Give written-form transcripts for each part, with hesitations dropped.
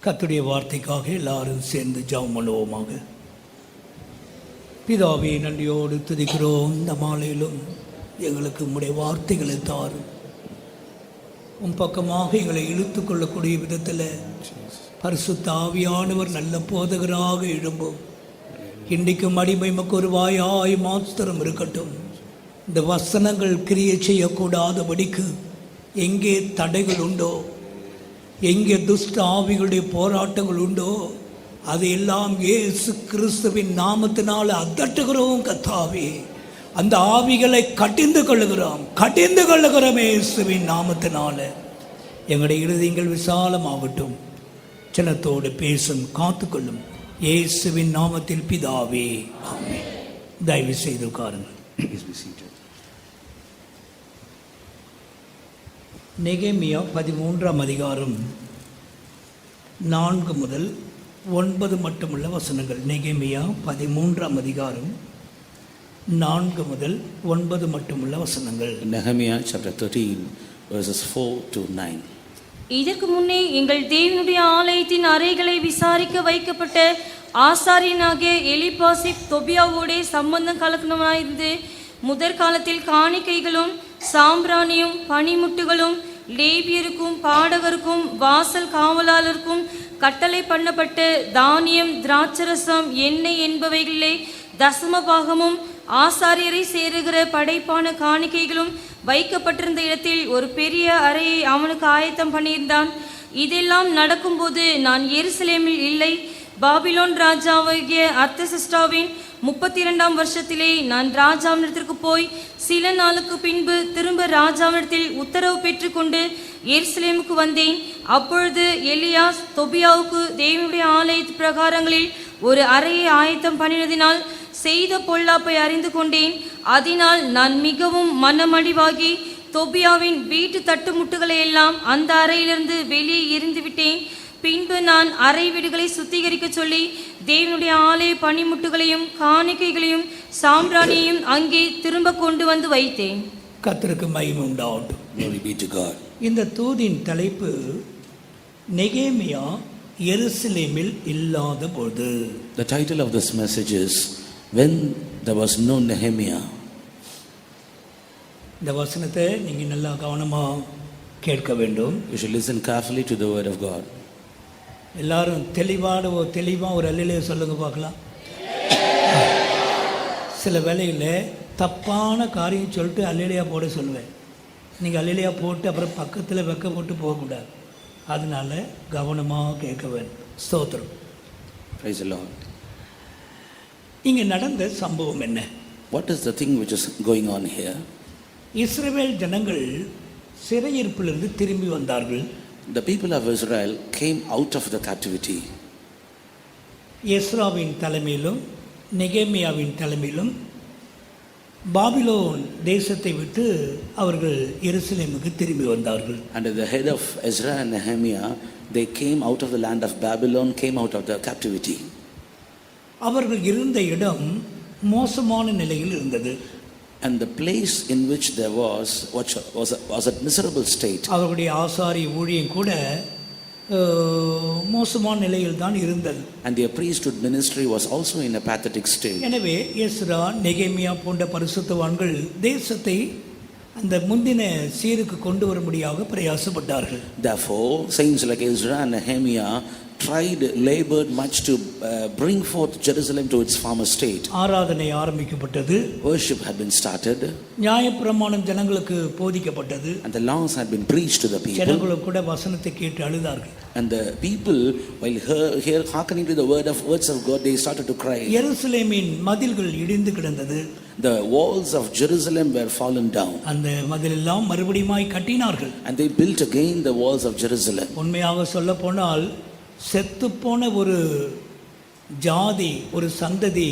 கர்த்தருடைய வார்த்தைக்காக எல்லாரும் சேர்ந்து ஜெபம் பண்ணுவோமாக. பிதாவே, நன்றியோடு துதிக்கிறோம். இந்த மாலையிலும் எங்களுக்கு உம்முடைய வார்த்தைகளை தாரும். உன் பக்கமாக எங்களை இழுத்து கொள்ளக்கூடிய விதத்தில் பரிசுத்த ஆவியானவர் நல்ல போதகராக எழும்பும். இன்றைக்கும் அடிமைமக்கு ஒரு வாயாய் மாத்திரம் இருக்கட்டும். இந்த வசனங்கள் கிரியை செய்யக்கூடாதபடிக்கு எங்கே தடைகள் உண்டோ, எங்கே துஷ்ட ஆவிகளுடைய போராட்டங்கள் உண்டோ, அதையெல்லாம் இயேசு கிறிஸ்துவின் நாமத்தினால் அதட்டுகிறோம். கர்த்தாவே, அந்த ஆவிகளை கடிந்து கொள்ளுகிறோம் இயேசுவின் நாமத்தினால. எங்களுடைய இருதயங்கள் விசாலமாகட்டும். சினத்தோடு பேசும், காத்துக்கொள்ளும் இயேசுவின் நாமத்தில் பிதாவே, ஆமென். தயவு செய்து உட்காருங்கள். நெகேமியா 13ஆம் அதிகாரம் 4 முதல் 9 மட்டுமுள்ள வசனங்கள். நெகேமியா 13ஆம் அதிகாரம் 4 முதல் 9 மட்டுமுள்ள வசனங்கள். Nehemiah chapter 13 verses 4 to 9. இதற்கு முன்னே எங்கள் தேவனுடைய ஆலயத்தின் அறைகளை விசாரிக்க வைக்கப்பட்ட ஆசாரியனாகிய எலிபாசிப் தொபியாவோடே சம்பந்தம் கலக்கணமாயிருந்து முதற் காலத்தில் காணிக்கைகளும் சாம்பிராணியும் பனிமுட்டுகளும் லேவியருக்கும் பாடகருக்கும் வாசல் காவலாளருக்கும் கட்டளை பண்ணப்பட்ட தானியம், திராட்சரசம், எண்ணெய் என்பவைகளே தசம பாகமும் ஆசாரியரை சேருகிற படைப்பான காணிக்கைகளும் வைக்கப்பட்டிருந்த இடத்தில் ஒரு பெரிய அறையை அவனுக்கு ஆயத்தம் பண்ணியிருந்தான். இதெல்லாம் நடக்கும்போது நான் எருசலேமில் இல்லை. பாபிலோன் ராஜாவாகிய அர்த்தசஷ்டாவின் 32ஆம் வருஷத்திலே நான் ராஜாவினிடத்திற்கு போய் சில நாளுக்கு பின்பு திரும்ப ராஜாவினிடத்தில் உத்தரவு பெற்றுக்கொண்டு எருசலேமுக்கு வந்தேன். அப்பொழுது எலியாஸ் தொபியாவுக்கு தேவனுடைய ஆலய பிரகாரங்களில் ஒரு அறையை ஆயத்தம் பண்ணினதினால் செய்த பொல்லாப்பை அறிந்து கொண்டேன். அதனால் நான் மிகவும் மனமடிவாகி தொபியாவின் வீட்டு தட்டுமுட்டுகளை எல்லாம் அந்த அறையிலிருந்து வெளியே எறிந்து விட்டேன். பின்பு நான் அறை வீடுகளை சுத்திகரிக்க சொல்லி தேவனுடைய ஆலய பனிமுட்டுகளையும் காணிக்கைகளையும் சாம்பிராணியையும் அங்கே திரும்ப கொண்டு வந்து வைத்தேன். கர்த்தருக்கு மகிமை உண்டாகட்டும். Glory be to God. இந்த தூதின் தலைப்பு நெகேமியா எருசலேமில் இல்லாத போது. The title of this message is When there was no Nehemiah. இந்த வசனத்தை நீங்க நல்லா கவனமா கேட்க வேண்டும். You should listen carefully to the word of God. எல்லாரும் தெளிவா ஒரு அல்லேலூயா சொல்லுங்க பார்க்கலாம். சில வேளையில் தப்பான காரியம் சொல்லிட்டு அல்லேலூயா போட சொல்லுவேன். நீங்கள் அல்லேலூயா போட்டு அப்புறம் பக்கத்தில் வெக்க போட்டு போகக்கூடாது. அதனால கவனமாக கேட்க வேண்டும். ஸ்தோத்திரம். Praise the Lord. இங்கே நடந்த சம்பவம் என்ன? What is the thing which is going on here? இஸ்ரவேல் ஜனங்கள் சிறையிருப்பிலிருந்து திரும்பி வந்தார்கள். The people of Israel came out of the captivity. எஸ்ராவின் தலைமையிலும் நெகேமியாவின் தலைமையிலும் பாபிலோன் தேசத்தை விட்டு அவர்கள் எருசலேமுக்கு திரும்பி வந்தார்கள். Under the head of Ezra and Nehemiah, they came out of the land of Babylon, came out of the captivity. அவர்கள் இருந்த இடம் மோசமான நிலையில் இருந்தது. And the place in which there was a miserable state. அவருடைய ஆசாரி ஊழியம் கூட மோசமான நிலையில் தான் இருந்தது. And their priesthood ministry was also in a pathetic state. எனவே எஸ்ரா, நெகேமியா போன்ற பரிசுத்தவான்கள் தேசத்தை அந்த முந்தின சீருக்கு கொண்டு வரும்படியாக பிரயாசப்பட்டார்கள். Therefore, saints like Ezra and Nehemiah labored much to bring forth Jerusalem to its former state. ஆராதனை ஆரம்பிக்கப்பட்டது. Worship had been started. நியாயப்பிரமாணம் ஜனங்களுக்கு போதிக்கப்பட்டது. And the laws had been preached to the people. ஜனங்களும் கூட வசனத்தை கேட்டு அழுதார்கள். And the people, while hearkening to the words of God, they started to cry. எருசலேமின் மதில்கள் இடிந்து கிடந்தது. The walls of Jerusalem were fallen down. அந்த மதிலெல்லாம் மறுபடியுமாய் கட்டினார்கள். And they built again the walls of Jerusalem. உண்மையாக சொல்ல போனால் செத்துப்போன ஒரு ஜாதி, ஒரு சந்ததி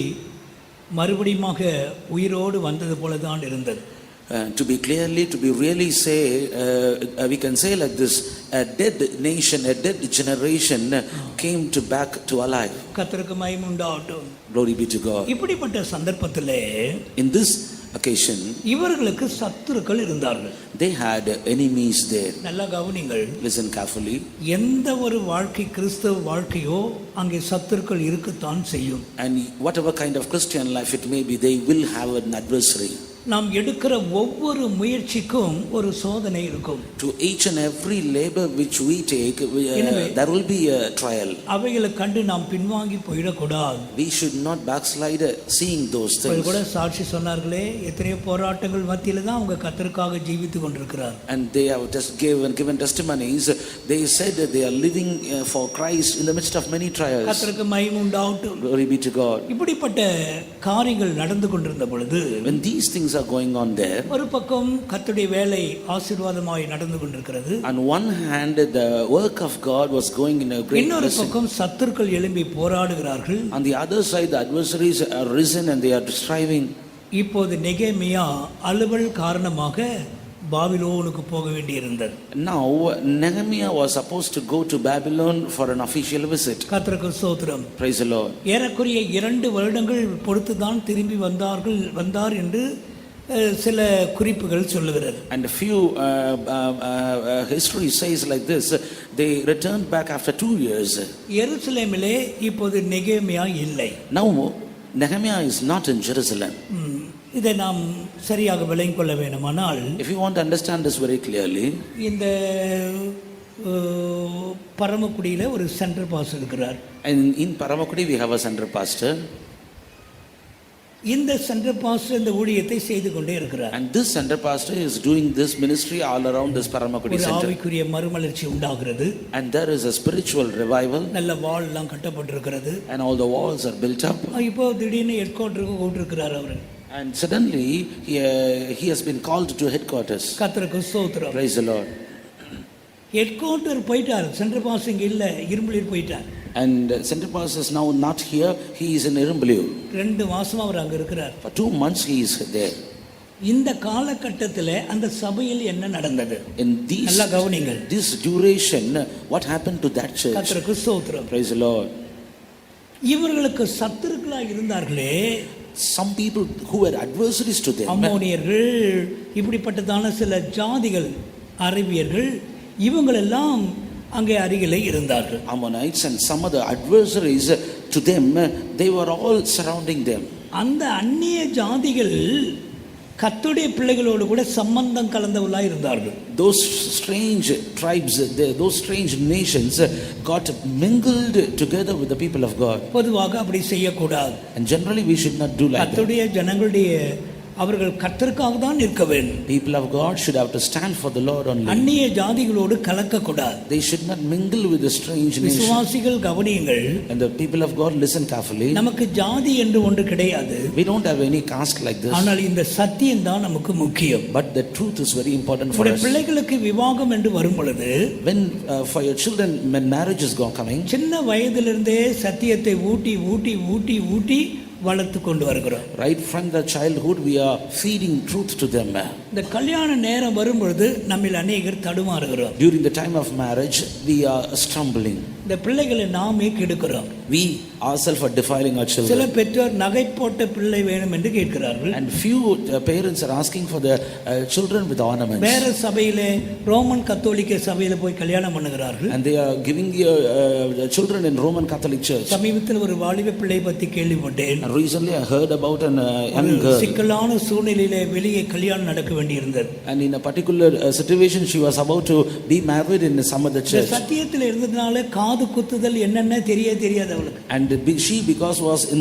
மறுபடியுமாக உயிரோடு வந்தது போல தான் இருந்தது. To be really say, we can say like this: a dead nation, a dead generation came back to alive. கர்த்தருக்கு மகிமை உண்டாகட்டும். Glory be to God. இப்படிப்பட்ட சந்தர்ப்பத்திலே, in this occasion, இவர்களுக்கு சத்துருக்கள் இருந்தார்கள். they had enemies there. நல்லா கவனிங்கள். Listen carefully. எந்த ஒரு வாழ்க்கை கிறிஸ்தவ வாழ்க்கையோ அங்கே சத்துருக்கள் இருக்கத்தான் செய்யும். And whatever kind of Christian life it may be, they will have an adversary. நாம் எடுக்கிற ஒவ்வொரு முயற்சிக்கும் ஒரு சோதனை இருக்கும். To each and every labor which we take, there will be a trial. அவைகளை கண்டு நாம் பின்வாங்கி போயிடக்கூடாது. We should not backslide seeing those things. கூட சாட்சி சொன்னார்களே, எத்தனையோ போராட்டங்கள் மத்தியில தான் அவங்க கர்த்தருக்காக ஜீவித்துக் கொண்டிருக்கிறார். And they have just given testimonies. They said that they are living for Christ in the midst of many trials. கர்த்தருக்கு மகிமை உண்டாகட்டும். Glory be to God. இப்படிப்பட்ட காரியங்கள் நடந்து கொண்டிருந்த பொழுது, when these things are going on there, ஒரு பக்கம் கர்த்தருடைய வேலை ஆசீர்வாதமாய் நடந்து கொண்டிருக்கிறது. on one hand the work of God was going in a great blessing. இன்னொரு பக்கம் சத்துருக்கள் எழும்பி போராடுகிறார்கள். On the other side the adversaries are risen and they are striving. இப்போது நெகேமியா அலுவல் காரணமாக பாபிலோனுக்கு போக வேண்டியிருந்தது. Now Nehemiah was supposed to go to Babylon for an official visit. கர்த்தருக்கு ஸ்தோத்திரம். Praise the Lord. ஏறக்குறைய 2 வருடங்கள் பொறுத்து தான் திரும்பி வந்தார் என்று சில குறிப்புகள் சொல்லுகிறது. And a few history says like this, they returned back after 2 years. எருசலேமிலே இப்போது நெகேமியா இல்லை. Now Nehemiah is not in Jerusalem. இதை நாம் சரியாக விளங்கிக் கொள்ள வேண்டுமானால், if you want to understand this very clearly, இந்த பரமக்குடியில ஒரு சென்டர் பாஸ்டர் இருக்கிறார். and in Paramakudi we have a center pastor. இந்த சென்டர் பாஸ்டர் இந்த ஊழியத்தை செய்து கொண்டே இருக்கிறார். And this center pastor is doing this ministry all around this Paramakudi center. ஆவிக்குரிய மறுமலர்ச்சி உண்டாகிறது. And there is a spiritual revival. நல்ல வால் எல்லாம் கட்டப்பட்டிருக்கிறது. And all the walls are built up. இப்போ திடீர்னு ஹெட் குவார்ட்டருக்கு கூப்பிட்டிருக்கிறார் அவர். And suddenly he has been called to headquarters. கர்த்தருக்கு ஸ்தோத்திரம். Praise the Lord. Head quarter போயிட்டார். சென்டர் பாஸ்டர் இங்க இல்ல, இரும்பலியூர் போயிட்டார். And center pastor is now not here, he is in Irumbalur. 2 மாசமா அவர் அங்க இருக்கிறார். For 2 months he is there. இந்த காலகட்டத்திலே அந்த சபையில் என்ன நடந்தது? In this duration, what happened to that church? கர்த்தருக்கு ஸ்தோத்திரம். Praise the Lord. இவர்களுக்கு சத்துருக்களாய் இருந்தார்களே, some people who were adversaries to them, அம்மோனியர்கள், இப்படிப்பட்டதான சில ஜாதிகள், அரபியர்கள், இவங்களெல்லாம் அங்கே அருகிலே இருந்தார்கள். Ammonites and some other adversaries to them, they were all surrounding them. அந்த அந்நிய ஜாதிகள் கர்த்தருடைய பிள்ளைகளோடு கூட சம்பந்தம் கலந்தவர்களாய் இருந்தார்கள். Those strange tribes, those strange nations got mingled together with the people of God. பொதுவாக அப்படி செய்யக்கூடாது. And generally we should not do like that. கர்த்தருடைய ஜனங்களுடைய அவர்கள் கர்த்தருக்காக தான் இருக்க வேண்டும். People of God should have to stand for the Lord only. அந்நிய ஜாதிகளோடு கலக்க கூடாது. They should not mingle with the strange nations. விசுவாசிகள் கவனியுங்கள். And the people of God listen carefully. நமக்கு ஜாதி என்று ஒன்று கிடையாது. We don't have any caste like this. ஆனால் இந்த சத்தியம் தான் நமக்கு முக்கியம். But the truth is very important for us. பிள்ளைகளுக்கு விவாகம் என்று வரும் பொழுது, when for your children when marriage is coming, சின்ன வயதிலிருந்தே சத்தியத்தை ஊட்டி ஊட்டி ஊட்டி ஊட்டி வளர்த்து கொண்டு வருகிறோம். Right from the childhood we are feeding truth to them. இந்த கல்யாண நேரம் வரும்பொழுது நம்மில் அநேகர் தடுமாறுகிறோம். During the time of marriage we are stumbling. இந்த பிள்ளைகளை நாமே கெடுக்கிறோம். We ourselves are defiling our children. சில பெற்றோர் நகை போட்ட பிள்ளை வேணும் என்று கேட்கிறார்கள். And few parents are asking for the children with ornaments. வேற சபையிலே ரோமன் கத்தோலிக்க சபையில போய் கல்யாணம் பண்ணுகிறார்கள். And they are giving children in Roman Catholic Church. சமீபத்தில் ஒரு வாலிப பிள்ளை பற்றி கேள்விப்பட்டேன். Recently I heard about an young girl. சிக்கலான சூழ்நிலையிலே வெளியே கல்யாணம் நடக்க வேண்டியிருந்தது. And in a particular situation she was about to be married in some other church. சத்தியத்தில் இருந்ததனால காது குத்துதல் என்னென்ன தெரியாது அவளுக்கு. And she because was in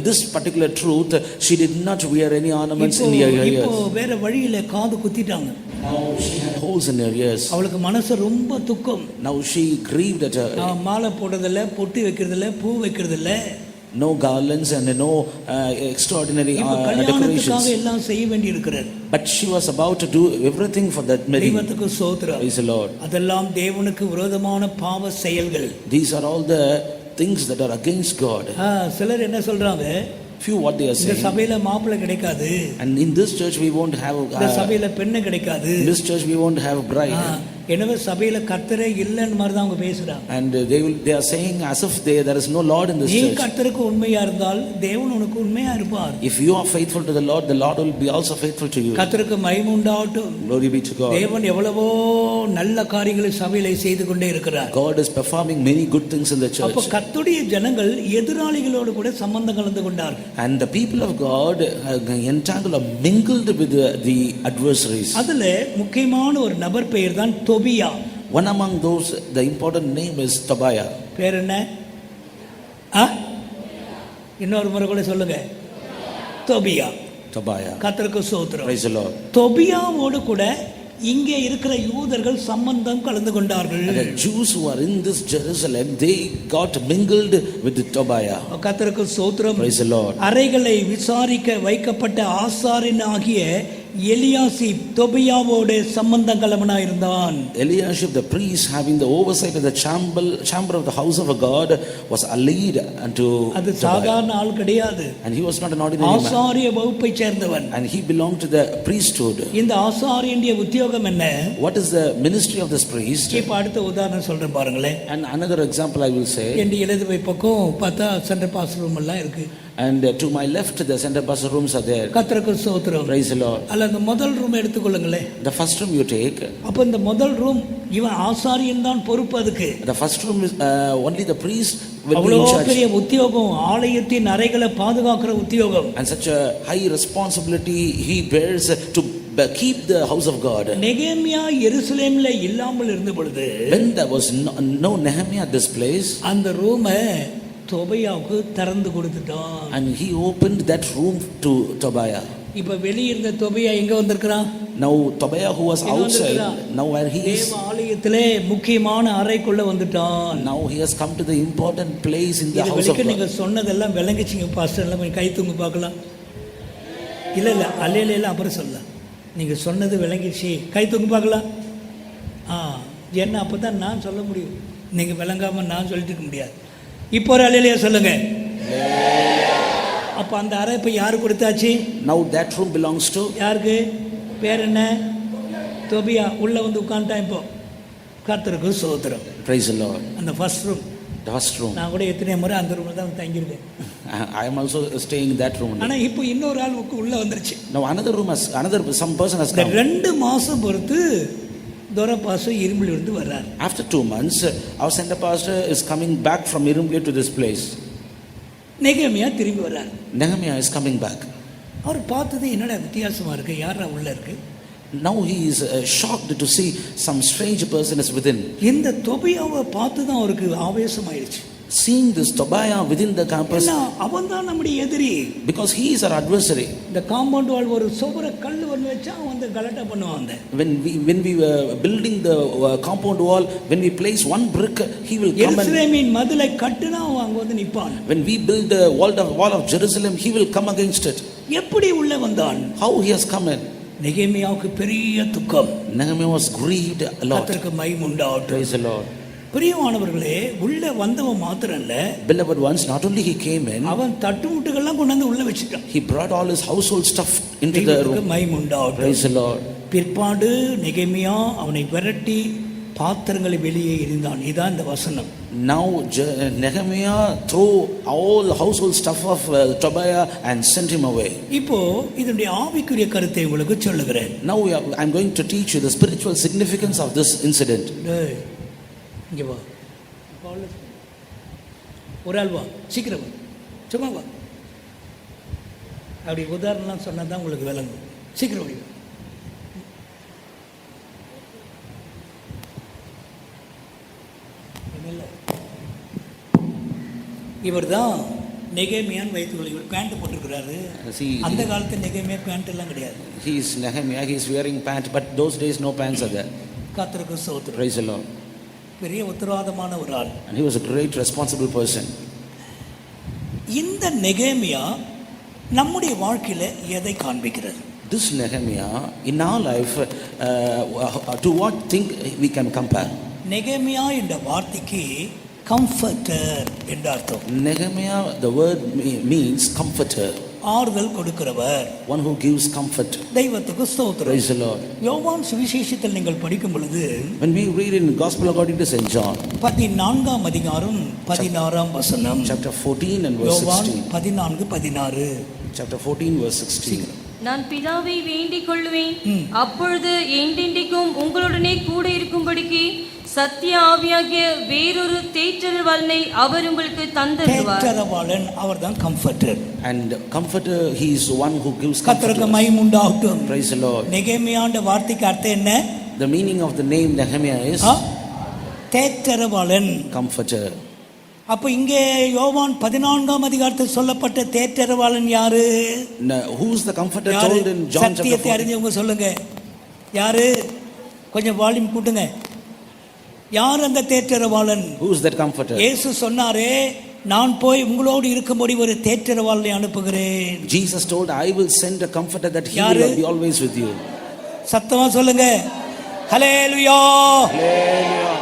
this particular truth, she did not wear any ornaments in her ears. இப்போ வேற வழியில காது குத்திட்டாங்க. Now she had holes in her ears. அவளுக்கு மனசு ரொம்ப துக்கம். Now she grieved at her. மாலை போடுறதில்ல, பொட்டு வைக்கிறதில்ல, பூ வைக்கிறதில்ல. No garlands and no extraordinary decorations. எல்லாம் செய்ய வேண்டி இருக்கிறது. But she was about to do everything for that marriage. தெய்வத்துக்கு ஸ்தோத்திரம். Praise the Lord. அதெல்லாம் தேவனுக்கு விரோதமான பாவ செயல்கள். These are all the things that are against God. சிலர் என்ன சொல்றாங்க? Few what they are saying. இந்த சபையில மாப்பிள்ளை கிடைக்காது. And in this church we won't have இந்த சபையில பெண்ணு கிடைக்காது. In this church we won't have bride. எனவே சபையில கர்த்தரே இல்லைன்னு மாதிரி தான் அவங்க பேசுறாங்க. And they are saying as if there is no Lord in this நீ church. கர்த்தருக்கு உண்மையா இருந்தால் தேவன் உனக்கு உண்மையா இருப்பார். If you are faithful to the Lord will be also faithful to you. கர்த்தருக்கு மகிமை உண்டாகட்டும். Glory be to God. தேவன் எவ்வளவோ நல்ல காரியங்களை சபையிலே செய்து கொண்டே இருக்கிறார். God is performing many good things in the church. அப்ப கர்த்தருடைய ஜனங்கள் எதிராளிகளோடு கூட சம்பந்தம் கலந்து கொண்டார்கள். And the people of God entangled or mingled with the adversaries. அதுல முக்கியமான ஒரு நபர் பெயர் தான் Tobiah. One among those, the important name is Tobiah. பேர் என்ன? இன்னொரு முறை கூட சொல்லுங்க. தொபியா. கர்த்தருக்கு ஸ்தோத்திரம். Praise the Lord. தொபியாவோடு கூட இங்கே இருக்கிற யூதர்கள் சம்பந்தம் கலந்து கொண்டார்கள். The Jews who are in this Jerusalem, they got mingled with Tobiah. கர்த்தருக்கு ஸ்தோத்திரம். Praise the Lord. அறைகளை விசாரிக்க வைக்கப்பட்ட ஆசாரியனாகிய எலியாசிப் தொபியாவோடு சம்பந்தம் கலவனாய் இருந்தான். Eliashib the priest, having the oversight of the chamber of the house of God, was allied unto அது சாதாரண ஆள் கிடையாது. And he was not an ordinary man. ஆசாரிய வகுப்பை சேர்ந்தவன். And he belonged to the priesthood. இந்த ஆசாரியனுடைய உத்தியோகம் என்ன? What is the ministry of this priest? இப்ப அடுத்த உதாரணம் சொல்றேன் பாருங்களே. And another example I will say. இந்த இடது பக்கம் பார்த்தா சென்டர் பாஸ் ரூம் எல்லாம் இருக்கு. And to my left the center pastor rooms are there. கர்த்தருக்கு ஸ்தோத்திரம். Praise the Lord. அல்ல அந்த முதல் room எடுத்துக்கொள்ளுங்களே. The first room you take. அப்ப இந்த முதல் ரூம் இவன் ஆசாரியன் தான் பொறுப்பு அதுக்கு. The first room is only the priest will be in charge. அவ்வளவு பெரிய உத்தியோகம், ஆலயத்தின் அறைகளை பாதுகாக்கிற உத்தியோகம். And such a high responsibility he bears to keep the house of God. நெகேமியா எருசலேம்ல இல்லாமல் இருந்த பொழுது, when there was no Nehemiah at this place, அந்த ரூமை தொபியாவுக்கு திறந்து கொடுத்துட்டான். and he opened that room to Tobiah. இப்ப வெளிய இருந்த தொபியா எங்க வந்திருக்கான்? Now Tobiah who was outside, now where he is, தேவ ஆலயத்திலே முக்கியமான அறைக்குள்ள வந்துட்டான். now he has come to the important place in the house of God. நீங்க சொன்னதெல்லாம் விளங்கிச்சிங்க பாஸ்டர், எல்லாம் கை தூங்க பார்க்கலாம். இல்ல அல்லேல அப்புறம் சொல்ல. நீங்க சொன்னது விளங்கிச்சு, கை தூங்க பார்க்கலாம். என்ன அப்பதான் நான் சொல்ல முடியும், நீங்க விளங்காம நான் சொல்லிட்டு இருக்க முடியாது. இப்போ ஒரு அல்லேலூயா சொல்லுங்க. அப்ப அந்த அறை இப்ப யாரு கொடுத்தாச்சு? Now that room belongs to யாருக்கு? பேர் என்ன? தொபியா. உள்ள வந்து உட்கார்ந்துட்டான். இப்போ கர்த்தருக்கு ஸ்தோத்திரம். Praise the Lord. அந்த first room, the first room. நான் கூட எத்தனை முறை அந்த ரூம்ல தான் தங்கி இருக்கேன். I am also staying in that room. ஆனா இப்போ இன்னொரு ஆள் உள்ள வந்துருச்சு. Now another room has some person has come. 2 மாசம் பொறுத்து துரை பாஸ்டர் இரும்புல இருந்து வர்றார். After 2 months our center pastor is coming back from Irumble to this place. நெகேமியா திரும்பி வர்றார். Nehemiah is coming back. அவர் பார்த்தது என்னடா வித்தியாசமா இருக்கு, யாரா உள்ள இருக்கு? Now he is shocked to see some strange person is within. இந்த தொபியாவை பார்த்து தான் அவருக்கு ஆவேசம் ஆயிடுச்சு. Seeing this Tobiah within the campus, அவன் தான் நம்முடைய எதிரி. because he is our adversary. இந்த காம்பவுண்ட் வால் ஒரு சுவர கல் ஒன்னு வச்சா அவன் வந்து கலட்டா பண்ணுவாங்க. When we were building the compound wall, when we place one brick, he will come. எருசலேமின் மதிலை கட்டினா அவன் அங்க வந்து நிப்பான். When we build the wall of Jerusalem, he will come against it. எப்படி உள்ள வந்தான்? How he has come in? நெகேமியாவுக்கு பெரிய துக்கம். Nehemiah was grieved a lot. கர்த்தருக்கு மகிமை உண்டாகட்டும். Praise the Lord. பிரியமானவர்களே, உள்ள வந்தவன் மாத்திரம் இல்ல, beloved ones, not only he came in, அவன் தட்டு முட்டுகள்லாம் கொண்டு வந்து உள்ள வச்சிட்டான். he brought all his household stuff into the room. மகிமை உண்டாகட்டும். Praise the Lord. பிற்பாடு நெகேமியா அவனை விரட்டி பாத்திரங்களை வெளியே எறிந்தான். இதான் இந்த வசனம். Now Nehemiah threw all household stuff of Tobiah and sent him away. இப்போ இதனுடைய ஆவிக்குரிய கருத்தை உங்களுக்கு சொல்லுகிறேன். Now I am going to teach you the spiritual significance of this incident. இங்க வா, ஒரு ஆள் வா, சீக்கிரம் வா, சும்மா வா. அப்படி உதாரணம் சொன்னா தான் உங்களுக்கு விளங்கும். சீக்கிரம் வா. இவர் தான் நெகேமியான் வைத்துக்கொள்ள. இவர் பேண்ட் போட்டிருக்கிறாரு. அந்த காலத்து நெகேமியா பேண்ட் எல்லாம் கிடையாது. He is Nehemiah, he is wearing pants, but those days no pants are there. கர்த்தருக்கு ஸ்தோத்திரம். Praise the Lord. பெரிய உத்தரவாதமான ஒரு ஆள். And he was a great responsible person. இந்த நெகேமியா நம்முடைய வாழ்க்கையில எதை காண்பிக்கிறது? This Nehemiah in our life, to what thing we can compare? நெகேமியா என்ற வார்த்தைக்கு கம்ஃபர்டர் என்று அர்த்தம். Nehemiah, the word means comforter, ஆறுதல் கொடுக்கிறவர், one who gives comfort. தெய்வத்துக்கு ஸ்தோத்திரம். Praise the Lord. யோவான் சுவிசேஷத்தில் நீங்கள் படிக்கும் பொழுது When we read in Gospel according to St. John, 14ஆம் அதிகாரம் 16ஆம் வசனம், chapter 14 and verse யோவான் 16. 14:16. Chapter 14 verse 16. நான் பிதாவை வேண்டிக் கொள்வேன், அப்பொழுது என்றென்றைக்கும் உங்களுடனே கூட இருக்கும்படிக்கு சத்திய ஆவியாகிய வேறொரு தேற்றரவாளனை அவர் உங்களுக்கு தந்தருவார். தேற்றரவாளன் அவர்தான் comforter. And comforter, he is one who gives comfort. கர்த்தருக்கு மகிமை உண்டாகட்டும். Praise the Lord. நெகேமியாண்ட வார்த்தைக்கு அர்த்தம் என்ன? The meaning of the name Nehemiah is தேற்றரவாளன், comforter. அப்ப இங்கே யோவான் 14ஆம் அதிகாரத்தில் சொல்லப்பட்ட தேற்றரவாளன் யாரு? Who is the comforter told in John chapter 14? அறிஞ்சவங்க சொல்லுங்க, யாரு? கொஞ்சம் வால்யூம் கூட்டுங்க. யார் அந்த தேற்றரவாளன்? Who is that comforter? இயேசு சொன்னாரே, நான் போய் உங்களோடு இருக்கும்படி ஒரு தேற்றரவாளனை அனுப்புகிறேன். Jesus told, I will send a comforter that he will be always with you. சத்தமா சொல்லுங்க, ஹல்லேலூயா. Hallelujah.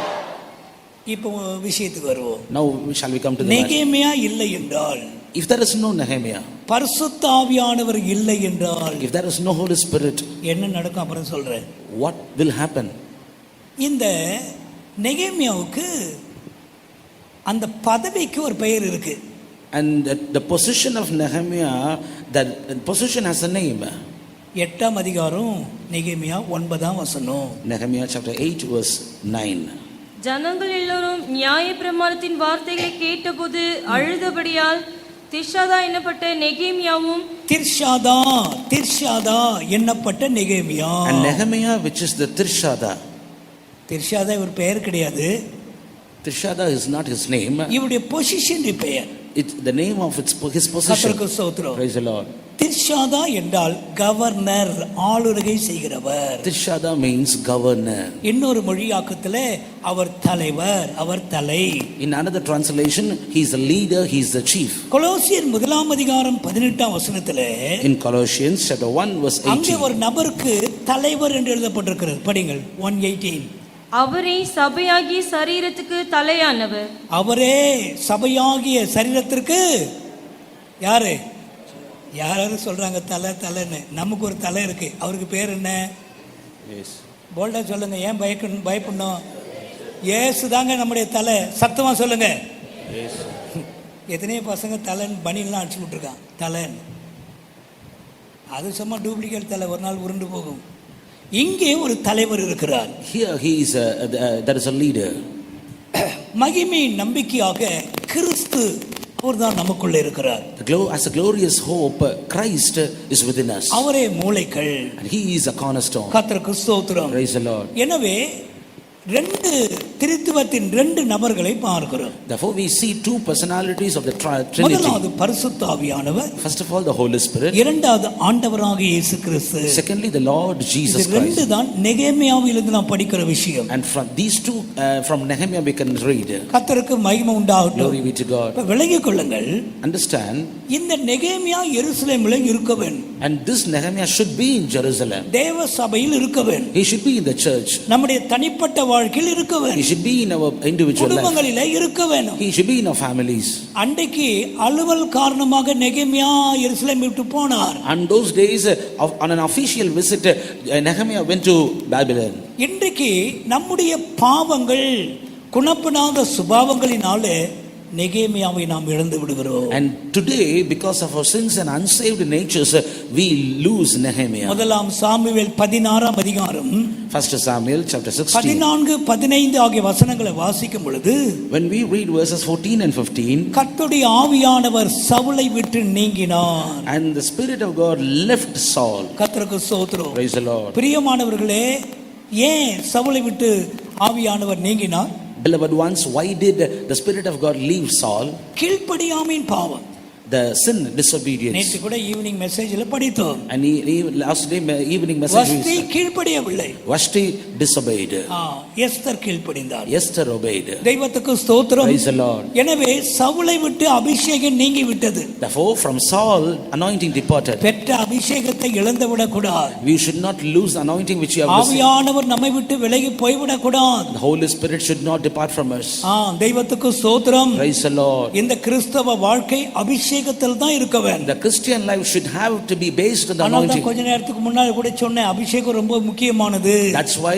இப்போ விஷயத்துக்கு வருவோம். Now shall we come to the matter? நெகேமியா இல்லை என்றால், If there is no Nehemiah, பரிசுத்த ஆவியானவர் இல்லை என்றால், if there is no Holy Spirit, என்ன நடக்கும் அப்புறம் சொல்றேன். what will happen? இந்த நெகேமியாவுக்கு அந்த பதவிக்கு ஒரு பெயர் இருக்கு. And the position of Nehemiah, that position has a name. 8ஆம் அதிகாரம் நெகேமியா 9ஆம் வசனம். Nehemiah chapter 8 verse 9. ஜனங்கள் எல்லோரும் நியாயப்பிரமாணத்தின் வார்த்தைகளை கேட்டபோது அழுதபடியால் திர்ஷாதா என்னப்பட்ட நெகேமியாவும், திர்ஷாதா என்னப்பட்ட நெகேமியா. And Nehemiah, which is the Tirshada. Tirshatha ஒரு பெயர் கிடையாது. Tirshada is not his name. இவருடைய பொசிஷன் பெயர். It's the name of his position. Praise the Lord. Tirshatha என்றால் கவர்னர், ஆளுகை செய்கிறவர். Tirshada means governor. இன்னொரு மொழியாக்கத்திலே அவர் தலைவர், அவர் தலை. In another translation, he is the leader, he is the chief. கொலோசியர் 1ஆம் அதிகாரம் 18ஆம் வசனத்திலே, In Colossians chapter 1 verse 18, அங்கே ஒரு நபருக்கு தலைவர் என்று எழுதப்பட்டிருக்கிறது. படிங்கள் 1:18. அவரே சபையாகிய சரீரத்துக்கு தலையானவர். அவரே சபையாகிய சரீரத்திற்கு யாரு? யாரும் சொல்றாங்க தலை தலைன்னு. நமக்கு ஒரு தலை இருக்கு, அவருக்கு பேர் என்ன? போல்டா சொல்லுங்க, ஏன் பயப்படணும்? இயேசு தாங்க நம்முடைய தலை. சத்தமா சொல்லுங்க. எத்தனையோ பசங்க தலைன்னு பனியெல்லாம் அடிச்சு விட்டுருக்கான் தலைன்னு. அது சும்மா டூப்ளிகேட் தலை, ஒரு நாள் உருண்டு போகும். இங்கே ஒரு தலைவர் இருக்கிறார். Here he is there is a leader. மகிமை நம்பிக்கையாக கிறிஸ்து அவர்தான் நமக்குள்ள இருக்கிறார். As a glorious hope, Christ is within us. அவரே மூளைக்கல். And he is a cornerstone. கர்த்தருக்கு ஸ்தோத்திரம். Praise the Lord. எனவே ரெண்டு திருத்துவத்தின் ரெண்டு நபர்களை பார்க்கிறோம். Therefore we see two personalities of the Trinity. முதலாவது பரிசுத்த ஆவியானவர். First of all the Holy Spirit. இரண்டாவது ஆண்டவராகிய இயேசு கிறிஸ்து. Secondly the Lord Jesus Christ. ரெண்டு தான் நெகேமியாவிலிருந்து நாம் படிக்கிற விஷயம். And from these two from Nehemiah we can read. கர்த்தருக்கு மகிமை உண்டாகட்டும். Glory be to God. விளங்கிக் கொள்ளுங்கள். Understand. இந்த நெகேமியா எருசலேமில் இருக்க வேண்டும். And this Nehemiah should be in Jerusalem. தேவ சபையில் இருக்க வேண்டும். He should be in the church. நம்முடைய தனிப்பட்ட வாழ்க்கையில் இருக்க வேண்டும். He should be in our individual life. குடும்பங்களிலே இருக்க வேண்டும். He should be in our families. அன்றைக்கு அலுவல் காரணமாக நெகேமியா எருசலேம் விட்டு போனார். And those days on an official visit Nehemiah went to Babylon. இன்றைக்கு நம்முடைய பாவங்கள், குணப்படாத சுபாவங்களினாலே நெகேமியாவை நாம் இழந்து விடுகிறோம். And today because of our sins and unsaved natures we lose Nehemiah. முதலாம் சாமுவேல் 16ஆம் அதிகாரம் 1 Samuel chapter 16 14-15 ஆகிய வசனங்களை வாசிக்கும் பொழுது, when we read verses 14 and 15, கர்த்தருடைய ஆவியானவர் சவுலை விட்டு நீங்கினார். and the spirit of God left Saul. கர்த்தருக்கு ஸ்தோத்திரம். Praise the Lord. பிரியமானவர்களே, ஏன் சவுலை விட்டு ஆவியானவர் நீங்கினார்? Beloved ones, why did the spirit of God leave Saul? கீழ்ப்படியாமையின் பாவம். the sin, disobedience. நேற்று கூட ஈவினிங் மெசேஜ்ல படித்தோம். And last day evening message Vashti கீழ்ப்படியவில்லை. Vashti disobeyed. எஸ்தர் கீழ்ப்படிந்தார். Esther obeyed. தெய்வத்துக்கு ஸ்தோத்திரம். Praise the Lord. எனவே சவுலை விட்டு அபிஷேகம் நீங்கி விட்டது. Therefore from Saul anointing departed. பெற்ற அபிஷேகத்தை இழந்து விடக் கூடாது. We should not lose the anointing which you have received. ஆவியானவர் நம்மை விட்டு விலகி போய் விடக் கூடாது. The Holy Spirit should not depart from us. தெய்வத்துக்கு ஸ்தோத்திரம். Praise the Lord. இந்த கிறிஸ்தவ வாழ்க்கை அபிஷேகத்தில் தான் இருக்க வேண்டும். The Christian life should have to be based on the anointing. கொஞ்ச நேரத்துக்கு முன்னாடி கூட சொன்னேன், அபிஷேகம் ரொம்ப முக்கியமானது. That's why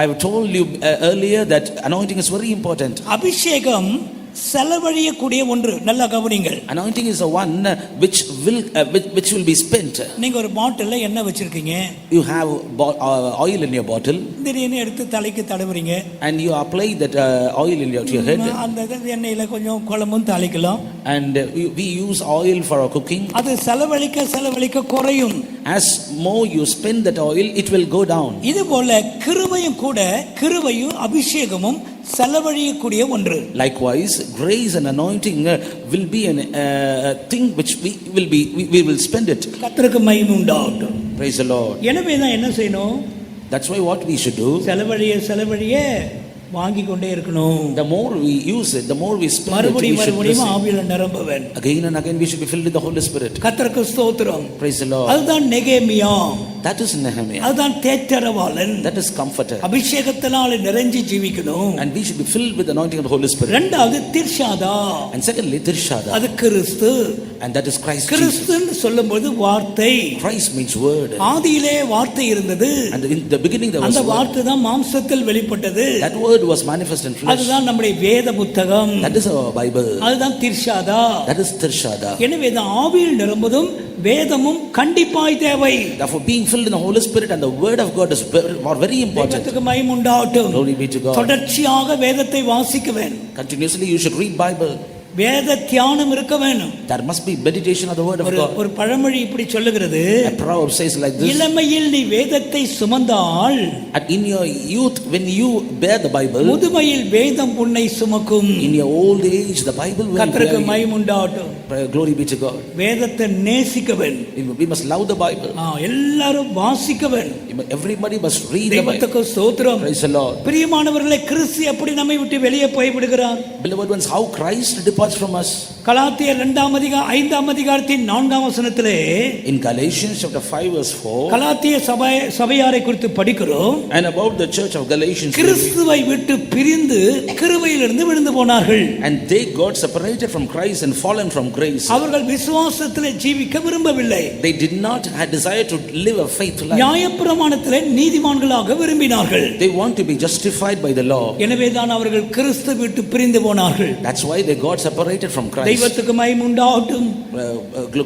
I have told you earlier that anointing is very important. அபிஷேகம் செலவழியக்கூடிய ஒன்று. நல்லா கவனிங்கள். Anointing is the one which will be spent. நீங்க ஒரு பாட்டில்ல எண்ணெய் வச்சிருக்கீங்க. You have oil in your bottle. திடீர்னு எடுத்து தலைக்கு தடவுறீங்க. And you apply that oil in your head. அந்த எண்ணெயில கொஞ்சம் குழம்பும் தாளிக்கலாம். And we use oil for our cooking. அது செலவழிக்க குறையும். As more you spend that oil, it will go down. இது போல கிருபையும் கூட, கிருபையும் அபிஷேகமும் செலவழியக்கூடிய ஒன்று. Likewise, grace and anointing will be a thing which we will spend it. கர்த்தருக்கு மகிமை உண்டாகட்டும். Praise the Lord. எனவே தான் என்ன செய்யணும்? That's why what we should do, செலவழிய வாங்கி கொண்டே இருக்கணும். The more we use it, the more we spend it. மறுபடியும் ஆவியில நிரம்ப வேண்டும். Again and again we should be filled with the Holy Spirit. கர்த்தருக்கு ஸ்தோத்திரம். Praise the Lord. அதுதான் நெகேமியா. That is Nehemiah. அதுதான் தேற்றரவாளன். That is comforter. அபிஷேகத்தினால நிறைஞ்சு ஜீவிக்கணும். And we should be filled with the anointing of the Holy Spirit. இரண்டாவது Tirshatha. And secondly Tirshada. அது கிறிஸ்து. And that is Christ Jesus. கிறிஸ்துன்னு சொல்லும்போது வார்த்தை. Christ means word. ஆதியிலே வார்த்தை இருந்தது. And in the beginning there was அந்த வார்த்தை தான் மாம்சத்தில் வெளிப்பட்டது. That word was manifest in flesh. அதுதான் நம்முடைய வேத புத்தகம். That is our Bible. அதுதான் திர்ஷாதா. That is Tirshada. எனவே இந்த ஆவியில் நிரம்புவதும் வேதமும் கண்டிப்பாய் தேவை. Therefore being filled in the Holy Spirit and the word of God is very important. வேதத்துக்கு மகிமை உண்டாகட்டும். Glory be to God. தொடர்ச்சியாக வேதத்தை வாசிக்க வேண்டும். Continuously you should read Bible. வேத தியானம் இருக்க வேண்டும். There must be meditation of the word of God. ஒரு பழமொழி இப்படி சொல்லுகிறது. A proverb says like this. இளமையில் நீ வேதத்தை சுமந்தால், in your youth when you bear the Bible, முதுமையில் வேதம் உன்னை சுமக்கும். in your old age the Bible will கர்த்தருக்கு மகிமை உண்டாகட்டும். Glory be to God. வேதத்தை நேசிக்க வேண்டும். We must love the Bible. எல்லாரும் வாசிக்க வேண்டும். Everybody must read the Bible. தெய்வத்துக்கு ஸ்தோத்திரம். Praise the Lord. பிரியமானவர்களே, கிறிஸ்து எப்படி நம்மை விட்டு வெளியே போய் விடுகிறார்? Beloved ones, how Christ departs from us. கலாத்தியர் 5ஆம் அதிகாரத்தின் 4ஆம் வசனத்திலே, in Galatians chapter 5 verse 4, கலாத்திய சபையாரை குறித்து படிக்கிறோம். and about the church of Galatians, கிறிஸ்துவை விட்டு பிரிந்து கிருபையிலிருந்து விழுந்து போனார்கள். and they got separated from Christ and fallen from grace. அவர்கள் விசுவாசத்திலே ஜீவிக்க விரும்பவில்லை. They did not have desire to live a faith life. நியாயப்பிரமாணத்திலே நீதிமான்களாக விரும்பினார்கள். They want to be justified by the law. எனவே தான் அவர்கள் கிறிஸ்து விட்டு பிரிந்து போனார்கள். That's why they got separated from Christ. தெய்வத்துக்கு மகிமை உண்டாகட்டும்.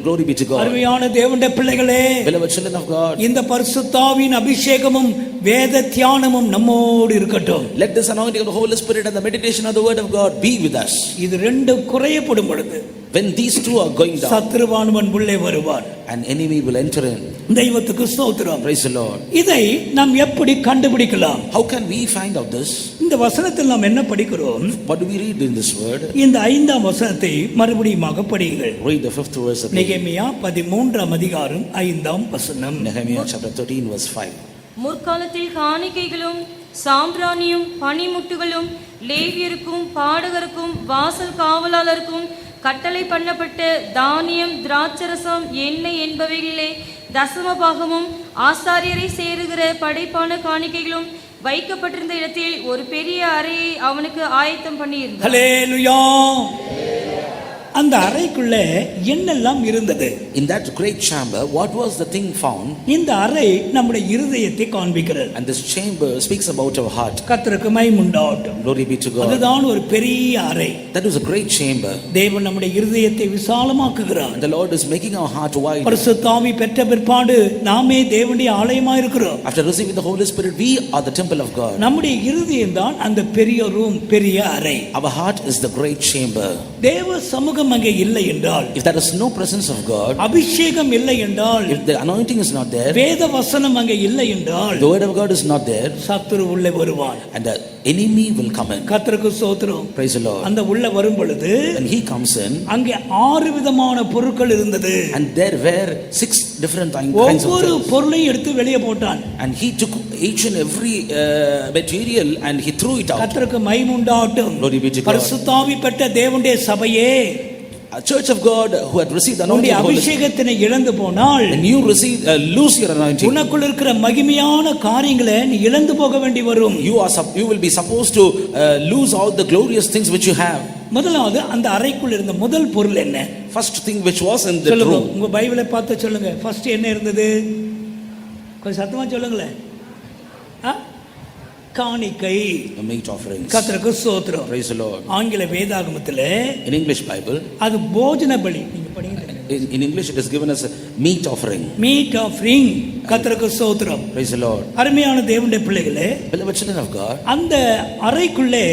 Glory be to God. அருமையான தேவனுடைய பிள்ளைகளே, beloved children of God, இந்த பரிசுத்த ஆவியின் அபிஷேகமும் வேத தியானமும் நம்மோடு இருக்கட்டும். Let this anointing of the Holy Spirit and the meditation of the word of God be with us. இது ரெண்டும் குறையப்படும் பொழுது, when these two are going down, சத்ருவானவன் உள்ளே வருவான். an enemy will enter in. தெய்வத்துக்கு ஸ்தோத்திரம். Praise the Lord. இதை நாம் எப்படி கண்டுபிடிக்கலாம்? How can we find out this? இந்த வசனத்தில் நாம் என்ன படிக்கிறோம்? What do we read in this word? இந்த 5ஆம் வசனத்தை மறுபடியும் படியுங்கள். Read the 5th verse of நெகேமியா 13ஆம் அதிகாரம் 5ஆம் வசனம். Nehemiah chapter 13 verse 5. முற்காலத்தில் காணிக்கைகளும் சாம்பிராணியும் பனிமுட்டுகளும் லேவியருக்கும் பாடகருக்கும் வாசல் காவலாளருக்கும் கட்டளை பண்ணப்பட்ட தானியம், திராட்சரசம், எண்ணெய் என்பவைகளிலே தசம பாகமும் ஆசாரியரை சேருகிற படைப்பான காணிக்கைகளும் வைக்கப்பட்டிருந்த இடத்தில் ஒரு பெரிய அறையை அவனுக்கு ஆயத்தம் பண்ணியிருந்தார். ஹல்லேலூயா. அந்த அறைக்குள்ள என்னெல்லாம் இருந்தது? In that great chamber, what was the thing found? இந்த அறை நம்முடைய இருதயத்தை காண்பிக்கிறது. And this chamber speaks about our heart. கர்த்தருக்கு மகிமை உண்டாகட்டும். Glory be to God. அதுதான் ஒரு பெரிய அறை. That was a great chamber. தேவன் நம்முடைய இருதயத்தை விசாலமாக்குகிறார். And the Lord is making our heart wide. பரிசுத்த ஆவி பெற்ற பிற்பாடு நாமே தேவனுடைய ஆலயமாக இருக்கிறோம். After receiving the Holy Spirit, we are the temple of God. நம்முடைய இருதயம் தான் அந்த பெரிய ரூம், பெரிய அறை. Our heart is the great chamber. தேவ சமூகம் அங்கே இல்லை என்றால், if there is no presence of God, அபிஷேகம் இல்லை என்றால், if the anointing is not there, வேத வசனம் அங்கே இல்லை என்றால், the word of God is not there, சத்துரு உள்ளே வருவான். and the enemy will come in. கர்த்தருக்கு ஸ்தோத்திரம். Praise the Lord. அந்த உள்ள வரும் பொழுது When he comes in, அங்கே 6 விதமான பொருட்கள் இருந்தது. and there were 6 different kinds of ஒவ்வொரு things. பொருளையும் எடுத்து வெளியே போட்டான். And he took each and every material and he threw it out. கர்த்தருக்கு மகிமை உண்டாகட்டும். Glory be to God. பரிசுத்த ஆவி பெற்ற தேவனுடைய சபையே, A church of God who had received the anointing of Holy Spirit, அபிஷேகத்தினை இழந்து போனால் and you lose your anointing, உனக்குள்ள இருக்கிற மகிமையான காரியங்களை நீ இழந்து போக வேண்டி வரும். you will be supposed to lose all the glorious things which you have. முதலாவது அந்த அறைக்குள் இருந்த முதல் பொருள் என்ன? First thing which was in the சொல்லுங்க, room. உங்க பைபிளை பார்த்து சொல்லுங்க. ஃபர்ஸ்ட் என்ன இருந்தது? கொஞ்சம் சத்தமா சொல்லுங்களேன். காணிக்கை, meat offerings. கர்த்தருக்கு ஸ்தோத்திரம். Praise the Lord. ஆங்கில வேதாகமத்திலே In English Bible, அது போஜன பலி. நீங்க படிங்க. in English it is given as a meat offering. Meet offering. கர்த்தருக்கு ஸ்தோத்திரம். Praise the Lord. அருமையான தேவனுடைய பிள்ளைகளே, Beloved children of God, அந்த அறைக்குள்ளே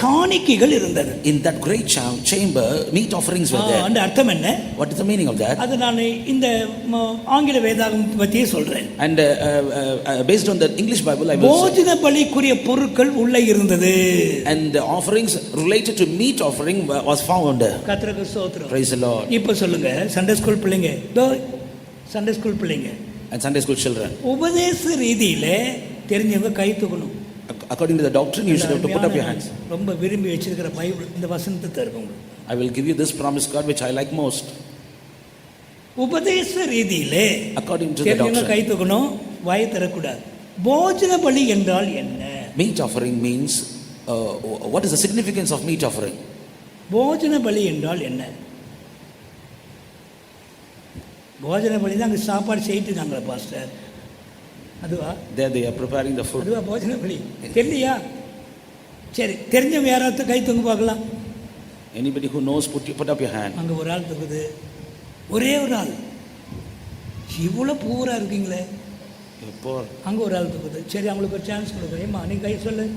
காணிக்கைகள் இருந்தது. in that great chamber meat offerings were there. அந்த அர்த்தம் என்ன? What is the meaning of that? அது நான் இந்த ஆங்கில வேதாகமத்தை பத்தியே சொல்றேன். And based on the English Bible I will say, போஜன பலிக்குரிய பொருட்கள் உள்ளே இருந்தது. and the offerings related to meat offering was found. கர்த்தருக்கு ஸ்தோத்திரம். Praise the Lord. இப்ப சொல்லுங்க, சண்டே ஸ்கூல் பிள்ளைங்க, சண்டே ஸ்கூல் பிள்ளைங்க, And Sunday school children, உபதேச ரீதியிலே தெரிஞ்சவங்க கை தூக்கணும். according to the doctrine you should have to put up your hands. ரொம்ப விரும்பி வச்சிருக்கிற பைபிள் இந்த வசனத்தை தருவாங்க. I will give you this promise God which I like most. உபதேச ரீதியிலே According to the தெரிஞ்சவங்க கை doctrine, தூக்கணும், வாய் தரக்கூடாது. போஜன பலி என்றால் என்ன? meat offering means what is the significance of meat offering? போஜன பலி என்றால் என்ன? போஜன பலி தான் அங்கே சாப்பாடு செய்யிட்டு இருக்காங்களா பாஸ்டர்? அதுவா? There they are preparing the food. அதுவா போஜன பலி? தெரியலையா? சரி, தெரிஞ்சவங்க யாராவது கை தூங்க பார்க்கலாம். Anybody who knows, put up your hand. அங்கே ஒரு ஆள் தூக்குது, ஒரே ஒரு ஆள். இவ்வளோ பூரா இருக்கீங்களே. அங்கே ஒரு ஆள் தூக்குது. சரி, அவங்களுக்கு ஒரு சான்ஸ் கொடுக்குறேன். ஏம்மா நீ கை சொல்லு.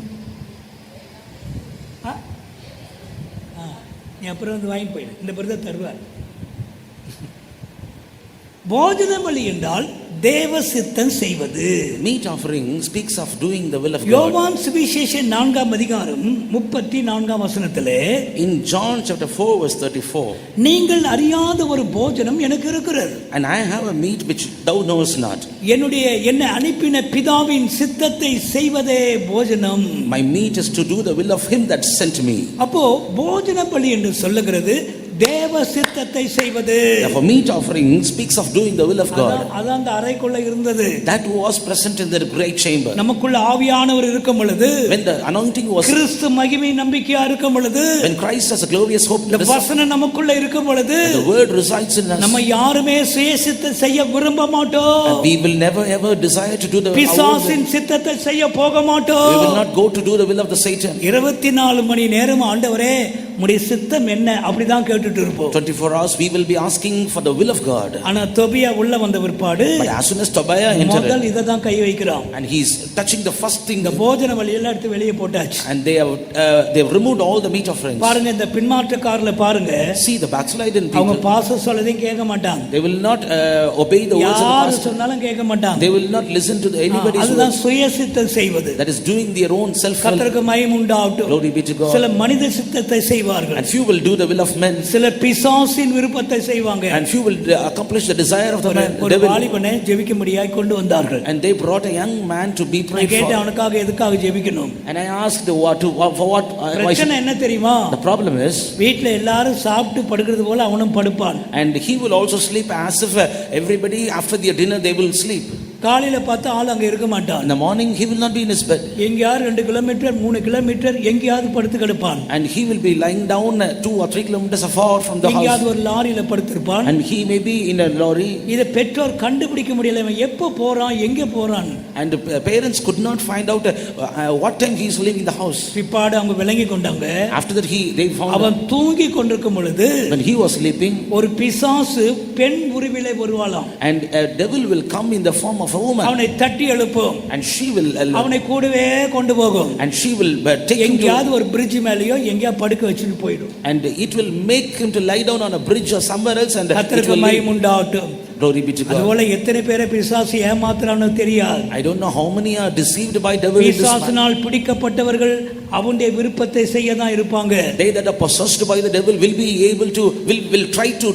நீ அப்புறம் வந்து வாங்கி போயிடு, இந்த பிறகு தான் தருவார். போஜன பலி என்றால் தேவ சித்தம் செய்வது. Meat offering speaks of doing the will of God. யோவான் சுவிசேஷம் 4ஆம் அதிகாரம் 34ஆம் வசனத்திலே, in John chapter 4 verse 34, நீங்கள் அறியாத ஒரு போஜனம் எனக்கு இருக்கிறது. and I have a meat which thou knowest not. என்னை அனுப்பின பிதாவின் சித்தத்தை செய்வதே போஜனம். My meat is to do the will of him that sent me. அப்போ போஜன பலி என்று சொல்லுகிறது தேவ சித்தத்தை செய்வது. Therefore meat offering speaks of doing the will of God. அதான் அந்த அறைக்குள்ள இருந்தது. That was present in the great chamber. நமக்குள்ள ஆவியானவர் இருக்கும் பொழுது, when the anointing was, கிறிஸ்து மகிமை நம்பிக்கையா இருக்கும் பொழுது, when Christ has a glorious hope, the வசனம் நமக்குள்ள இருக்கும் பொழுது, the word resides in us, நம்ம யாருமே சுய சித்தம் செய்ய விரும்ப மாட்டோம். and we will never ever desire to do the பிசாசின் சித்தத்தை செய்ய போக மாட்டோம். we will not go to do the will of the Satan. 24 மணி நேரம் ஆண்டவரே உம்முடைய சித்தம் என்ன அப்படிதான் கேட்டுட்டு இருப்போம். 24 hours we will be asking for the will of God. ஆனா தொபியா உள்ள வந்த பிற்பாடு, but as soon as Tobiah entered, முதல் இத தான் கை வைக்கிறான். and he is touching the first thing, இந்த போஜன பலி எல்லாம் எடுத்து வெளியே போட்டாச்சு. and they have removed all the meat offerings. பாருங்க, இந்த பின்மாற்றக்காரல பாருங்க, see the backslidden people, அவங்க பாஸ்டர் சொல்றதையும் கேட்க மாட்டாங்க. they will not obey the words of the யார் pastor. சொன்னாலும் கேட்க மாட்டாங்க. they will not listen to anybody's அதுதான் words. சுய சித்தம் செய்வது. that is doing their own self will. கர்த்தருக்கு மகிமை உண்டாகட்டும். Glory be to God. சில மனித சித்தத்தை செய்வார்கள், and few will do the will of men. சில பிசாசின் விருப்பத்தை செய்வாங்க, and few will accomplish the desire of the man. ஒரு வாலிபனை ஜெபிக்க முடியாய் கொண்டு வந்தார்கள். and they brought a young man to be prayed for. கேட்ட அவனுக்காக எதுக்காக ஜெபிக்கணும்? and I asked for what பிரச்சனை என்ன தெரியுமா? the problem is, வீட்ல எல்லாரும் சாப்பிட்டு படுக்கிறது போல அவனும் படுப்பான். and he will also sleep as if everybody after their dinner they will sleep. காலையில பார்த்தா ஆள் அங்க இருக்க மாட்டான். In the morning he will not be in his bed. எங்கயாவது 2 கிலோமீட்டர் 3 கிலோமீட்டர் எங்கயாவது படுத்து கிடப்பான். and he will be lying down 2 or 3 kilometers afar from the house. எங்கயாவது ஒரு லாரியில படுத்திருப்பான். and he may be in a lorry. இத பெற்றோர் கண்டுபிடிக்க முடியல, இவன் எப்போ போறான் எங்க போறான். and parents could not find out what time he is leaving the house. பிற்பாடு அவங்க விளங்கி கொண்டாங்க. after that they found அவன் தூங்கி கொண்டிருக்கும் பொழுது, when he was sleeping, ஒரு பிசாசு பெண் உருவிலே வருவாளாம். and a devil will come in the form of a woman. அவனை தட்டி எழுப்பும். and she will அவனை கூடவே கொண்டு போகும். and she will take him எங்கயாவது ஒரு bridge மேலயோ எங்கயா படுக்க வச்சிட்டு போய்டும். and it will make him to lie down on a bridge or somewhere else. and கர்த்தருக்கு மகிமை உண்டாகட்டும். Glory be to God. அதுபோல எத்தனை பேரை பிசாசு ஏமாத்துறானோ தெரியாது. I don't know how many are deceived by devil in this man. பிசாசினால் பிடிக்கப்பட்டவர்கள் அவனுடைய விருப்பத்தை செய்ய தான் இருப்பாங்க. They that are possessed by the devil will be able to will try to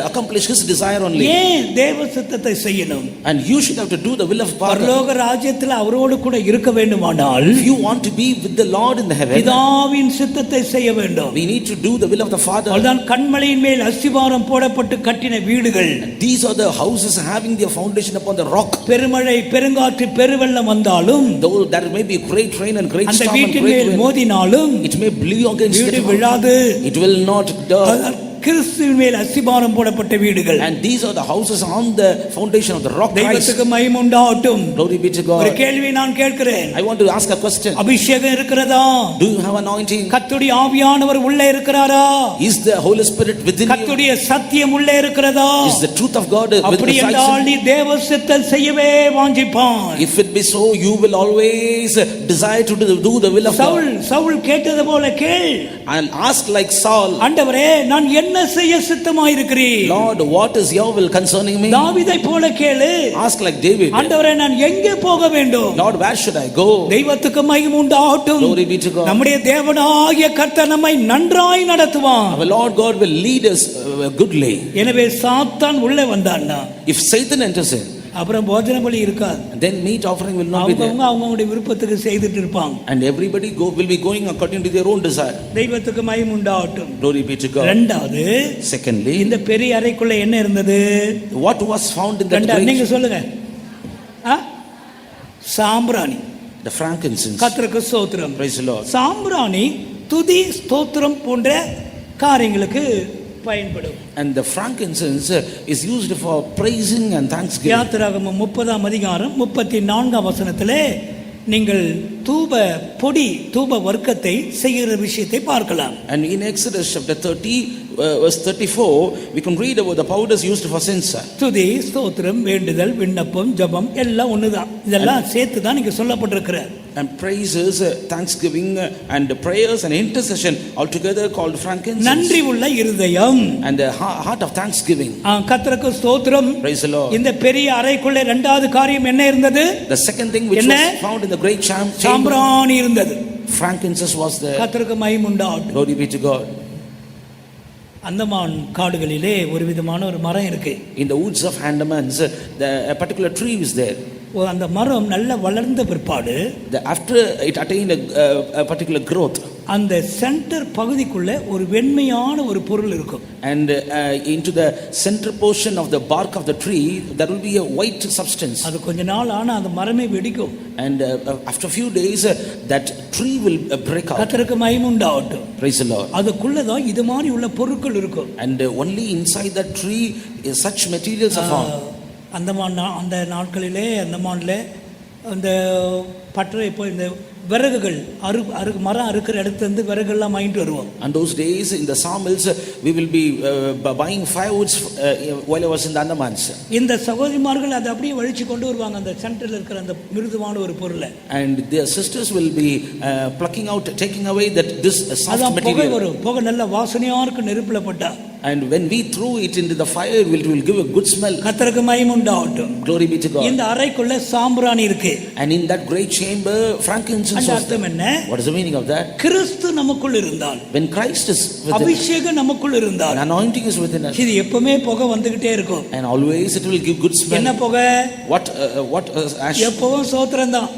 accomplish his desire only. ஏன் தேவ சித்தத்தை செய்யணும்? And you should have to do the will of God. பரலோக ராஜ்யத்தில் அவரோடு கூட இருக்க வேண்டுமானால் If you want to be with the Lord in the heaven, பிதாவின் சித்தத்தை செய்ய வேண்டும். we need to do the will of the Father. அதுதான் கன்மலையின் மேல் அஸ்திபாரம் போடப்பட்டு கட்டின வீடுகள். These are the houses having their foundation upon the rock. பெருமழை பெருங்காற்று பெருவெள்ளம் வந்தாலும் Though there may be great rain and great அந்த storm and வீட்டின் great மேல் wind, மோதினாலும் it may blow against வீடு it. விழாது. It will not die. கிறிஸ்துவின் மேல் அஸ்திபாரம் போடப்பட்ட வீடுகள். And these are the houses on the foundation of the rock Christ. தெய்வத்துக்கு மகிமை உண்டாகட்டும். Glory be to God. ஒரு கேள்வி நான் கேட்கிறேன். I want to ask a question. அபிஷேகம் இருக்கிறதா? Do you have anointing? கர்த்தருடைய ஆவியானவர் உள்ளே இருக்கிறாரா? Is the Holy Spirit within you? கர்த்தருடைய சத்தியம் உள்ளே இருக்கிறதா? Is the truth of God within அப்படி என்றால் நீ தேவ சித்தம் செய்யவே வாஞ்சிப்பாய். If it be so, you will always desire to do the will of God. Saul கேட்டது போல கேள். I'll ask like Saul. ஆண்டவரே நான் என்ன செய்ய சித்தமாயிருக்கிறீர்? Lord, what is your will concerning me? தாவீதை போல கேளு. Ask like David. ஆண்டவரே நான் எங்கே போக வேண்டும்? Lord, where should I go? தெய்வத்துக்கு மகிமை உண்டாகட்டும். Glory be to God. நம்முடைய தேவனாகிய கர்த்தர் நம்மை நன்றாய் நடத்துவார். Our Lord God will lead us goodly. எனவே சாத்தான் உள்ளே வந்தான்னா, If Satan enters in, அப்புறம் போஜன பலி இருக்காது. then meat offering will not be there. அவங்களுடைய விருப்பத்துக்கு செய்துட்டு இருப்பாங்க. And everybody will be going according to their own desire. தெய்வத்துக்கு மகிமை உண்டாகட்டும். Glory be to God. இரண்டாவது, secondly, இந்த பெரிய அறைக்குள்ள என்ன இருந்தது? what was found in that நீங்க சொல்லுங்க. சாம்பிராணி. The frankincense. கர்த்தருக்கு ஸ்தோத்திரம். Praise the Lord. சாம்பிராணி துதி ஸ்தோத்திரம் போன்ற காரியங்களுக்கு பயன்படும். And the frankincense is used for praising and thanksgiving. யாத்திராகமம் 30ஆம் அதிகாரம் 34ஆம் வசனத்திலே நீங்கள் தூப பொடி தூப வர்க்கத்தை செய்கிற விஷயத்தை பார்க்கலாம். And in Exodus chapter 30 verse 34 we can read about the powders used for censer. துதி ஸ்தோத்திரம் வேண்டுதல் விண்ணப்பம் ஜெபம் எல்லாம் ஒண்ணுதான். இதெல்லாம் சேர்த்து தான் இங்க சொல்லப்பட்டிருக்கிறது. And praises, thanksgiving and prayers and intercession altogether called frankincense. நன்றி உள்ள இருதயம். And the heart of thanksgiving. கர்த்தருக்கு ஸ்தோத்திரம். Praise the Lord. இந்த பெரிய அறைக்குள்ள இரண்டாவது காரியம் என்ன இருந்தது? The second thing which was found in the great chamber, சாம்பிராணி இருந்தது. frankincense was there. கர்த்தருக்கு மகிமை உண்டாகட்டும். Glory be to God. Andaman காடுகளிலே ஒரு விதமான ஒரு மரம் இருக்கு. In the woods of Andamans, a particular tree is there. அந்த மரம் நல்ல வளர்ந்த பிற்பாடு, after it attained a particular growth, அந்த சென்டர் பகுதிக்குள்ள ஒரு வெண்மையான ஒரு பொருள் இருக்கும். And into the center portion of the bark of the tree there will be a white substance. அது கொஞ்ச நாள் ஆனா அந்த மரமே வெடிக்கும். And after a few days that tree will break out. கர்த்தருக்கு மகிமை உண்டாகட்டும். Praise the Lord. அதுக்குள்ள தான் இது மாதிரி உள்ள பொருட்கள் இருக்கும். And only inside that tree is such materials are found. அந்த நாட்களிலே அந்தமான்ல அந்த பட்டறை இப்போ இந்த விறகுகள் மரம் அறுக்கிற இடத்துல இருந்து விறகுலாம் வாங்கிட்டு வருவோம். And those days in the sawmills we will be buying firewoods while I was in the Andamans. இந்த சகோதரிமார்கள் அதை அப்படியே வழிச்சு கொண்டு வருவாங்க அந்த சென்டர்ல இருக்கிற அந்த மிருதுவான ஒரு பொருளை. And their sisters will be plucking out, taking away that this soft material. புகை நல்ல வாசனையா இருக்கு நெருப்புல போட்டா. And when we threw it into the fire it will give a good smell. கர்த்தருக்கு மகிமை உண்டாகட்டும். Glory be to God. இந்த அறைக்குள்ள சாம்பிராணி இருக்கு. And in that great chamber frankincense was there. அர்த்தம் என்ன? What is the meaning of that? கிறிஸ்து நமக்குள் இருந்தால், when Christ is within, அபிஷேகம் நமக்குள் இருந்தால், anointing is within us, இது எப்பவுமே புகை வந்துகிட்டே இருக்கும். and always it will give good smell. என்ன புகை? What ash? எப்பவும் ஸ்தோத்திரம் தான்.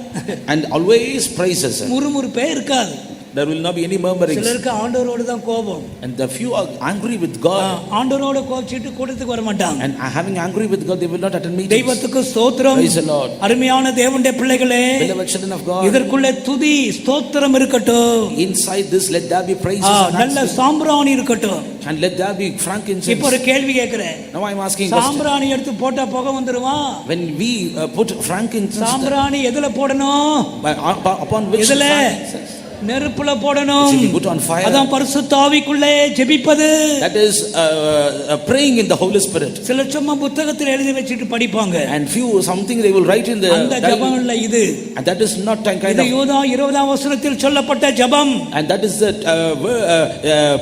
And always praises. முறுமுறுப்பே இருக்காது. There will not be any murmuring. சிலருக்கு ஆண்டவரோடு தான் கோபம். And the few are angry with God. ஆண்டவரோட கோபிச்சிட்டு கூட்டத்துக்கு வர மாட்டாங்க. And having angry with God they will not attend meetings. தெய்வத்துக்கு ஸ்தோத்திரம். Praise the Lord. அருமையான தேவனுடைய பிள்ளைகளே, beloved children of God, இதற்குள்ள துதி ஸ்தோத்திரம் இருக்கட்டும். inside this let there be praises and நல்ல சாம்பிராணி இருக்கட்டும். and let there be frankincense. இப்போ ஒரு கேள்வி கேக்குறேன். Now I am asking, சாம்பிராணி எடுத்து போட்டா புகை வந்துருமா? when we put frankincense, சாம்பிராணி எதுல போடணும்? upon which? நெருப்புல It போடணும். should be put on fire. அதான் பரிசுத்த ஆவிக்குள்ளே ஜெபிப்பது. That is praying in the Holy Spirit. சில சும்மா புத்தகத்தில் எழுதி வச்சிட்டு படிப்பாங்க. And few something they will write in the அந்த ஜெபம் இல்ல இது. And that is not kind இது of. யூதா 20ஆம் வசனத்தில் சொல்லப்பட்ட ஜெபம். And that is the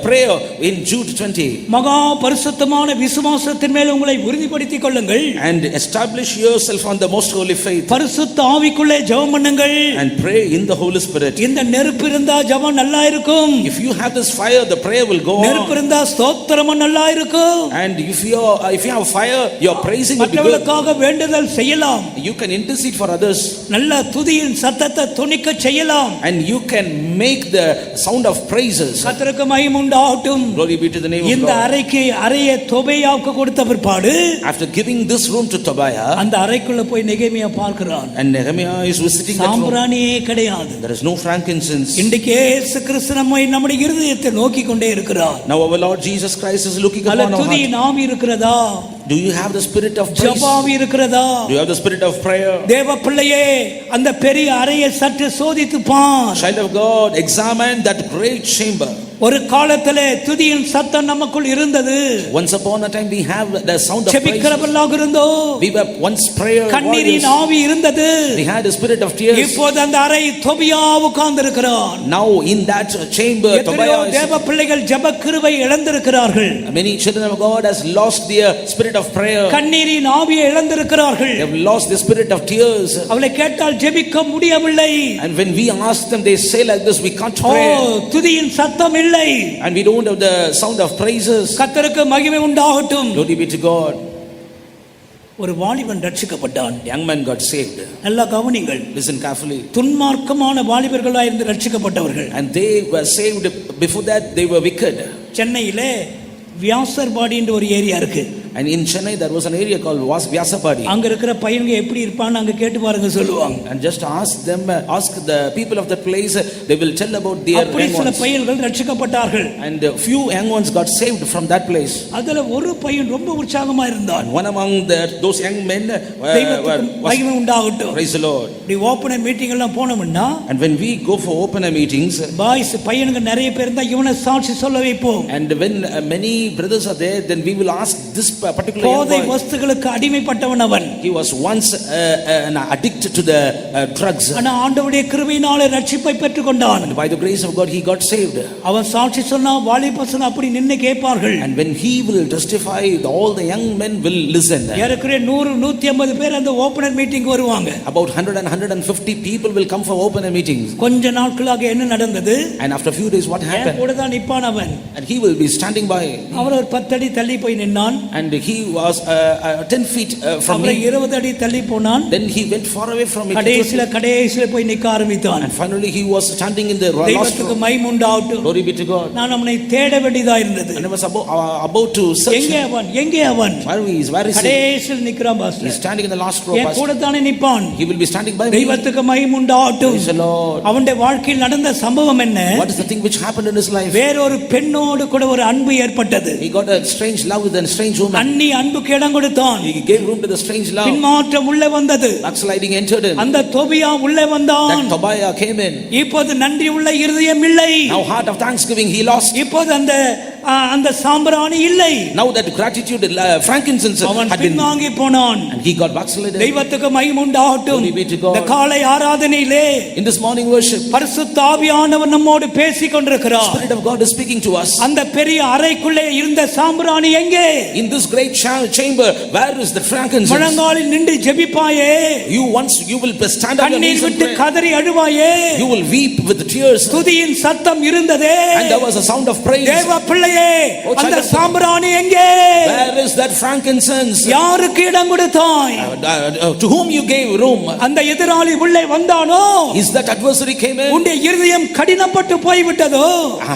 prayer in Jude 20. மகா பரிசுத்தமான விசுவாசத்தின் மேல் உங்களை உறுதிப்படுத்திக் கொள்ளுங்கள். And establish yourself on the most holy faith. பரிசுத்த ஆவிக்குள்ளே ஜெபம் பண்ணுங்கள். And pray in the Holy Spirit. இந்த நெருப்பு இருந்தா ஜெபம் நல்லா இருக்கும். If you have this fire, the prayer will go on. நெருப்பு இருந்தா ஸ்தோத்திரமும் நல்லா இருக்கும். And if you have fire, your praising will be good. மற்றவர்களுக்காக வேண்டுதல் செய்யலாம். You can intercede for others. நல்ல துதியின் சத்தத்தை தொனிக்க செய்யலாம். And you can make the sound of praises. கர்த்தருக்கு மகிமை உண்டாகட்டும். Glory be to the name of இந்த God. அறையை தொபியாவுக்கு கொடுத்த பிற்பாடு After giving this room to Tobiah, அந்த அறைக்குள்ள போய் நெகேமியா பார்க்கிறான். and Nehemiah is visiting that room. சாம்பிராணியே கிடையாது. There is no frankincense. இன்றைக்கு இயேசு கிறிஸ்து நம்முடைய இருதயத்தை நோக்கி கொண்டே இருக்கிறார். Now our Lord Jesus Christ is looking upon our துதி heart. நாவி இருக்கிறதா? Do you have the spirit of praise? ஜெபாவி இருக்கிறதா? Do you have the spirit of prayer? தேவ பிள்ளையே, அந்த பெரிய அறையை சற்று சோதித்து பார். Child of God, examine that great chamber. ஒரு காலத்திலே துதியின் சத்தம் நமக்குள் இருந்தது. Once upon a time we have the sound of praise. ஜெபிக்கிறவர்களாக இருந்தோம். We were once prayer warriors. கண்ணீரின் ஆவி இருந்தது. We had a spirit of tears. இப்போது அந்த அறை Tobiah உட்கார்ந்திருக்கிறான். Now in that chamber Tobiah is. தேவ பிள்ளைகள் ஜெப கிருபை இழந்திருக்கிறார்கள். Many children of God has lost their spirit of prayer. கண்ணீரின் ஆவியை இழந்திருக்கிறார்கள். They have lost the spirit of tears. அவளை கேட்டால் ஜெபிக்க முடியவில்லை. And when we ask them, they say like this, we can't pray. துதியின் சத்தம் இல்லை. And we don't have the sound of praises. கர்த்தருக்கு மகிமை உண்டாகட்டும். Glory be to God. ஒரு வாலிபன் ரட்சிக்கப்பட்டான். Young man got saved. நல்லா கவனிங்கள். Listen carefully. துன்மார்க்கமான வாலிபர்களாய் இருந்து ரட்சிக்கப்பட்டவர்கள். And they were saved. Before that they were wicked. சென்னையிலே வியாசர்பாடி என்ற ஒரு ஏரியா இருக்கு. And in Chennai there was an area called Vyasapadi. அங்க இருக்கிற பையங்க எப்படி இருப்பான்னு அங்க கேட்டு பாருங்க சொல்லுவாங்க. And just ask the people of that place, they will tell about their young சில ones. பையன்கள் ரட்சிக்கப்பட்டார்கள். And a few young ones got saved from that place. அதுல ஒரு பையன் ரொம்ப உற்சாகமா இருந்தான். And one among those young men மகிமை உண்டாகட்டும். Praise the Lord. The open meeting எல்லாம் போனோம்னா, And when we go for open meetings, boys பையனுங்க நிறைய பேர் இருந்தா இவனை சாட்சி சொல்ல வைப்போம். and when many brothers are there, then we will ask this particular young போதை boy. வஸ்துகளுக்கு அடிமைப்பட்டவன் அவன். He was once an addict to the drugs. ஆனா ஆண்டவருடைய கிருபையினாலே ரட்சிப்பை பெற்றுக்கொண்டான். And by the grace of God he got saved. அவன் சாட்சி சொன்னா வாலிபசங்க அப்படி நின்னு கேட்பார்கள். And when he will testify, all the young men will listen. ஏறக்குறைய 100-150 பேர் அந்த ஓபனர் மீட்டிங் வருவாங்க. About 100 and 150 people will come for open meetings. கொஞ்ச நாட்களாக என்ன நடந்தது? And after a few days what happened? கூட தான் நிப்பான் அவன். And he will be standing by. அவன் ஒரு 10 அடி தள்ளி போய் நின்னான். And he was 10 feet from me. 20 அடி தள்ளி போனான். Then he went far away from me. கடைசில போய் நிக்க ஆரம்பித்தான். And finally he was standing in the last தெய்வத்துக்கு row. மகிமை உண்டாகட்டும். Glory be to God. நான் அவனை தேட வேண்டியதா இருந்தது. And I was about to search. எங்கே அவன்? Where is he? கடைசில நிக்கறான் pastor. He is standing in the last row. என் கூட தானே நிப்பான். He will be standing by me. தெய்வத்துக்கு மகிமை உண்டாகட்டும். Praise the Lord. அவனுடைய வாழ்க்கையில் நடந்த சம்பவம் என்ன? What is the thing which happened in his life? வேறொரு பெண்ணோடு கூட ஒரு அன்பு ஏற்பட்டது. He got a strange love with a strange woman. அன்னி அன்புக்கு இடம் கொடுத்தான். He gave room to the strange love. பின்மாற்றம் உள்ளே வந்தது. Backsliding entered in. அந்த தொபியா உள்ளே வந்தான். That Tobiah came in. இப்போது நன்றி உள்ள இருதயம் இல்லை. Now heart of thanksgiving he lost. இப்போது அந்த சாம்பிராணி இல்லை. Now that gratitude, frankincense அவன் had been. பின்வாங்கி போனான். And he got backslidden. தெய்வத்துக்கு மகிமை உண்டாகட்டும். Glory be to God. இந்த காலை ஆராதனையிலே In this morning worship, பரிசுத்த ஆவியானவர் நம்மோடு பேசிக் கொண்டிருக்கிறார். Spirit of God is speaking to us. அந்த பெரிய அறைக்குள்ளே இருந்த சாம்பிராணி எங்கே? In this great chamber, where is the frankincense? முழங்காலில் நின்று ஜெபிப்பாயே. You will stand on your knees and விட்டு pray. கதறி அழுவாயே. You will weep with tears. துதியின் சத்தம் இருந்ததே. And there was a sound of praise. தேவ பிள்ளையே, அந்த சாம்பிராணி எங்கே? Where is that frankincense? யாருக்கு இடம் கொடுத்தாய்? To whom you gave room? அந்த எதிராளி உள்ளே வந்தானோ? Is that adversary came in? உன்னுடைய இருதயம் கடினப்பட்டு போய் விட்டதோ?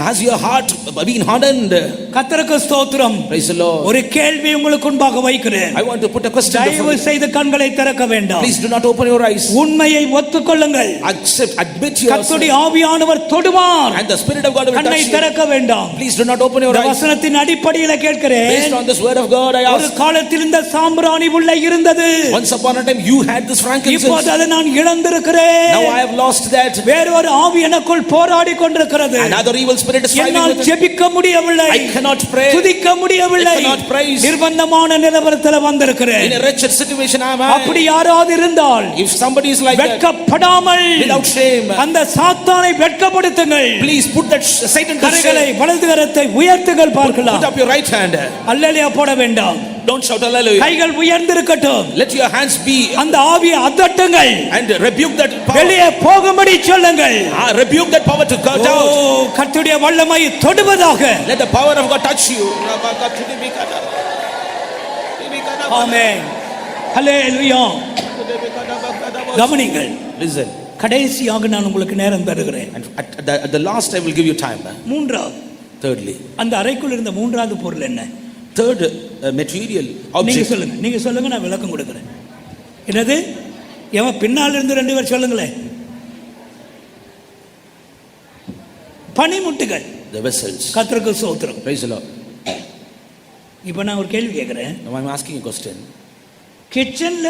Has your heart been hardened? கர்த்தருக்கு ஸ்தோத்திரம். Praise the Lord. ஒரு கேள்வி உங்களுக்கு முன்பாக வைக்கிறேன். I want to put a question before தயவு you. செய்து கண்களை திறக்க வேண்டாம். Please do not open your eyes. உண்மையை ஒத்துக்கொள்ளுங்கள். Admit yourself. கர்த்தருடைய ஆவியானவர் தொடுவார். And the Spirit of God will touch கண்ணை you. திறக்க வேண்டாம். Please do not open open your இந்த eyes. வசனத்தின் அடிப்படையில் கேட்கிறேன். Based on this word of God, I ஒரு ask. காலத்தில் இந்த சாம்பிராணி உள்ள இருந்தது. Once upon a time you had this frankincense. இப்போது அதை நான் இழந்திருக்கிறேன். Now I have lost that. வேறொரு ஆவி எனக்குள் போராடி கொண்டிருக்கிறது. Another evil spirit is fighting என்னால் with me. ஜெபிக்க முடியவில்லை. I cannot pray. துதிக்க முடியவில்லை. I cannot praise. நிர்பந்தமான நிலவரத்தில் வந்திருக்கிறேன். In a wretched situation I am. அப்படி யாராவது இருந்தால், If somebody is like that, வெட்கப்படாமல் without shame, அந்த சாத்தானை வெட்கப்படுத்துங்கள். please put that Satan to கரங்களை shame. வலது கரத்தை உயர்த்துங்கள் பார்க்கலாம். Put up your right hand. அல்லேலூயா போட வேண்டாம். Don't shout hallelujah. கைகள் உயர்ந்திருக்கட்டும். Let your hands be, அந்த ஆவியை அதட்டுங்கள். and rebuke that power. வெளியே போகும்படி சொல்லுங்கள். Rebuke that power to go out. கர்த்தருடைய வல்லமை தொடுவதாக. Let the power of God touch you. ஆமென். ஹல்லேலூயா. கவனிங்கள். Listen. கடைசியாக நான் உங்களுக்கு நேரம் தருகிறேன். And at the last I will give you time. மூன்றாவது. Thirdly. அந்த அறைக்குள் இருந்த மூன்றாவது பொருள் என்ன? Third material நீங்க object. சொல்லுங்க. நீங்க சொல்லுங்க, நான் விளக்கம் கொடுக்கிறேன். என்னது? எவன் பின்னால் இருந்து ரெண்டு பேர் சொல்லுங்களேன். பனிமுட்டுகள். The vessels. கர்த்தருக்கு ஸ்தோத்திரம். Praise the Lord. இப்போ நான் ஒரு கேள்வி கேட்கிறேன். Now I am asking a question. கிச்சன்ல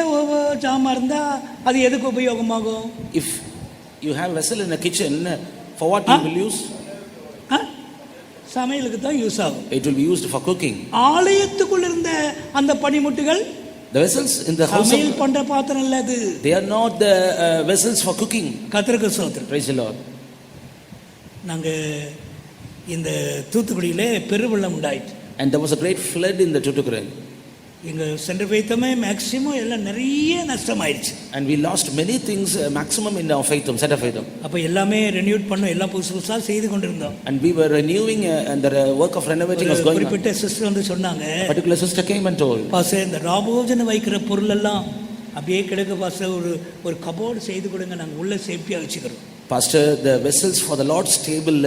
ஜாமான் இருந்தா அது எதுக்கு உபயோகமாகும்? If you have vessel in a kitchen, for what you will use? சமையலுக்கு தான் யூஸ் ஆகும். It will be used for cooking. ஆலயத்துக்குள்ள இருந்த அந்த பனிமுட்டுகள் The vessels in the house சமையல் பண்ற பாத்திரம் இல்ல அது. they are not the vessels for cooking. கர்த்தருக்கு ஸ்தோத்திரம். Praise the Lord. நாங்க இந்த தூத்துக்குடியிலே பெருவெள்ளம் உண்டாயிற்று. And there was a great flood in the Tutukuran. எங்க சென்டர் வைத்தமே மேக்ஸிமம் எல்லாம் நிறைய நஷ்டமாயிடுச்சு. And we lost many things, maximum in our faith, center faith. அப்ப எல்லாமே ரெனியூட் பண்ணோம், எல்லாம் புதுசா செய்து கொண்டிருந்தோம். And we were renewing, and the work of renovating was going on. குறிப்பிட்ட சிஸ்டர் வந்து சொன்னாங்க, A particular sister came and told, pastor இந்த ராபோஜன வைக்கிற பொருள் எல்லாம் அப்படியே கிடக்கு பாஸ்டர், ஒரு கபோர்டு செய்து கொடுங்க, நாங்க உள்ள சேஃப்டியா வச்சுக்கிறோம். Pastor, the vessels for the Lord's table,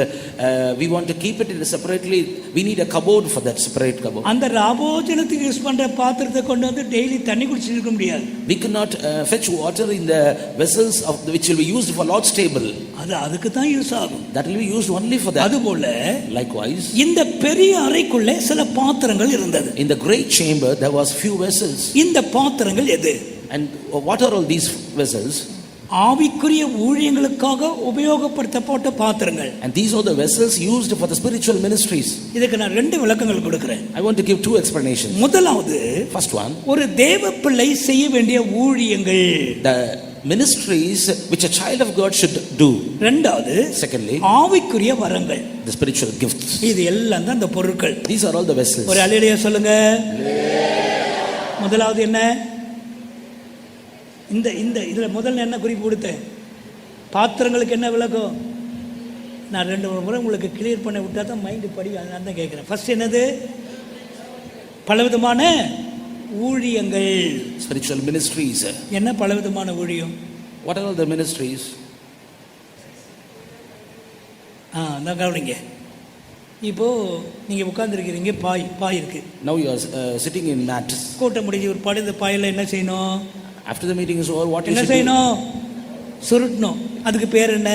we want to keep it in separately. We need a cupboard for that, separate cupboard. அந்த ராபோஜனத்துக்கு யூஸ் பண்ற பாத்திரத்தை கொண்டு வந்து டெய்லி தண்ணி குடிச்சிட்டு இருக்க முடியாது. We cannot fetch water in the vessels of which will be used for Lord's table. அது அதுக்கு தான் யூஸ் ஆகும். That will be used only for that. அதுபோல likewise, இந்த பெரிய அறைக்குள்ளே சில பாத்திரங்கள் இருந்தது. in the great chamber there was few vessels. இந்த பாத்திரங்கள் எது? And what are all these vessels? ஆவிக்குரிய ஊழியங்களுக்காக உபயோகப்படுத்தப்பட்ட பாத்திரங்கள். And these are the vessels used for the spiritual ministries. இதுக்கு நான் ரெண்டு விளக்கங்கள் கொடுக்கிறேன். I want to give two explanations. முதலாவது, first one, ஒரு தேவ பிள்ளை செய்ய வேண்டிய ஊழியங்கள், the ministries which a child of God should do. இரண்டாவது, secondly, ஆவிக்குரிய வரங்கள், the spiritual gifts. இது எல்லாம் தான் அந்த பொருட்கள். These are all the vessels. ஒரு அல்லேலூயா சொல்லுங்க. முதலாவது என்ன? இந்த இதுல முதல்ல என்ன குறிப்பு கொடுத்தேன்? பாத்திரங்களுக்கு என்ன விளக்கம்? நான் ரெண்டு முறை உங்களுக்கு கிளியர் பண்ண விட்டா தான் மைண்டு படி, நான் தான் கேட்குறேன். ஃபர்ஸ்ட் என்னது? பலவிதமான ஊழியங்கள், spiritual ministries. என்ன பலவிதமான ஊழியம்? What are all the ministries? நான் கவனிங்க. இப்போ நீங்க உட்கார்ந்துருக்கிறீங்க, பாய் இருக்கு. Now you are sitting in mat. கூட்டம் முடிஞ்சு ஒரு பாடு, இந்த பாயில என்ன செய்யணும்? After the meeting is over, what என்ன செய்யணும்? சுருட்டணும். அதுக்கு பேர் என்ன?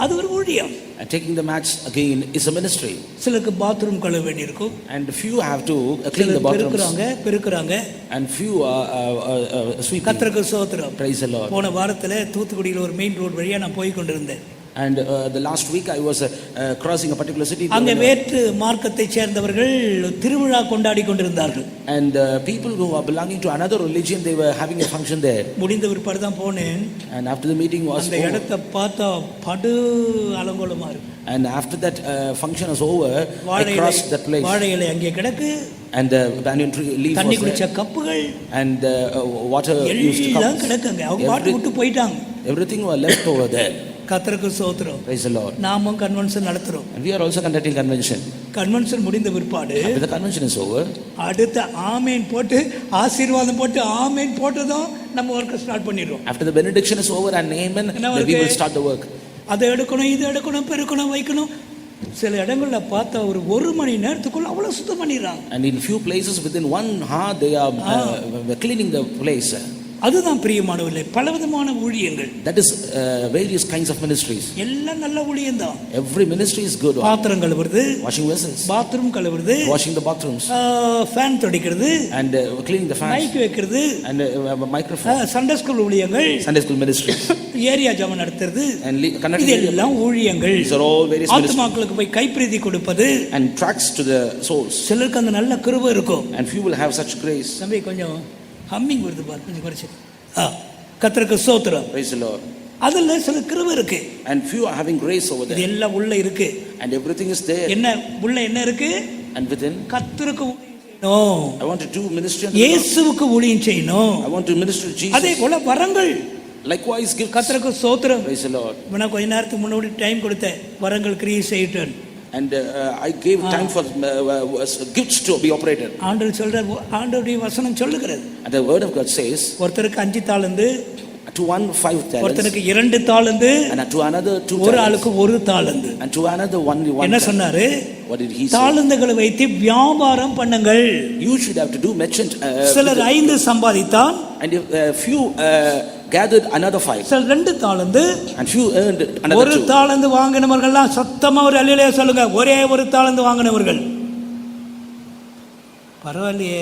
அது ஒரு ஊழியம். And taking the mats again is a ministry. சிலருக்கு பாத்ரூம் கழுவ வேண்டி இருக்கும். And few have to clean the bathrooms. பெருக்குறாங்க. And few sweeping. கர்த்தருக்கு ஸ்தோத்திரம். Praise the Lord. போன வாரத்துல தூத்துக்குடியில ஒரு மெயின் ரோட் வழியா நான் போய் கொண்டிருந்தேன். And the last week I was crossing a particular city. அங்க வேற்று மார்க்கத்தை சேர்ந்தவர்கள் திருவிழா கொண்டாடி கொண்டிருந்தார்கள். And people who are belonging to another religion, they were having a function there. முடிந்த பிற்பாடு தான் போனேன். And after the meeting was அந்த இடத்தை பார்த்தா படு அலங்கோலமா இருக்கு. And after that function was over, I crossed that place. வாழை இலை அங்கே கிடக்கு. And the banyan tree leaf தண்ணி was குடிச்ச there. கப்புகள் And water used to எல்லாம் கிடக்குங்க. அவங்க பாட்டு விட்டு போயிட்டாங்க. Everything was left over there. கர்த்தருக்கு ஸ்தோத்திரம். Praise the Lord. நாமும் கன்வென்ஷன் நடத்துறோம். And we are also conducting convention. Convention முடிந்த பிற்பாடு After the convention is over, அடுத்த ஆமென் போட்டு ஆசீர்வாதம் போட்டு ஆமென் போட்டதும் நம்ம வர்க்க ஸ்டார்ட் பண்ணிடுறோம். after the benediction is over and amen, then we will start the work. அதை எடுக்கணும், இது எடுக்கணும், பெருக்கணும், வைக்கணும். சில இடங்கள்ல பார்த்தா ஒரு மணி நேரத்துக்குள்ள அவ்வளவு சுத்தம் பண்ணிடுறாங்க. And in few places within 1 hour they are cleaning the place. அதுதான் பிரியமானவர்களே, பலவிதமான ஊழியங்கள். That is various kinds of ministries. எல்லாம் நல்ல ஊழியம் தான். Every ministry is good. பாத்திரம் கழுவுறது, washing vessels, பாத்ரூம் கழுவுறது, washing the bathrooms, ஃபேன் துடைக்கிறது, and cleaning the fans, mike வைக்கிறது, and microphone, சண்டே ஸ்கூல் ஊழியங்கள், Sunday school ministry, ஏரியா ஜெபம் நடத்துறது, and conducting. இதெல்லாம் ஊழியங்கள். These are all various ministries. ஆத்துமாக்களுக்கு போய் கைப்பிரதி கொடுப்பது, and tracts to the souls. சிலருக்கு அந்த நல்ல கிருபை இருக்கும். And few will have such grace. தம்பி கொஞ்சம் ஹம்மிங் வருது பாரு, கொஞ்சம் குறைச்சு. கர்த்தருக்கு ஸ்தோத்திரம். Praise the Lord. அதுல சில கிருபை இருக்கு. And few are having grace over there. எல்லாம் உள்ள இருக்கு. And everything is there. என்ன உள்ள என்ன இருக்கு? And within, கர்த்தருக்கு ஊழியம் செய்யணும். I want to do ministry. இயேசுவுக்கு ஊழியம் செய்யணும். I want to minister to Jesus. அதே போல வரங்கள். Likewise give. கர்த்தருக்கு ஸ்தோத்திரம். Praise the Lord. நான் கொஞ்ச நேரத்துக்கு முன்னாடி டைம் கொடுத்தேன், வரங்கள் கிரியை செய்யட்டும். And I gave time for gifts to be operated. ஆண்டவர் சொல்றார், ஆண்டவருடைய வசனம் சொல்லுகிறது. And the word of God says, ஒருத்தருக்கு 5 தாலந்து, to one 5 talents, ஒருத்தருக்கு 2 தாலந்து, and to another 2 ஒரு talents, ஆளுக்கு 1 தாலந்து, and to another only 1 என்ன talent. சொன்னாரு? What did he say? தாலந்துகளை வைத்து வியாபாரம் பண்ணுங்கள். You should have to do merchant. சிலர் 5 சம்பாதித்தான், and few gathered another 5, சிலர் 2 தாலந்து, and few earned another 2. 1 தாலந்து வாங்கினவர்கள்லாம் சத்தமா ஒரு அல்லேலூயா சொல்லுங்க. ஒரே 1 தாலந்து வாங்கினவர்கள். பரவாயில்லையே,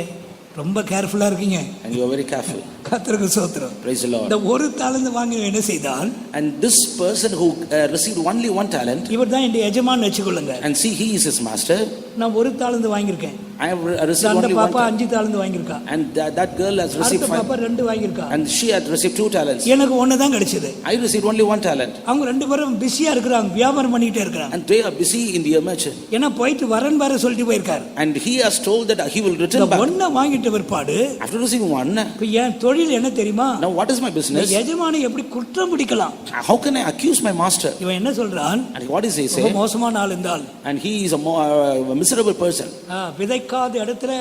ரொம்ப கேர்ஃபுல்லா இருக்கீங்க. And you are very careful. கர்த்தருக்கு ஸ்தோத்திரம். Praise the Lord. இந்த 1 தாலந்து வாங்கினவன் என்ன செய்தான்? And this person who received only 1 talent, இவர் தான் இந்த எஜமான் வெச்சுக்கொள்ளுங்க. and see, he is his master. நான் 1 தாலந்து வாங்கியிருக்கேன். I have received அந்த only 1 பாப்பா talent. 5 தாலந்து வாங்கியிருக்கா. And that girl has received அடுத்த 5, பாப்பா 2 வாங்கியிருக்கா. and she had received 2 talents. எனக்கு 1 தான் கிடைச்சது. I received only 1 talent. அவங்க 2 பேரும் பிஸியா இருக்கிறாங்க, வியாபாரம் பண்ணிட்டே இருக்காங்க. And they are busy in the merchant. ஏன்னா போயிட்டு வரேன் வேற சொல்லிட்டு போயிருக்காரு. And he has told that he will return back. 1 வாங்கிட்ட பிற்பாடு, After receiving 1, இப்ப என் தொழில் என்ன தெரியுமா? now what is my business? எஜமானை எப்படி குற்றம் பிடிக்கலாம்? How can I accuse my master? இவன் என்ன சொல்றான்? And what is he ரொம்ப saying? மோசமான ஆள் இருந்தால், And he is a miserable person. விதைக்காத இடத்துல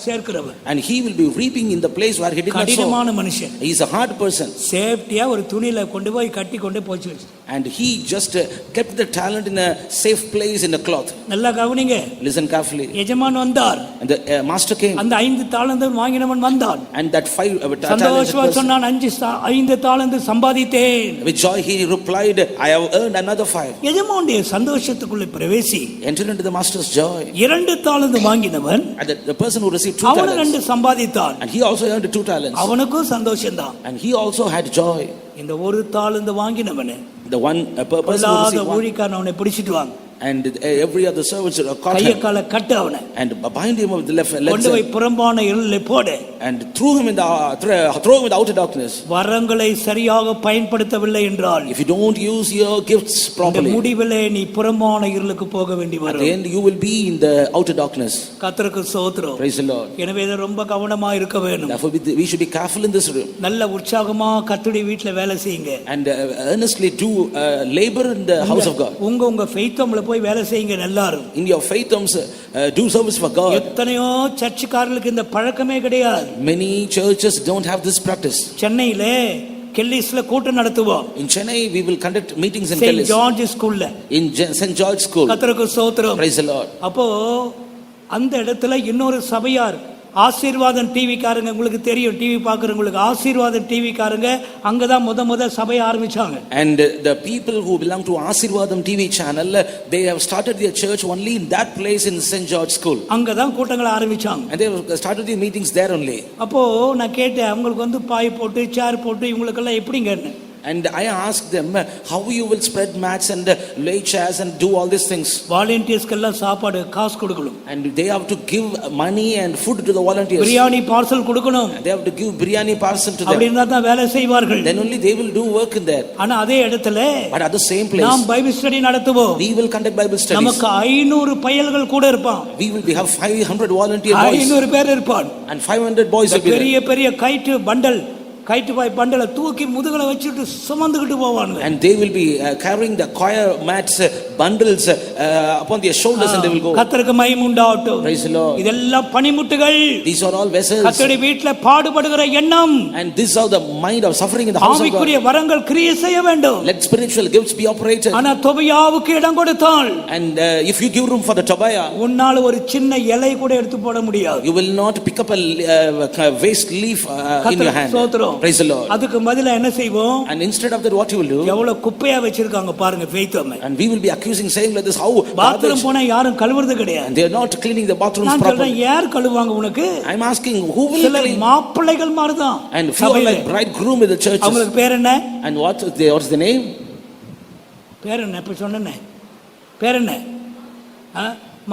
சேர்க்கிறவன். And he will be reaping in the place where he did not sow. கடினமான மனுஷன். He is a hard person. சேஃப்டியா ஒரு துணியில கொண்டு போய் கட்டி கொண்டு போச்சு. And he just kept the talent in a safe place in a cloth. நல்லா கவனிங்க. Listen carefully. எஜமான் வந்தார். And the master came. அந்த 5 தாலந்து வாங்கினவன் வந்தான். And that 5 சந்தோஷமா சொன்னான், 5 தாலந்து சம்பாதித்தேன். With joy he replied, I have earned another 5. எஜமானுடைய சந்தோஷத்துக்குள்ள பிரவேசி. Enter into the master's joy. 2 தாலந்து வாங்கினவன், And the person who received 2 அவன் talents, 2 சம்பாதித்தான். and he also earned 2 talents. அவனுக்கும் சந்தோஷம்தான். And he also had joy. இந்த 1 தாலந்து வாங்கினவனே, The one person who received 1, ஊழியக்காரன் அவனை பிடிச்சிட்டு வாங்க. and every other servants caught கைய him கால கட்டு அவனை, and bind him with the left கொண்டு போய் leg, புறம்பான இருளிலே போடு. and throw him in the outer darkness. வரங்களை சரியாக பயன்படுத்தவில்லை என்றால், If you don't use your gifts இந்த properly, முடிவிலே நீ புறம்பான இருளுக்கு போக வேண்டி at the வரும். end you will be in the outer darkness. கர்த்தருக்கு ஸ்தோத்திரம். Praise the Lord. எனவே இதை ரொம்ப கவனமா இருக்க வேணும். Therefore we should be careful in this room, நல்ல உற்சாகமா கர்த்தருடைய வீட்டில் வேலை செய்யுங்க. and earnestly do labor in the house of God. உங்க ஃபெய்த்தம்ல போய் வேலை செய்யுங்க எல்லாரும். In your faith terms, do service for God. எத்தனையோ சர்ச்சுக்காரர்களுக்கு இந்த பழக்கமே கிடையாது. Many churches don't have this practice. சென்னையிலே கெல்லிஸ்ல கூட்டம் நடத்துவோம். In Chennai we will conduct meetings in St. Kellis, George ஸ்கூல்ல. in St. George school. கர்த்தருக்கு ஸ்தோத்திரம். Praise the Lord. அப்போ அந்த இடத்துல இன்னொரு சபையார், ஆசீர்வாதம் டிவி காரங்க, உங்களுக்கு தெரியும், டிவி பார்க்குறவங்களுக்கு ஆசீர்வாதம் டிவி காரங்க அங்கதான் முத சபையை ஆரம்பிச்சாங்க. And the people who belong to Asirvadam TV channel, they have started their church only in that place in St. George school. அங்கதான் கூட்டங்களை ஆரம்பிச்சாங்க. And they have started their meetings there only. அப்போ நான் கேட்டேன், அவங்களுக்கு பாய் போட்டு சேர் போட்டு இவங்களுக்கெல்லாம் எப்படிங்கன்னு. And I asked them how you will spread mats and lay chairs and do all these things. வாலண்டியர்ஸ்க்கெல்லாம் சாப்பாடு காசு கொடுக்கணும். And they have to give money and food to the volunteers. Biryani parcel கொடுக்கணும். They have to give biryani parcel to them. அப்படி இருந்தா தான் வேலை செய்வார்கள். Then only they will do work in there. ஆனா அதே இடத்துல But at the same place, நாம் பைபிள் ஸ்டடி நடத்துவோம். we will conduct Bible studies. நமக்கு 500 பயல்கள் கூட இருப்பான். We will have 500 volunteer boys. 500 பேர் இருப்பான். And 500 boys will be there. பெரிய கைட்டு பண்டல், கைட்டு பாய் பண்டலை தூக்கி முதுகுல வச்சுட்டு சுமந்துக்கிட்டு போவாங்க. And they will be carrying the choir mats, bundles upon their shoulders, and they will go. கர்த்தருக்கு மகிமை உண்டாகட்டும். Praise the Lord. இதெல்லாம் பணிமுட்டுகள். These are all vessels. கர்த்தருடைய வீட்டில் பாடுபடுகிற எண்ணம். And this is how the mind of suffering in the house of God. ஆவிக்குரிய வரங்கள் கிரியை செய்ய வேண்டும். Let spiritual gifts be operated. ஆனா தொபியாவுக்கு இடம் கொடுத்தால், And if you give room for the Tobiah, உன்னால ஒரு சின்ன இலை கூட எடுத்து போட முடியாது. you will not pick up a waste leaf in your hand. செய்வோம். Praise the Lord. அதுக்கு பதிலா என்ன செய்வோம்? And instead of that, what you will do? எவ்வளவு குப்பையா வச்சிருக்காங்க பாருங்க faith அம்மை. And we will be accusing, saying like this, how bathroom போனா யாரும் கழுவுறது கிடையாது. and they are not cleaning the bathrooms நான் properly. சொல்றேன், யார் கழுவுவாங்க உனக்கு? I am asking, who will clean? மாப்பிள்ளைகள் மாதிரி தான். And few are like bridegroom in the churches. அவங்களுக்கு பேர் என்ன? And what is the name? பேர் என்ன? இப்ப சொன்னேனே பேர் என்ன?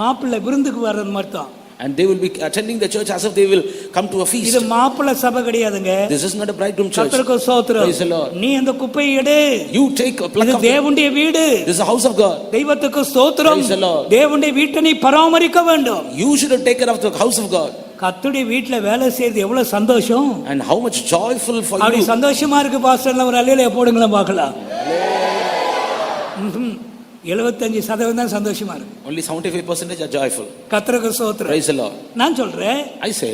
மாப்பிள்ளை விருந்துக்கு வர்றது மாதிரி தான். And they will be attending the church as if they will come to a feast. இது மாப்பிள்ளை சபை கிடையாதுங்க. This is not a bridegroom church. கர்த்தருக்கு ஸ்தோத்திரம். Praise the Lord. நீ அந்த குப்பையை எடு. You take a plug of தேவனுடைய வீடு. This is the house of God. தெய்வத்துக்கு ஸ்தோத்திரம். Praise the Lord. தேவனுடைய வீட்டை நீ பராமரிக்க வேண்டும். You should take care of the house of God. கர்த்தருடைய வீட்ல வேலை செய்யறது எவ்வளவு சந்தோஷம். And how much joyful for you. அப்படி சந்தோஷமா இருக்கு பாஸ்டர்ல ஒரு அல்லேலூயா போடுங்களேன் பார்க்கலாம். 75% தான் சந்தோஷமா இருக்கு. Only 75% are joyful. கர்த்தருக்கு ஸ்தோத்திரம். Praise the Lord. நான் சொல்றேன், I say,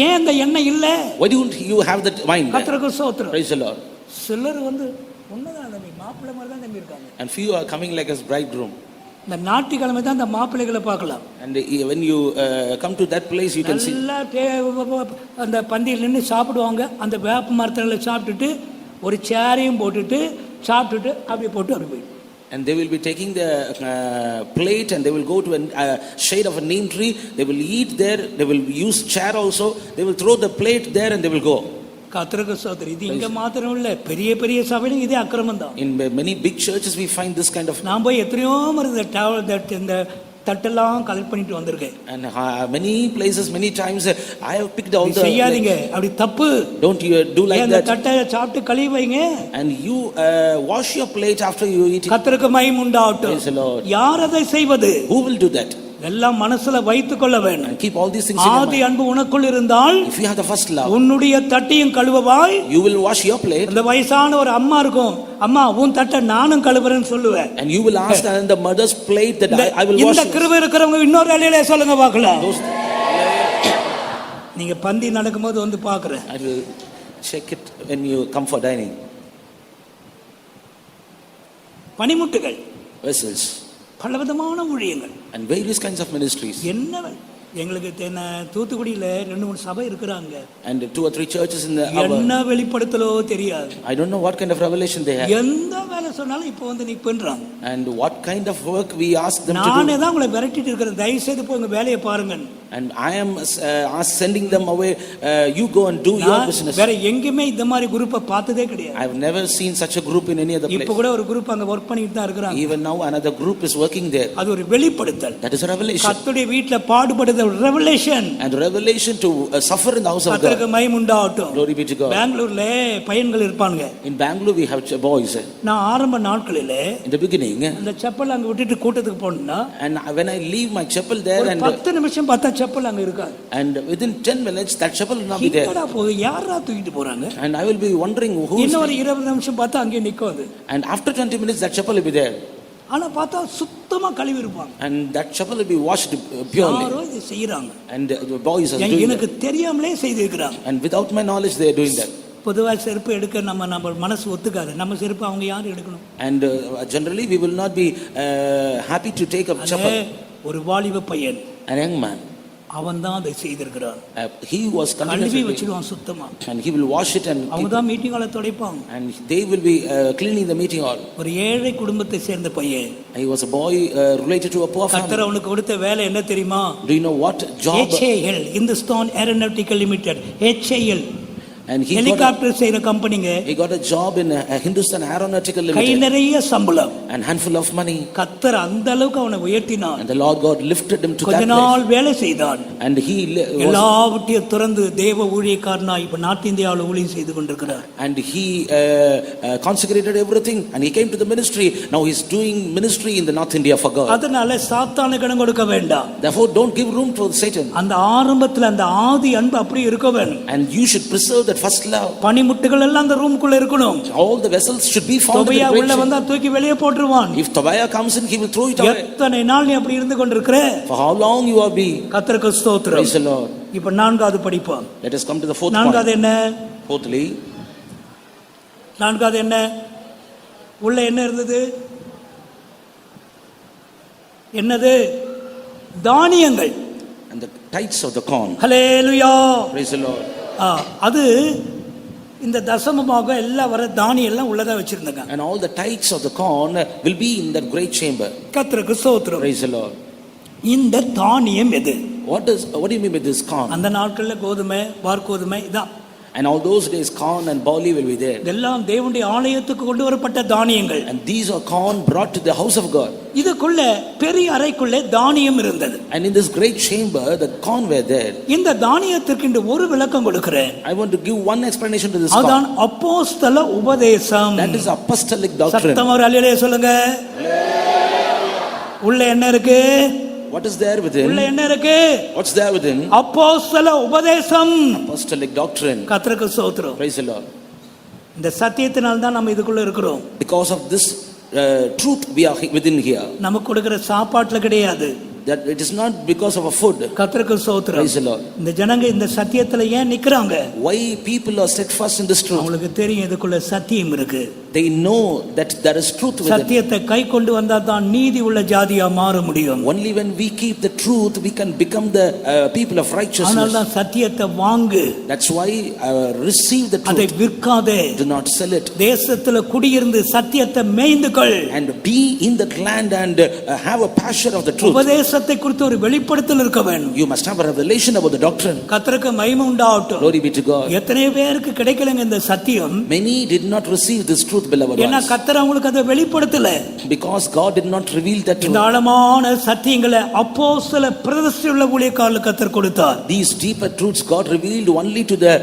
ஏன் அந்த எண்ணெய் இல்ல? why don't you have that wine? கர்த்தருக்கு ஸ்தோத்திரம். Praise the Lord. சிலர் ஒன்னதான் நம்பி மாப்பிள்ளை மாதிரி தான் நம்பி இருக்காங்க. And few are coming like as bridegroom. இந்த ஞாயிற்றுக்கிழமை தான் அந்த மாப்பிள்ளைகளை பார்க்கலாம். And when you come to that place, you can see. அந்த பந்தியில் நின்று சாப்பிடுவாங்க. அந்த வேப்ப மரத்துல சாப்பிட்டுட்டு ஒரு சேரையும் போட்டுட்டு சாப்பிட்டுட்டு அப்படியே போட்டு அப்படி போயிட்டு. And they will be taking the plate and they will go to a shade of a neem tree. They will eat there. They will use chair also. They will throw the plate there and they will go. கர்த்தருக்கு ஸ்தோத்திரம். இது இங்க மாத்திரம் இல்ல, பெரிய பெரிய சபையிலும் இதே அக்கிரமம் தான். In many big churches we find this kind of. நான் போய் எத்தனையோ முறை இந்த தட்டெல்லாம் கலெக்ட் பண்ணிட்டு வந்திருக்கேன். And many places, many times I have picked all the. செய்யாதீங்க, அப்படி தப்பு. Don't you do like that. அந்த தட்டை சாப்பிட்டு கழுவி வைங்க. And you wash your plate after you eat it. கர்த்தருக்கு மகிமை உண்டாகட்டும். Praise the Lord. யார் அதை செய்வது? Who will do that? எல்லாம் மனசுல வைத்துக் கொள்ள வேண்டும். And keep all these things in your mind. ஆதி அன்பு உனக்குள் இருந்தால், if you have the first love, உன்னுடைய தட்டையும் கழுவவாய். you will wash your plate. அந்த வயசான ஒரு அம்மா இருக்கும், அம்மா உன் தட்டை நானும் கழுவுறேன்னு சொல்லுவேன். And you will ask the mother's plate that I will wash. இந்த கிருபை இருக்கிறவங்க இன்னொரு அல்லேலூயா சொல்லுங்க பார்க்கலாம். நீங்க பந்தி நடக்கும்போது வந்து பார்க்கறேன். I will check it when you come for dining. பணிமுட்டுகள், vessels, பலவிதமான ஊழியங்கள் and various kinds of ministries. என்ன எங்களுக்கு தூத்துக்குடியில 2-3 சபை இருக்கிறாங்க. And 2 or 3 churches in the என்ன வெளிப்படுத்தலோ தெரியாது. I don't know what kind of revelation they have. எந்த வேலை சொன்னாலும் இப்போ வந்து நீ பண்றாங்க. And what kind of work we ask them to do. நானே தான் உங்களை விரட்டிட்டு இருக்கேன், தயவு செய்து போய் உங்க வேலையை பாருங்க. And I am sending them away. You go and do your business. வேற எங்கேயுமே இந்த மாதிரி குரூப்பை பார்த்ததே கிடையாது. I have never seen such a group in any other place. இப்போ கூட ஒரு குரூப் அங்க வர்க் பண்ணிட்டு தான் இருக்காங்க. Even now another group is working there. அது ஒரு வெளிப்படுத்தல். That is a revelation. கர்த்தருடைய வீட்ல பாடுபடுற revelation. And revelation to suffer in the house of God. கர்த்தருக்கு மகிமை உண்டாகட்டும். Glory be to God. பெங்களூர்ல பையன்கள் இருப்பாங்க. In Bangalore we have boys. நான் ஆரம்ப நாட்களிலே in the beginning, அந்த செப்பல் அங்க விட்டுட்டு கூட்டத்துக்கு போனா, and when I leave my chapel there and 10 நிமிஷம் பார்த்தா செப்பல் அங்க இருக்காது. And within 10 minutes that chapel will not be there. என்னடா போய் யாரா தூக்கிட்டு போறாங்க? And I will be wondering who is. இன்னொரு 20 நிமிஷம் பார்த்தா அங்கே நிக்குது. And after 20 minutes that chapel will be there. ஆனா பார்த்தா சுத்தமா கழுவி இருப்பாங்க. And that chapel will be washed purely. யாரோ இது செய்றாங்க. And the boys are doing எனக்கு that. தெரியாமலே செய்திருக்காங்க. And without my knowledge they are doing that. பொதுவா செருப்பு எடுக்க நம்ம மனசு ஒத்துக்காது. நம்ம செருப்பு அவங்க யார் எடுக்கணும்? And generally we will not be happy to take up chapel. ஒரு வாலிப பையன், a young man, அவன் தான் அதை செய்திருக்கிறான். he was கழுவி வச்சிடுவான் சுத்தமா. And he will wash it and அவங்க தான் மீட்டிங் ஹாலை துடைப்பாங்க. And they will be cleaning the meeting hall. ஒரு ஏழை குடும்பத்தை சேர்ந்த பையன். He was a boy related to a poor family. கர்த்தர் அவனுக்கு கொடுத்த வேலை என்ன தெரியுமா? Do you know what job? HAL, Hindustan Aeronautical Limited, HAL. And he helicopter செய்யற கம்பெனிங்க. He got a job in Hindustan Aeronautical Limited. கை நிறைய சம்பளம் and handful of money. கர்த்தர் அந்த அளவுக்கு அவனை உயர்த்தினார். And the Lord God lifted him to that place. கொஞ்ச நாள் வேலை செய்தான். And he எல்லாவற்றையும் துறந்து தேவ ஊழியக்காரனாய் இப்ப நார்த் இந்தியாவுல ஊழியம் செய்து கொண்டிருக்கிறார். And he consecrated everything and he came to the ministry. Now he is doing ministry in the North India for God. அதனால சாத்தானுக்கு இடம் கொடுக்க வேண்டாம். Therefore don't give room to Satan. அந்த ஆரம்பத்துல அந்த ஆதி அன்பு அப்படியே இருக்க வேண்டும். And you should preserve that first love. பனிமுட்டுகள் எல்லாம் அந்த ரூமுக்குள்ள இருக்கணும். All the vessels should be found in the Tobiah உள்ள வந்தா தூக்கி வெளியே போட்டுருவான். If Tobiah comes in, he will throw it away. எத்தனை நாள் நீ அப்படி இருந்து கொண்டிருக்கிற? For how long you are be? கர்த்தருக்கு ஸ்தோத்திரம். Praise the Lord. இப்ப நான்காவது படிப்போம். Let us come to the fourth point. நான்காவது என்ன? Fourthly, நான்காவது என்ன? உள்ள என்ன இருந்தது? என்னது? தானியங்கள். and the tithes of the corn. Hallelujah. Praise the Lord. அது இந்த தசமமாக எல்லா வர தானியம் எல்லாம் உள்ளதா வச்சிருந்தாங்க. And all the tithes of the corn will be in that great chamber. கர்த்தருக்கு ஸ்தோத்திரம். Praise the Lord. இந்த தானியம் எது? What do you mean by this corn? அந்த நாட்கள்ல கோதுமை, வார்கோதுமை இதான். And all those days corn and barley will be there. இதெல்லாம் தேவனுடைய ஆலயத்துக்கு கொண்டு வரப்பட்ட தானியங்கள். And these are corn brought to the house of God. இதுக்குள்ள பெரிய அறைக்குள்ள தானியம் இருந்தது. And in this great chamber the corn were there. இந்த தானியத்திற்கு இந்த ஒரு விளக்கம் கொடுக்கிறேன். I want to give one explanation to this corn. அதான் அப்போஸ்தல உபதேசம். That is apostolic doctrine. சத்தமா ஒரு அல்லேலூயா சொல்லுங்க. உள்ள என்ன இருக்கு? What is there within? உள்ள என்ன இருக்கு? What's there within? அப்போஸ்தல உபதேசம். Apostolic doctrine. கர்த்தருக்கு ஸ்தோத்திரம். Praise the Lord. இந்த சத்தியத்தினால தான் நம்ம இதுக்குள்ள இருக்கிறோம். Because of this truth we are within here. நமக்கு கொடுக்கிற சாப்பாட்டுல கிடையாது. That it is not because of a food. கர்த்தருக்கு ஸ்தோத்திரம். Praise the Lord. இந்த ஜனங்க இந்த சத்தியத்துல ஏன் நிக்கறாங்க? Why people are steadfast in this truth? அவங்களுக்கு தெரியும் இதுக்குள்ள சத்தியம் இருக்கு. They know that there is truth within. சத்தியத்தை கை கொண்டு வந்தா தான் நீதி உள்ள ஜாதியா மாற முடியும். Only when we keep the truth we can become the people of righteousness. அதனால தான் சத்தியத்தை வாங்கு. That's why receive the truth. அதை விற்காதே. Do not sell it. தேசத்துல குடியிருந்து சத்தியத்தை மேய்ந்துகள். And be in that land and have a passion of the truth. உபதேசத்தை குறித்து ஒரு வெளிப்படுத்தல் இருக்க வேண்டும். You must have a revelation about the doctrine. கர்த்தருக்கு மகிமை உண்டாகட்டும். Glory be to God. எத்தனை பேருக்கு கிடைக்கலங்க இந்த சத்தியம்? Many did not receive this truth, beloved ones. ஏன்னா கர்த்தர் அவங்களுக்கு அதை வெளிப்படுத்தல. Because God did not reveal that truth. இந்த ஆழமான சத்தியங்களை அப்போஸ்தல பிரதிஷ்டையுள்ள ஊழியக்காரர்களுக்கு கர்த்தர் கொடுத்தார். These deeper truths God revealed only to the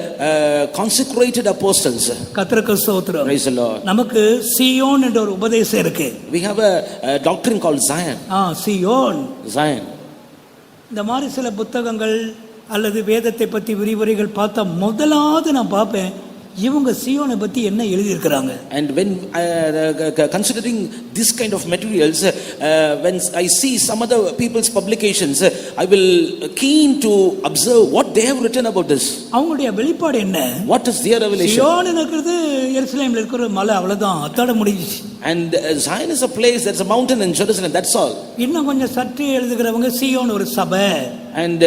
consecrated apostles. கர்த்தருக்கு ஸ்தோத்திரம். Praise the Lord. நமக்கு சீயோன் என்ற ஒரு உபதேசம் இருக்கு. We have a doctrine called Zion. Zion. Zion. இந்த மாதிரி சில புத்தகங்கள் அல்லது வேதத்தை பற்றி விரிவுரைகள் பார்த்தா முதலாவது நான் பார்ப்பேன் இவங்க சீயோனை பத்தி என்ன எழுதி இருக்காங்க. And when considering this kind of materials, when I see some other people's publications, I will keen to observe what they have written about this. அவங்களுடைய வெளிப்பாடு என்ன? What is their revelation? சீயோன் இருக்கிறது எருசலேம்ல இருக்கிற மலை, அவ்வளவுதான், அத்தோட முடிஞ்சிச்சு. And Zion is a place, there's a mountain in Jerusalem, that's all. இன்னும் கொஞ்சம் சற்று எழுதுகிறவங்க சீயோன் ஒரு சபை. And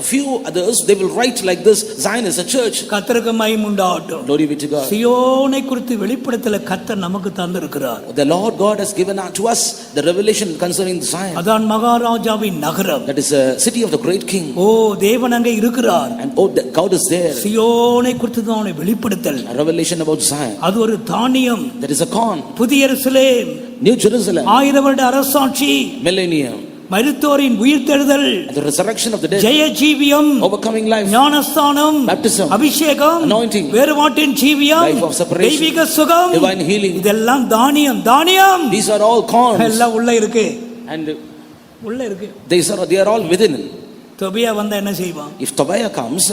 few others they will write like this, Zion is a church. கர்த்தருக்கு மகிமை உண்டாகட்டும். Glory be to God. சீயோனை குறித்து வெளிப்படுத்தல கர்த்தர் நமக்கு தந்திருக்கிறார். The Lord God has given to us the revelation concerning Zion. அதான் மகாராஜாவின் நகரம். That is a city of the great king. தேவன் அங்கே இருக்கிறார். And God is there. சீயோனை குறித்து தான் வெளிப்படுத்தல். A revelation about Zion. அது ஒரு தானியம். That is a corn. புதிய எருசலேம். New Jerusalem. 1000 வருட அரசாட்சி. Millennium. மரித்தோரின் உயிர்த்தெழுதல். The resurrection of the dead. ஜெய ஜீவியம். Overcoming life. ஞானஸ்தானம். Baptism. அபிஷேகம். Anointing. வேறுபாட்டின் ஜீவியம். Life of separation. தெய்வீக சுகம். Divine healing. இதெல்லாம் தானியம். தானியம். These are all corns. எல்லாம் உள்ள இருக்கு. And உள்ள இருக்கு. they are all within. Tobiah வந்தா என்ன செய்வான்? If Tobiah comes,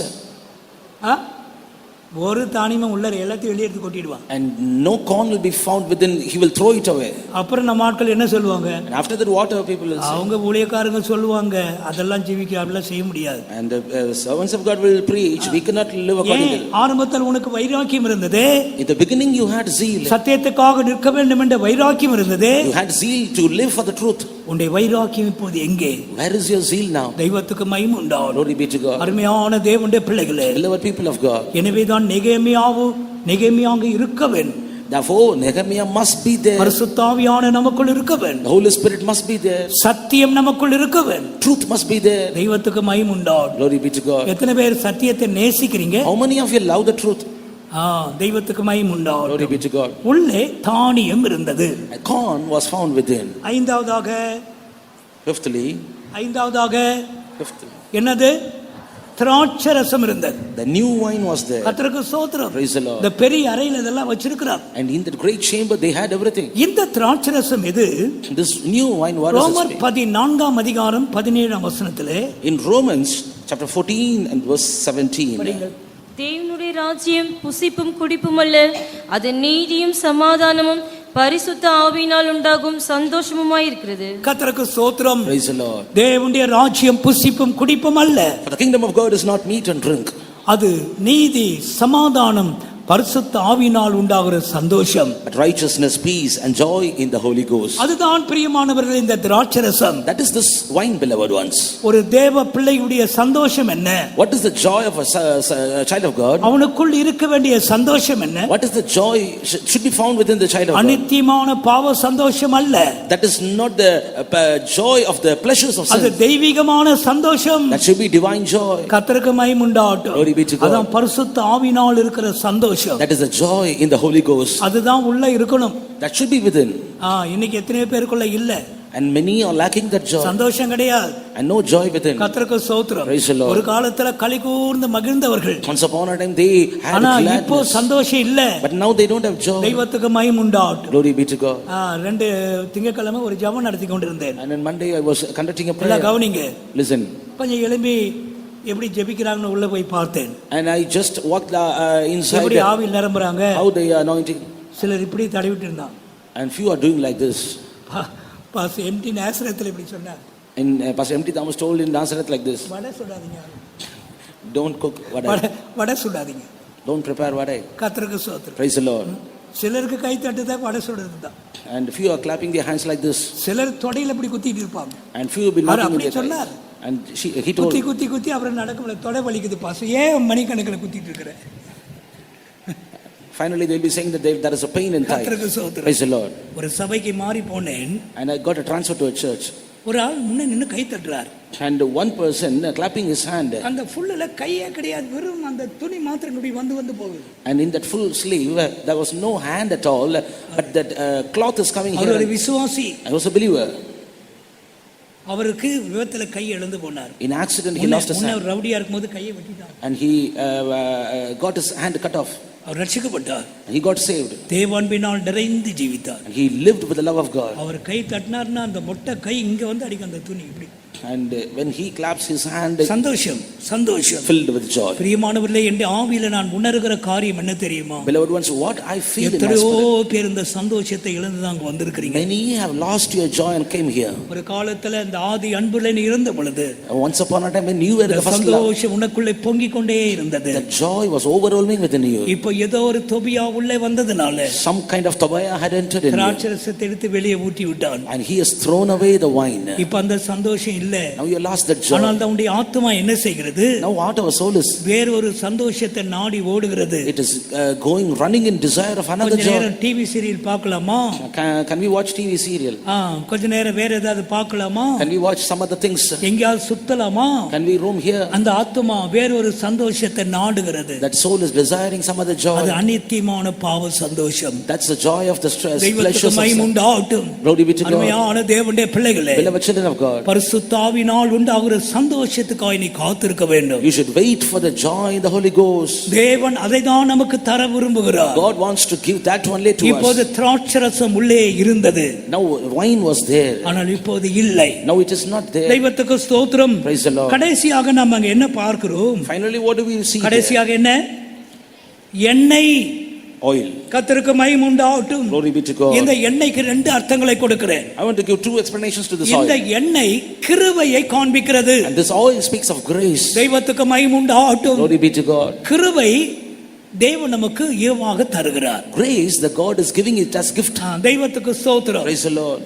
ஒரு தானியமும் உள்ள எல்லாத்தையும் வெளியே எடுத்து கொட்டிடுவான். And no corn will be found within, he will throw it away. அப்புறம் நம்ம ஆட்கள் என்ன சொல்லுவாங்க? And after that what our people will say? அவங்க ஊழியக்காரங்க சொல்லுவாங்க அதெல்லாம் ஜீவிக்க அப்படிலாம் செய்ய முடியாது. And the servants of God will preach, we cannot live according to. ஆரம்பத்தில் உனக்கு வைராக்கியம் இருந்தது. In the beginning you had zeal. சத்தியத்துக்காக நிற்க வேண்டும் என்ற வைராக்கியம் இருந்தது. You had zeal to live for the truth. உன்னுடைய வைராக்கியம் இப்போது எங்கே? Where is your zeal now? தெய்வத்துக்கு மகிமை உண்டாகட்டும். Glory be to God. அருமையான தேவனுடைய பிள்ளைகளே, beloved people of God, எனவேதான் நெகேமியாக இருக்க வேண்டும். Therefore Nehemiah must be there. பரிசுத்த ஆவியான நமக்குள் இருக்க வேண்டும். The Holy Spirit must be there. சத்தியம் நமக்குள் இருக்க வேண்டும். Truth must be there. தெய்வத்துக்கு மகிமை உண்டாகட்டும். Glory be to God. எத்தனை பேர் சத்தியத்தை நேசிக்கிறீங்க? How many of you love the truth? தெய்வத்துக்கு மகிமை உண்டாகட்டும். Glory be to God. உள்ளே தானியம் இருந்தது. A corn was found within. ஐந்தாவதாக Fifthly, என்னது? திராட்சரசம் இருந்தது. The new wine was there. கர்த்தருக்கு ஸ்தோத்திரம். Praise the Lord. இந்த பெரிய அறையில இதெல்லாம் வச்சிருக்கிறார். And in that great chamber they had everything. இந்த திராட்சரசம் எது? This new wine was ரோமர் 14ஆம் அதிகாரம் 17ஆம் வசனத்திலே, in Romans chapter 14 and verse 17. தேவனுடைய ராஜ்யம் புசிப்பும் குடிப்பும் அல்ல, அது நீதியும் சமாதானமும் பரிசுத்த ஆவியினால் உண்டாகும் சந்தோஷமுமாய் இருக்கிறது. கர்த்தருக்கு ஸ்தோத்திரம். Praise the Lord. தேவனுடைய ராஜ்யம் புசிப்பும் குடிப்பும் அல்ல. For the kingdom of God is not meat and drink. அது நீதி, சமாதானம், பரிசுத்த ஆவியினால் உண்டாகிற சந்தோஷம். But righteousness, peace and joy in the Holy Ghost. அதுதான் பிரியமானவர்களே இந்த திராட்சரசம். That is this wine, beloved ones. ஒரு தேவ பிள்ளையுடைய சந்தோஷம் என்ன? What is the joy of a child of God? அவனுக்குள் இருக்க வேண்டிய சந்தோஷம் என்ன? What is the joy should be found within the child of God? அநித்தியமான பாவ சந்தோஷம் அல்ல. That is not the joy of the pleasures of sin. அது தெய்வீகமான சந்தோஷம். That should be divine joy. கர்த்தருக்கு மகிமை உண்டாகட்டும். Glory be to God. அதான் பரிசுத்த ஆவியினால் இருக்கிற சந்தோஷம். That is the joy in the Holy Ghost. அதுதான் உள்ள இருக்கணும். That should be within. இன்னைக்கு எத்தனை பேருக்குள்ள இல்ல? And many are lacking that joy. சந்தோஷம் கிடையாது. And no joy within. கர்த்தருக்கு ஸ்தோத்திரம். Praise the Lord. ஒரு காலத்துல களி கூர்ந்து மகிழ்ந்தவர்கள். Once upon a time they had gladness. இப்போ சந்தோஷம் இல்ல. But now they don't have joy. தெய்வத்துக்கு மகிமை உண்டாகட்டும். Glory be to God. ரெண்டு திங்கட்கிழமை ஒரு ஜெபம் நடத்தி கொண்டிருந்தேன். And on Monday I was conducting a prayer. கவனிங்க. Listen. கொஞ்சம் எழும்பி எப்படி ஜெபிக்கறாங்கன்னு உள்ள போய் பார்த்தேன். And I just walked inside. எப்படி ஆவியில் நிரம்புறாங்க? How they are anointing. சிலர் இப்படி தடவிட்டு இருந்தாங்க. And few are doing like this. Pastor MD நாசரேத்துல இப்படி சொன்னார். And Pastor MT Thomas told in Nazareth like this. Vada சுடாதீங்க. Don't cook vada. Vada சுடாதீங்க. Don't prepare vada. கர்த்தருக்கு ஸ்தோத்திரம். Praise the Lord. சிலருக்கு கை தட்டுதா வடை சுடுறது தான். And few are clapping their hands like this. சிலர் தொடையில இப்படி குத்திட்டு இருப்பாங்க. And few will be knocking அப்படி சொன்னார். And he told குத்தி அப்புறம் நடக்கல தொடை வலிக்குது பாஸ்டர். ஏன் மணிக்கணக்கில் குத்திட்டு இருக்கற? Finally they will be saying that there is a pain in thigh. கர்த்தருக்கு ஸ்தோத்திரம். Praise the Lord. ஒரு சபைக்கு மாறி போனேன். And I got a transfer to a church. ஒரு ஆள் முன்ன நின்னு கை தட்டுறார். And one person clapping his hand. அந்த ஃபுல்ல கையே கிடையாது, வெறும் அந்த துணி மாத்திரம் இப்படி வந்து போகுது. And in that full sleeve there was no hand at all, but that cloth is coming here. அவர் ஒரு விசுவாசி. I was a believer. அவருக்கு விபத்துல கை இழந்து போனார். In accident he lost his hand. முன்ன ரவுடியா இருக்கும்போது கையை வெட்டிட்டார். And he got his hand cut off. Our ரட்சிக்கப்பட்டார். He got saved. தேவான்பினால் நிறைந்து ஜீவித்தார். And he lived with the love of God. அவர் கை தட்டினார்னா அந்த மொட்டை கை இங்க வந்து அடிக்கும் அந்த துணி இப்படி. And when he claps his hand, சந்தோஷம் filled with joy. பிரியமானவர்களே, என் ஆவியில நான் உணர்கிற காரியம் என்ன தெரியுமா? Beloved ones, what I feel in my எத்தனையோ spirit. பேர் இந்த சந்தோஷத்தை இழந்து தான் அங்க வந்திருக்கீங்க. Many have lost your joy and came here. ஒரு காலத்துல இந்த ஆதி அன்புல நீ இருந்த பொழுது, Once upon a time when you were the first love, சந்தோஷம் உனக்குள்ளே பொங்கிக் கொண்டே இருந்தது. the joy was overwhelming within you. இப்போ ஏதோ ஒரு தொபியா உள்ளே வந்ததனால Some kind of Tobiah had entered in you. திராட்சரசத்தை எடுத்து வெளியே ஊற்றி விட்டான். And he has thrown away the wine. இப்போ அந்த சந்தோஷம் இல்ல. Now you lost that joy. ஆனால் உன்னுடைய ஆத்துமா என்ன செய்கிறது? Now what our soul is, வேற ஒரு சந்தோஷத்தை நாடி ஓடுகிறது. it is running in desire of another கொஞ்ச joy. நேரம் டிவி சீரியல் பார்க்கலாமா? Can we watch TV serial? கொஞ்ச நேரம் வேற ஏதாவது பார்க்கலாமா? Can we watch some other things? எங்கயாவது சுத்தலாமா? Can we roam here? அந்த ஆத்துமா வேற ஒரு சந்தோஷத்தை நாடுகிறது. That soul is desiring some other joy. அது அநித்தியமான பாவ சந்தோஷம். That's the joy of the stress, தெய்வத்துக்கு மகிமை உண்டாகட்டும். Glory be to God. அருமையான தேவனுடைய பிள்ளைகளே, Beloved children of God, பரிசுத்த ஆவியினால் உண்டாகிற சந்தோஷத்துக்காக நீ காத்திருக்க வேண்டும். you should wait for the joy in the Holy Ghost. தேவன் அதை தான் நமக்கு தர விரும்புகிறார். God wants to give that only to us. இப்போது திராட்சரசம் உள்ளே இருந்தது. Now wine was there. ஆனால் இப்போது இல்லை. Now it is not there. தெய்வத்துக்கு ஸ்தோத்திரம். Praise the Lord. கடைசியாக நாம் அங்க என்ன பார்க்கிறோம்? Finally what do we see? கடைசியாக என்ன? எண்ணெய், oil. கர்த்தருக்கு மகிமை உண்டாகட்டும். Glory be to God. இந்த எண்ணெய்க்கு ரெண்டு அர்த்தங்களை கொடுக்கிறேன். I want to give two explanations to this oil. இந்த எண்ணெய் கிருபையை காண்பிக்கிறது. And this oil speaks of grace. தெய்வத்துக்கு மகிமை உண்டாகட்டும். Glory be to God. கிருபை தேவன் நமக்கு ஈவாக தருகிறார். Grace the God is giving it as gift. தெய்வத்துக்கு ஸ்தோத்திரம். Praise the Lord.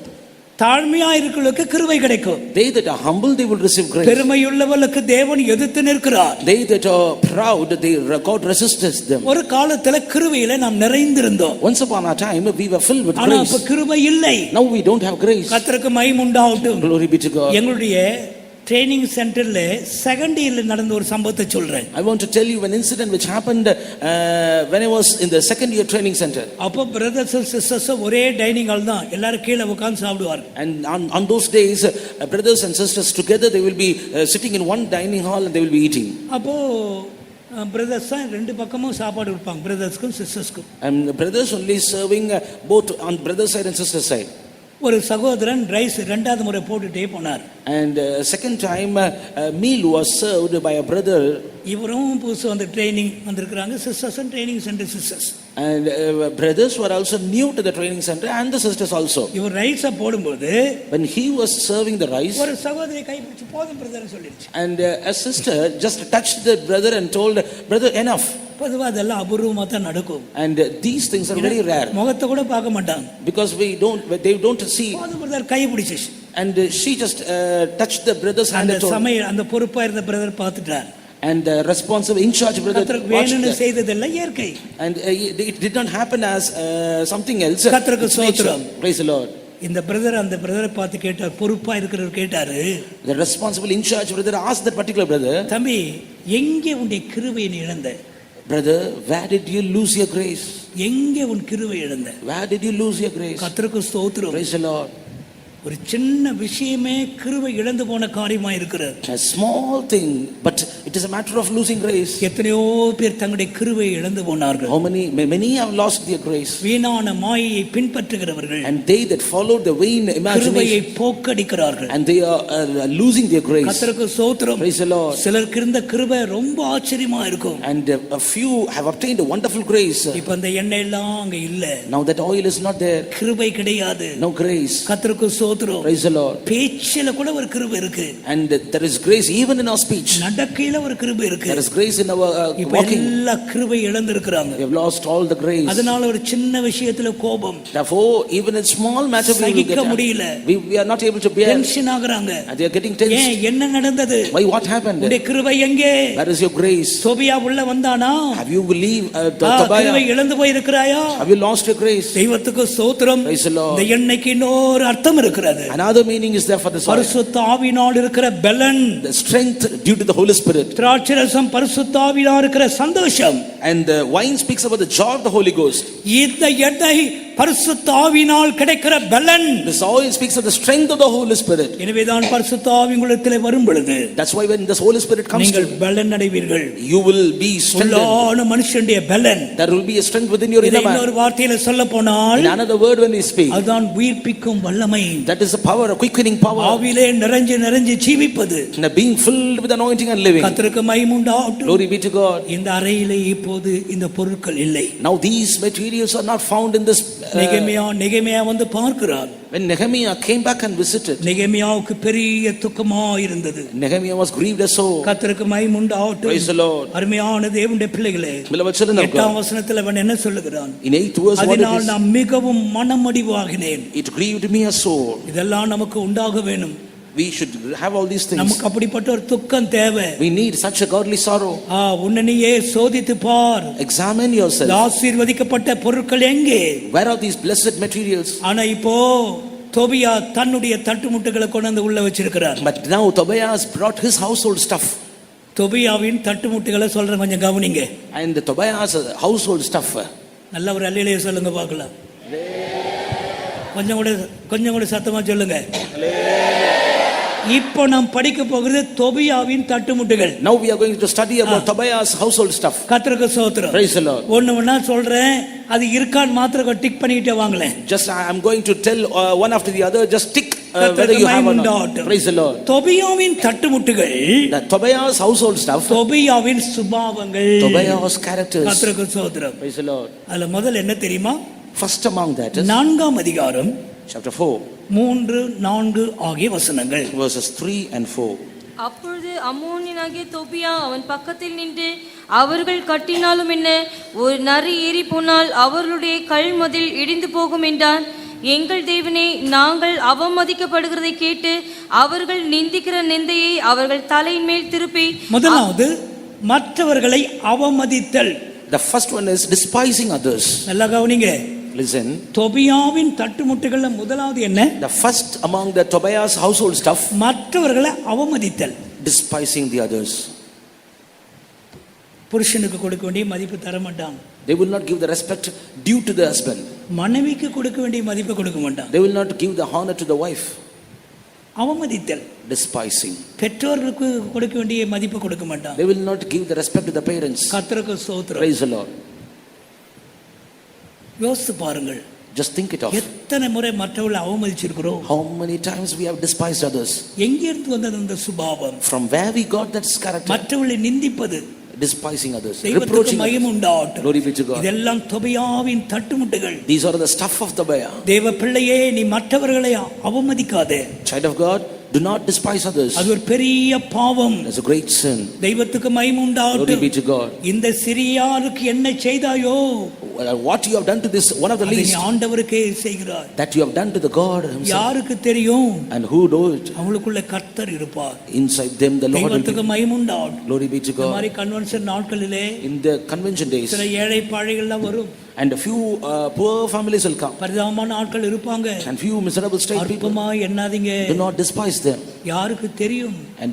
தாழ்மையா இருக்கிறவங்களுக்கு கிருபை கிடைக்கும். They that are humble, they will receive grace. பெருமையுள்ளவர்களுக்கு தேவன் எதிர்த்து நிற்கிறார். They that are proud, God resists them. ஒரு காலத்துல கிருபையில நாம் நிறைந்திருந்தோம். Once upon a time we were filled with ஆனா grace. இப்ப கிருபை இல்லை. Now we don't have grace. கர்த்தருக்கு மகிமை உண்டாகட்டும். Glory be to God. எங்களுடைய ட்ரைனிங் சென்டர்ல செகண்ட் இயர்ல நடந்த ஒரு சம்பவத்தை சொல்றேன். I want to tell you an incident which happened when I was in the second year training center. அப்ப brothers and sisters ஒரே டைனிங் ஹால் தான், எல்லாரும் கீழ உட்கார்ந்து சாப்பிடுவாங்க. And on those days brothers and sisters together they will be sitting in one dining hall and they will be eating. அப்போ brothers ரெண்டு பக்கமும் சாப்பாடு கொடுப்பாங்க, brothersக்கும் sistersக்கும். And brothers only serving both on brother side and sister side. ஒரு சகோதரன் rice இரண்டாவது முறை போட்டுட்டே போனார். And second time meal was served by a brother. இவரும் புதுசு வந்து ட்ரைனிங் வந்திருக்கிறாங்க, sisters training centre sisters. And brothers were also new to the training center and the sisters also. இவர் ரைஸை போடும்போது When he was serving the rice, ஒரு சகோதரி கைப்பிடிச்சு போதும் பிரதர்னு சொல்லிடுச்சு. and a sister just touched the brother and told, brother, enough. பொதுவா அதெல்லாம் அபூர்வமா தான் நடக்கும். And these things are very rare. முகத்தை கூட பார்க்க மாட்டாங்க. Because they don't see. போதும் பிரதர் கை பிடிச்சிச்சு. And she just touched the brother's hand and told. அந்த பொறுப்பா இருந்த brother பார்த்துட்டார். And the responsive in charge brother வேணும்னு செய்ததெல்லாம் இயற்கை. And it did not happen as something else. கர்த்தருக்கு ஸ்தோத்திரம். Praise the Lord. இந்த பிரதர் அந்த பிரதரை பார்த்து கேட்டார், பொறுப்பா இருக்கிறவர் கேட்டாரு. The responsible in charge brother asked that particular brother, தம்பி எங்கே உன்னுடைய கிருபையை நீ இழந்த? Brother, where did you lose your grace? எங்கே உன் கிருபை இழந்த? Where did you lose your grace? கர்த்தருக்கு ஸ்தோத்திரம். Praise the Lord. ஒரு சின்ன விஷயமே கிருபை இழந்து போன காரியமா இருக்கிறது. A small thing, but it is a matter of losing grace. எத்தனையோ பேர் தங்களுடைய கிருபையை இழந்து போனார்கள். How many have lost their grace? வீணான மாயையை பின்பற்றுகிறவர்கள். And they that followed the vain imagination. கிருபையை போக்கடிக்கிறார்கள். And they are losing their grace. கர்த்தருக்கு ஸ்தோத்திரம். Praise the Lord. சிலருக்கு இருந்த கிருபை ரொம்ப ஆச்சரியமா இருக்கும். And a few have obtained a wonderful grace. இப்போ அந்த எண்ணெய் எல்லாம் அங்க இல்ல. Now that oil is not there. கிருபை கிடையாது. No grace. கர்த்தருக்கு ஸ்தோத்திரம். Praise the Lord. பேச்சில கூட ஒரு கிருபை இருக்கு. And there is grace even in our speech. நடக்கையில ஒரு கிருபை இருக்கு. There is grace in our walking. எல்லா கிருபை இழந்திருக்காங்க. We have lost all the grace. அதனால ஒரு சின்ன விஷயத்துல கோபம். Therefore even in small matter we will get முடியல. We are not able to bear. Tension ஆகுறாங்க. And they are getting tense. ஏன் என்ன நடந்தது? Why, what happened? உடைய கிருபை எங்கே? Where is your grace? தோபியா உள்ள வந்தானா? Have you believed Tobiah? கிருபை இழந்து போய் இருக்கிறாயா? Have you lost your grace? தெய்வத்துக்கு ஸ்தோத்திரம். Praise the Lord. இந்த எண்ணெய்க்கு இன்னொரு அர்த்தம் இருக்கிறது. Another meaning is there for this oil. பரிசுத்த ஆவியினால் இருக்கிற பலன், the strength due to the Holy Spirit. திராட்சரசம் பரிசுத்த ஆவியினால் இருக்கிற சந்தோஷம். And the wine speaks about the joy of the Holy Ghost. இந்த எண்ணெய் பரிசுத்த ஆவியினால் கிடைக்கிற பலன். This oil speaks of the strength of the Holy Spirit. எனவேதான் பரிசுத்த ஆவி உங்களிடத்திலே வரும் பொழுது, that's why when this Holy Spirit comes, நீங்கள் பலன் அடைவீர்கள். you will be strengthened. உள்ளான மனுஷனுடைய பலன். There will be a strength within your inner man. இன்னொரு வார்த்தையில சொல்ல போனால், in another word when we speak, அதுதான் உயிர்ப்பிக்கும் வல்லமை. that is the power, a quickening power. ஆவியிலே நிறைஞ்சு ஜீவிப்பது. and being filled with anointing and living. கர்த்தருக்கு மகிமை உண்டாகட்டும். Glory be to God. இந்த அறையிலே இப்போது இந்த பொருட்கள் இல்லை. Now these materials are not found in this. நெகேமியா வந்து பார்க்கிறார். When Nehemiah came back and visited, நெகேமியாவுக்கு பெரிய துக்கமா இருந்தது. Nehemiah was grieved as so. கர்த்தருக்கு மகிமை உண்டாகட்டும். Praise the Lord. அருமையான தேவனுடைய பிள்ளைகளே, beloved children of God, 8ஆம் வசனத்தில் அவன் என்ன சொல்லுகிறான்? in 8th verse, அதனால் நான் மிகவும் மனமடிவாகினேன். it grieved me as sore. இதெல்லாம் நமக்கு உண்டாக வேணும். We should have all these things. நமக்கு அப்படிப்பட்ட ஒரு துக்கம் தேவை. We need such a godly sorrow. உன்னையே சோதித்து பார். Examine yourself. ஆசீர்வதிக்கப்பட்ட பொருட்கள் எங்கே? Where are these blessed materials? ஆனா இப்போ தோபியா தன்னுடைய தட்டுமுட்டுகளை கொண்டு வந்து உள்ள வச்சிருக்கிறார். But now Tobiah has brought his household stuff. தோபியாவின் தட்டுமுட்டுகளை சொல்றேன், கொஞ்சம் கவனிங்க. And the Tobiah's household stuff. நல்ல ஒரு அல்லேலூயா சொல்லுங்க பார்க்கலாம். கொஞ்சம் கூட சத்தமா சொல்லுங்க. இப்போ நாம் படிக்க போகிறது தோபியாவின் தட்டுமுட்டுகள். Now we are going to study about Tobiah's household stuff. கர்த்தருக்கு ஸ்தோத்திரம். Praise the Lord. ஒண்ணா சொல்றேன், அது இருக்கான்னு மாத்திரம் டிக் பண்ணிட்டே வாங்களேன். Just I am going to tell one after the other, just tick whether you have or not. Praise the Lord. தோபியாவின் தட்டுமுட்டுகள், the Tobiah's household stuff, தோபியாவின் சுபாவங்கள், Tobiah's characters. கர்த்தருக்கு ஸ்தோத்திரம். Praise the Lord. அதுல முதல்ல என்ன தெரியுமா? First among that is 4ஆம் அதிகாரம் chapter 4 3-4 ஆகிய வசனங்கள். verses 3 and 4. அப்பொழுது அம்மோனியனாகிய தோபியா அவன் பக்கத்தில் நின்று, அவர்கள் கட்டினாலும் என்ன, ஒரு நரி ஏறி போனால் அவர்களுடைய கல்மதில் இடிந்து போகும் என்றான். எங்கள் தேவனே, நாங்கள் அவமதிக்கப்படுகிறதை கேட்டு அவர்கள் நிந்திக்கிற நிந்தையை அவர்கள் தலையின் மேல் திருப்பி. முதலாவது மற்றவர்களை அவமதித்தல். The first one is despising others. நல்லா கவனிங்க. Listen. தோபியாவின் தட்டுமுட்டுகள்ல முதலாவது என்ன? The first among the Tobiah's household stuff, மற்றவர்களை அவமதித்தல், despising the others. புருஷனுக்கு கொடுக்க வேண்டிய மதிப்பு தர மாட்டாங்க. They will not give the respect due to the husband. மனைவிக்கு கொடுக்க வேண்டிய மதிப்பு கொடுக்க மாட்டாங்க. They will not give the honor to the wife. அவமதித்தல், despising. பெற்றோர்களுக்கு கொடுக்க வேண்டிய மதிப்பு கொடுக்க மாட்டாங்க. They will not give the respect to the parents. கர்த்தருக்கு ஸ்தோத்திரம். Praise the Lord. யோசித்து பாருங்கள். Just think it of. எத்தனை முறை மற்றவர்களை அவமதிச்சிருக்கிறோம். How many times we have despised others. எங்க இருந்து வந்தது அந்த சுபாவம்? From where we got that character. மற்றவர்களை நிந்திப்பது, despising others, reproaching others. Glory be to God. இதெல்லாம் தொபியாவின் தட்டுமுட்டுகள். These are the stuff of Tobiah. தேவ பிள்ளையே, நீ மற்றவர்களை அவமதிக்காதே. Child of God, do not despise others. அது ஒரு பெரிய பாவம். It's a great sin. தெய்வத்துக்கு மகிமை உண்டாகட்டும். Glory be to God. இந்த சிறியாருக்கு என்ன செய்தாயோ, what you have done to this one of the least, ஆண்டவருக்கே செய்கிறாய். that you have done to the God himself. யாருக்கு தெரியும்? And who knows it? அவங்களுக்குள்ள கர்த்தர் இருப்பார். Inside them the Lord will தெய்வத்துக்கு மகிமை உண்டாகட்டும். Glory be to God. இந்த மாதிரி கன்வென்ஷன் நாட்களிலே, in the convention days, சில ஏழை பாழைகள்லாம் வரும். and a few poor families will come. பரிதாபமான ஆட்கள் இருப்பாங்க. And few miserable state people. அற்பமா எண்ணாதீங்க. Do not despise them. யாருக்கு தெரியும்? And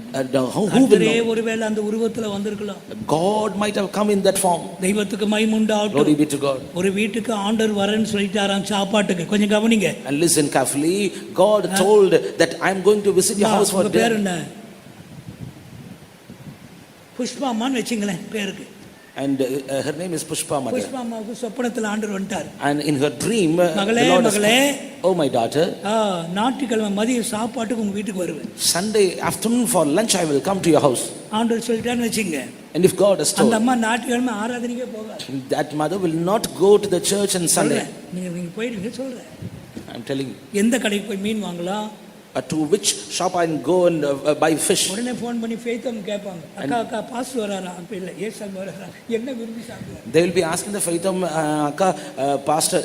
who will know? ஒருவேளை அந்த உருவத்துல வந்திருக்கலாம். God might have come in that form. தெய்வத்துக்கு மகிமை உண்டாகட்டும். Glory be to God. ஒரு வீட்டுக்கு ஆண்டவர் வரேன்னு சொல்லிட்டாராம் சாப்பாட்டுக்கு. கொஞ்சம் கவனிங்க. And listen carefully. God told that I am going to visit your house for dinner. பேர் என்ன? புஷ்பாமான்னு வெச்சீங்களேன் பேருக்கு. And her name is Pushpa mother. புஷ்பாமாவுக்கு சொப்பனத்துல ஆண்டவர் வந்துட்டார். And in her dream மகளே, மகளே, oh my daughter, ஞாயிற்றுக்கிழமை மதிய சாப்பாட்டுக்கு உங்க வீட்டுக்கு வருவேன். Sunday afternoon for lunch I will come to your house. ஆண்டவர் சொல்லிட்டான்னு வெச்சீங்க. And if God has told, அந்த அம்மா ஞாயிற்றுக்கிழமை ஆராதனைக்கே போகாது. that mother will not go to the church on Sunday. நீங்க போயிடுங்க சொல்றேன். I'm telling you. எந்த கடைக்கு போய் மீன் வாங்கலாம்? To which shop I can go and buy fish? உடனே ஃபோன் பண்ணி ஃபெய்தம் கேட்பாங்க. அக்கா பாஸ்டர் வராரா? அப்ப இல்ல ஏசாமி வராரா? என்ன விரும்பி சாப்பிடுறாங்க? They will be asking the ஃபெய்தம் அக்கா pastor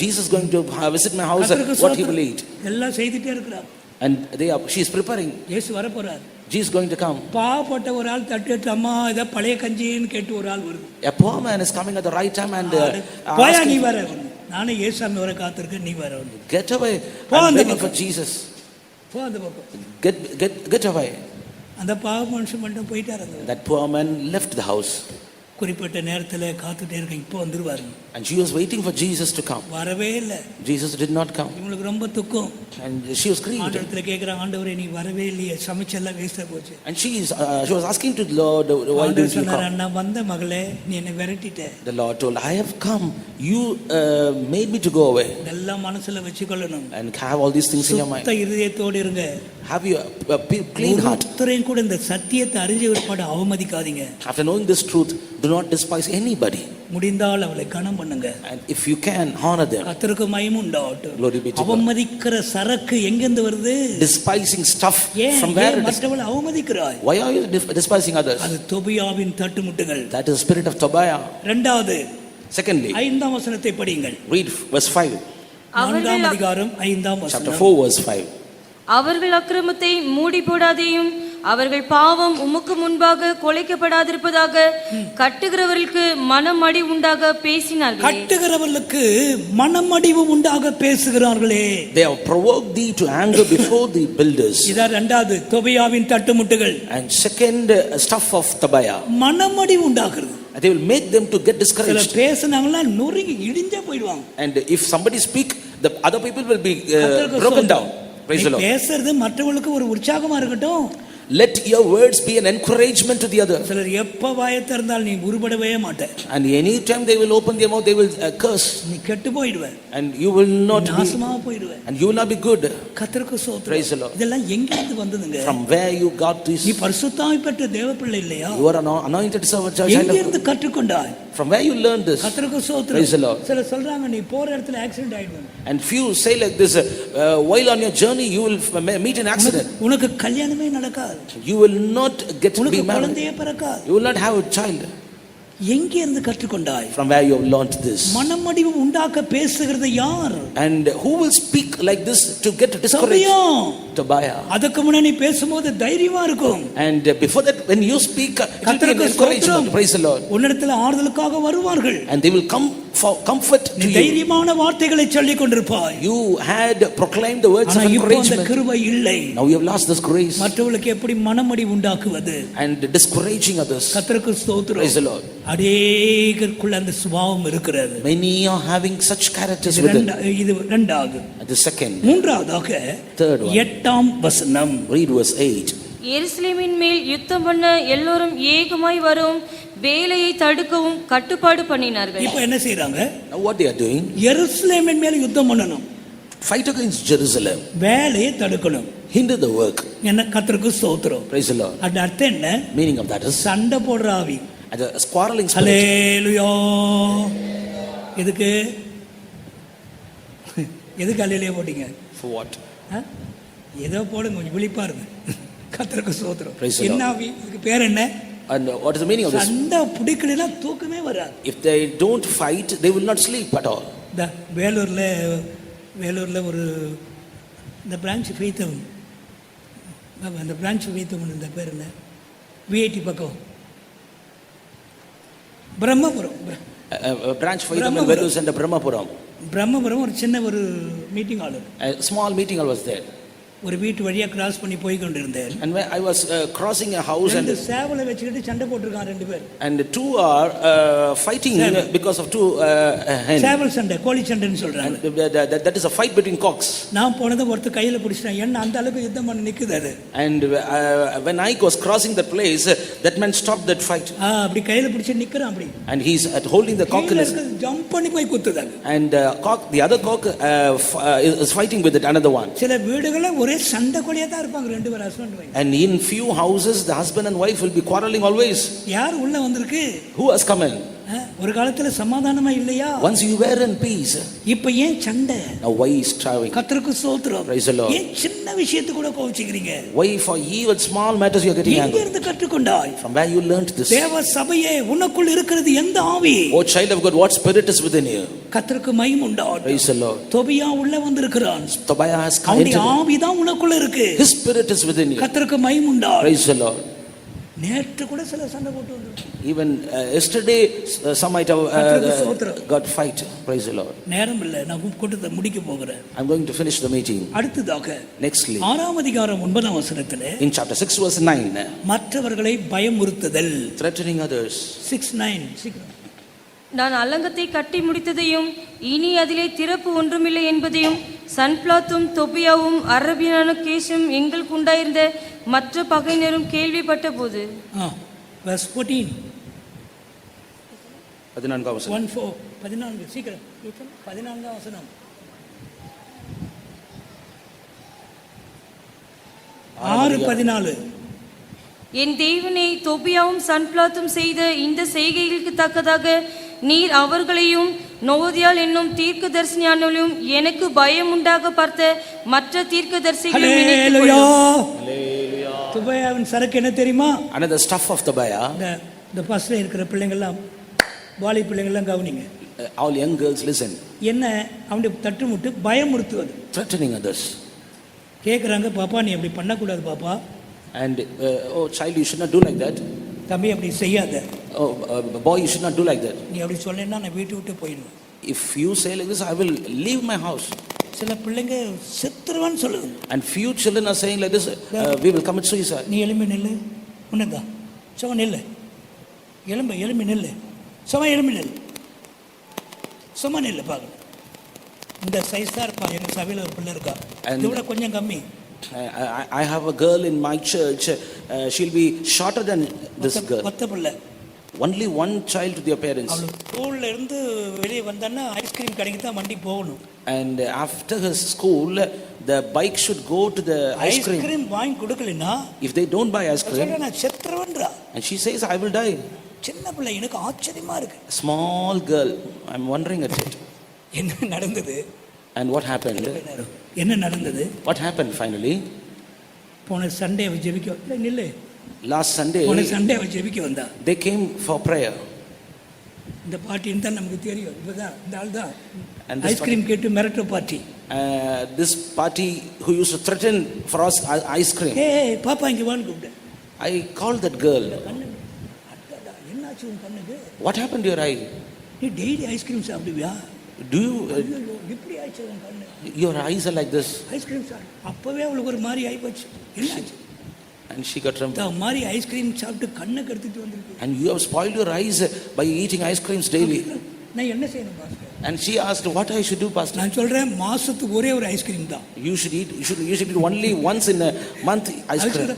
Jesus going to visit my house, what he will eat. எல்லாம் செய்துட்டே இருக்கறாங்க. And she is preparing. இயேசு வர போறார். Jesus going to come. பாவப்பட்ட ஒரு ஆள் தட்டிட்டு அம்மா இத பழைய கஞ்சின்னு கேட்டு ஒரு ஆள் வருது. A poor man is coming at the right time and போயா நீ வர. நானே ஏசாமி வர காத்திருக்கேன், நீ வர. Get away. I'm waiting for Jesus. Get away. அந்த பாவ மனுஷன் மட்டும் போயிட்டாரு. That poor man left the house. குறிப்பிட்ட நேரத்துல காத்துட்டே இருக்க, இப்போ வந்துருவாரு. And she was waiting for Jesus to come. வரவே இல்ல. Jesus did not come. இவங்களுக்கு ரொம்ப துக்கம். And she was grieved. ஆண்டவரே கேக்குறாங்க, ஆண்டவரே நீ வரவே இல்லையே, சமைச்செல்லாம் வேஸ்டா போச்சு. And she was asking to the Lord, why didn't you come? நான் வந்த மகளே, நீ என்ன விரட்டிட்ட. The Lord told, I have come, you made me to go away. இதெல்லாம் மனசுல வெச்சுக்கொள்ளணும். And have all these things in your mind. சுத்த இதயத்தோட இருங்க. Have you a clean heart. ஒருத்தரையும் கூட இந்த சத்தியத்தை அறிஞ்ச ஒருபாடு அவமதிக்காதீங்க. After knowing this truth, do not despise anybody. முடிந்தால் அவளை கனம் பண்ணுங்க. And if you can, honor them. கர்த்தருக்கு மகிமை உண்டாகட்டும். Glory be to God. அவமதிக்கிற சரக்கு எங்க இருந்து வருது? Despising stuff from where? மற்றவளை அவமதிக்கிறாய். Why are you despising others? அது தொபியாவின் தட்டுமுட்டுகள். That is the spirit of Tobiah. இரண்டாவது, secondly, 5ஆம் வசனத்தை படியுங்கள். Read verse 5. 4ஆம் அதிகாரம் 5ஆம் வசனம். Chapter 4 verse 5. அவர்கள் அக்கிரமத்தை மூடி போடாதேயும் அவர்கள் பாவம் உமக்கு முன்பாக கொலைக்கப்படாதிருப்பதாக கட்டுகிறவர்களுக்கு மனமடி உண்டாக பேசினார்கள். கட்டுகிறவர்களுக்கு மனமடிவு உண்டாக பேசுகிறார்களே. They have provoked thee to anger before the builders. இதா இரண்டாவது தொபியாவின் தட்டுமுட்டுகள். And second stuff of Tobiah. மனமடிவு உண்டாகிறது. They will make them to get discouraged. சில பேசுனாங்களா நொறுங்கி இடிஞ்சே போய்டுவாங்க. And if somebody speak, the other people will be broken down. Praise the Lord. பேசுறது மற்றவங்களுக்கு ஒரு உற்சாகமா இருக்கட்டும். Let your words be an encouragement to the other. சிலர் எப்ப வாயை திறந்தால் நீ உருப்படவே மாட்டே. And any time they will open their mouth, they will curse. நீ கெட்டு போய்டுவே. And you will not be. நாசமா போய்டுவே. And you will not be good. கர்த்தருக்கு ஸ்தோத்திரம். Praise the Lord. இதெல்லாம் எங்க இருந்து வந்ததுங்க? From where you got this? நீ பரிசுத்தாவி பெற்ற தேவப்பிள்ளை இல்லையா? You are an anointed servant. எங்க இருந்து கற்றுக்கொண்டாய்? From where you learned this? கர்த்தருக்கு ஸ்தோத்திரம். Praise the Lord. சிலர் சொல்றாங்க நீ போற இடத்துல ஆக்சிடென்ட் ஆயிடும். And few say like this, while on your journey you will meet an accident. உனக்கு கல்யாணமே நடக்காது. You will not get to be married. குழந்தையே பிறக்காது. You will not have a child. எங்க இருந்து கற்றுக்கொண்டாய்? From where you have learned this? மனமடிவு உண்டாக்க பேசுகிறது யார்? And who will speak like this to get discouraged? Tobiah. அதுக்கு முன்ன நீ பேசும்போது தைரியமா இருக்கும். And before that, when you speak, it will be an encouragement. Praise the Lord. உன்னிடத்தில் ஆறுதலுக்காக வருவார்கள். And they will come for comfort to you. தைரியமான வார்த்தைகளை சொல்லிக் கொண்டிருப்பாய். You had proclaimed the words of encouragement. அந்த கிருபை இல்லை. Now you have lost this grace. மற்றவர்களுக்கு எப்படி மனமடிவு உண்டாக்குவது? And discouraging others. கர்த்தருக்கு ஸ்தோத்திரம். Praise the Lord. அநேகருக்குள்ள அந்த சுபாவம் இருக்கிறது. Many are having such characters within. இது இரண்டாவது. The second. மூன்றாவதாக, third one. 8ஆம் வசனம். Read verse 8. எருசலேமின் மேல் யுத்தம் பண்ண எல்லோரும் ஏகமாய் வரும், வேலையை தடுக்கவும் கட்டுப்பாடு பண்ணினார்கள். இப்போ என்ன செய்றாங்க? Now what they are doing? எருசலேமின் மேல யுத்தம் பண்ணணும். Fight against Jerusalem. வேலையை தடுக்கணும். Hinder the work. என்ன கர்த்தருக்கு ஸ்தோத்திரம். Praise the Lord. அது அர்த்தம் என்ன? Meaning of that is சண்டை போடுற ஆவி. as a quarreling spirit. ஹல்லேலூயா. எதுக்கு ஹல்லேலூயா போட்டீங்க? For what? ஏதோ போடுங்க, கொஞ்சம் விழிப்பா இருங்க. கர்த்தருக்கு ஸ்தோத்திரம். Praise the Lord. என்ன ஆவி? இதுக்கு பேர் என்ன? And what is the meaning of this? சண்டை பிடிக்கலனா தூக்கமே வராது. If they don't fight, they will not sleep at all. வேலூர்ல ஒரு இந்த பிரான்ச் ஃபெய்த்தம், அந்த பிரான்ச் ஃபெய்த்தம் இந்த பேர் என்ன, விஐடி பக்கம் Brahmapuram, Branch Faitham in Velus and Brahmapuram. Brahmapuram ஒரு சின்ன ஒரு meeting hall. A small meeting hall was there. ஒரு வீட்டு வழியா கிராஸ் பண்ணி போய் கொண்டிருந்தேன். And when I was crossing a house and சேவலை வச்சிட்டு சண்டை போட்டுருக்காங்க ரெண்டு பேர். And two are fighting because of two hens. சேவல் சண்டை, கோழி சண்டைன்னு சொல்றாங்க. That is a fight between cocks. நான் போனத ஒருத்தர் கையில பிடிச்சிட்டான். என்ன அந்த அளவுக்கு யுத்தம் பண்ணி நிக்குது அது. And when I was crossing that place, that man stopped that fight. அப்படி கையில பிடிச்சு நிக்கறான் அப்படி. And he's holding the cock in his, jump பண்ணி போய் குத்துதாங்க. And the other cock is fighting with it another one. சில வீடுகள ஒரே சண்டை கோழியா தான் இருப்பாங்க ரெண்டு பேர் husband wife. And in few houses the husband and wife will be quarreling always. யார் உள்ள வந்திருக்கு? Who has come in? ஒரு காலத்துல சமாதானமா இல்லையா? Once you were in peace. இப்போ ஏன் சண்டை? Now why is striving? கர்த்தருக்கு ஸ்தோத்திரம். Praise the Lord. ஏன் சின்ன விஷயத்துக்கு கூட கோவிச்சுக்கிறீங்க? Why for even small matters you are getting angry? எங்க இருந்து கற்றுக்கொண்டாய்? From where you learned this? தேவ சபையே, உனக்குள் இருக்கிறது எந்த ஆவி? Oh child of God, what spirit is within you? கர்த்தருக்கு மகிமை உண்டாகட்டும். Praise the Lord. தொபியா உள்ள வந்திருக்கிறான். Tobiah has come into. அவனுடைய ஆவி தான் உனக்குள்ள இருக்கு. His spirit is within you. கர்த்தருக்கு மகிமை உண்டாகட்டும். Praise the Lord. நேற்று கூட சில சண்டை போட்டு வந்தாங்க. Even yesterday some might have got fight. Praise the Lord. நேரம் இல்ல, நான் கூட்டத்தை முடிக்க போகிறேன். I'm going to finish the meeting. அடுத்ததாக Nextly, 6ஆம் அதிகாரம் 9ஆம் வசனத்திலே in chapter 6 verse 9, மற்றவர்களை பயமுறுத்துதல். threatening others. 6:9. நான் அலங்கத்தை கட்டி முடித்ததையும் இனி அதிலே திறப்பு ஒன்றுமில்லை என்பதையும் சன்பலாத்தும் தொபியாவும் அரபியனான கேஷும் எங்களுக்கு உண்டாயிருந்த மற்ற பகையினரும் கேள்விப்பட்ட போது. verse 14. 14 வசனம். 14 சீக்கிரம் 14ஆம் வசனம். 6:14. என் தேவனே, தொபியாவும் சன்பலாத்தும் செய்த இந்த செய்கைகளுக்கு தக்கதாக நீர் அவர்களையும் நோதியால் என்னும் தீர்க்கதரிசியானவளையும் எனக்கு பயம் உண்டாக பார்த்த மற்ற தீர்க்கதரிசிகளையும் தொபியாவின் சரக்கு என்ன தெரியுமா? Another stuff of Tobiah. இந்த பஸ்ல இருக்கிற பிள்ளைங்கள்லாம், வாலி பிள்ளைங்கள்லாம் கவனிங்க. All young girls listen. என்ன அவனுடைய தட்டுமுட்டு பயமுறுத்துவது. Threatening others. கேக்குறாங்க, பாப்பா நீ அப்படி பண்ணக்கூடாது பாப்பா. And oh child, you should not do like that. தம்பி அப்படி செய்யாத. Oh boy, you should not do like that. நீ அப்படி சொன்னேன்னா நான் வீட்டை விட்டு போயிடுவேன். If you say like this, I will leave my house. சில பிள்ளைங்க செத்துருவான்னு சொல்லுது. And few children are saying like this, we will commit suicide. நீ எலும்பி நில்லு, உன்னதா சும்மா நில்லு, எலும்பி நில்லு, சும்மா எலும்பி நில்லு, சும்மா நில்லு பார்க்க. இந்த சைஸ் தான் இருப்பா. எங்கள் சபையில் ஒரு பிள்ளை இருக்கா, இதோட கொஞ்சம் கம்மி. I have a girl in my church, she'll be shorter than this girl. ஒத்த பிள்ளை. Only one child to their parents. அவளு ஸ்கூல்ல இருந்து வெளியே வந்தான்னா ஐஸ்கிரீம் கடைக்கு தான் வண்டி போகணும். And after her school, the bike should go to the ice cream. Ice cream வாங்கி கொடுக்கலனா, if they don't buy ice cream, நான் செத்துறேன்றா. and she says I will die. சின்ன பிள்ளை, எனக்கு ஆச்சரியமா இருக்கு. Small girl, I'm wondering at it. என்ன நடந்தது? And what happened? என்ன நடந்தது? What happened finally? போன சண்டே ஜெபிக்க நில்லு. Last Sunday, போன சண்டே ஜெபிக்க வந்தா. they came for prayer. இந்த பார்ட்டின்னு தான் நமக்கு தெரியும். இப்பதான் இந்த ஆள் தான் ஐஸ்கிரீம் கேட்டு மிரட்ட party. This party who used to threaten for us ice cream. ஏய் பாப்பா இங்க வான்னு கூப்பிட்டேன். I called that girl. என்னாச்சு உன் கண்ணுக்கு? What happened to your eye? நீ டெய்லி ஐஸ்கிரீம் சாப்பிடுவியா? Do you இப்படி ஆச்சு உன் கண்ணு? your eyes are like this? Ice cream சாப்பிடு. அப்பவே அவளுக்கு ஒரு மாதிரி ஆயி போச்சு. என்னாச்சு? And she got trembled. இந்த மாதிரி ஐஸ்கிரீம் சாப்பிட்டு கண்ணை கெடுத்துட்டு வந்திருக்கு. And you have spoiled your eyes by eating ice creams daily. நான் என்ன செய்யணும் pastor? And she asked what I should do, pastor. நான் சொல்றேன் மாசத்துக்கு ஒரே ஒரு ஐஸ்கிரீம் தான். You should eat only once in a month ice cream.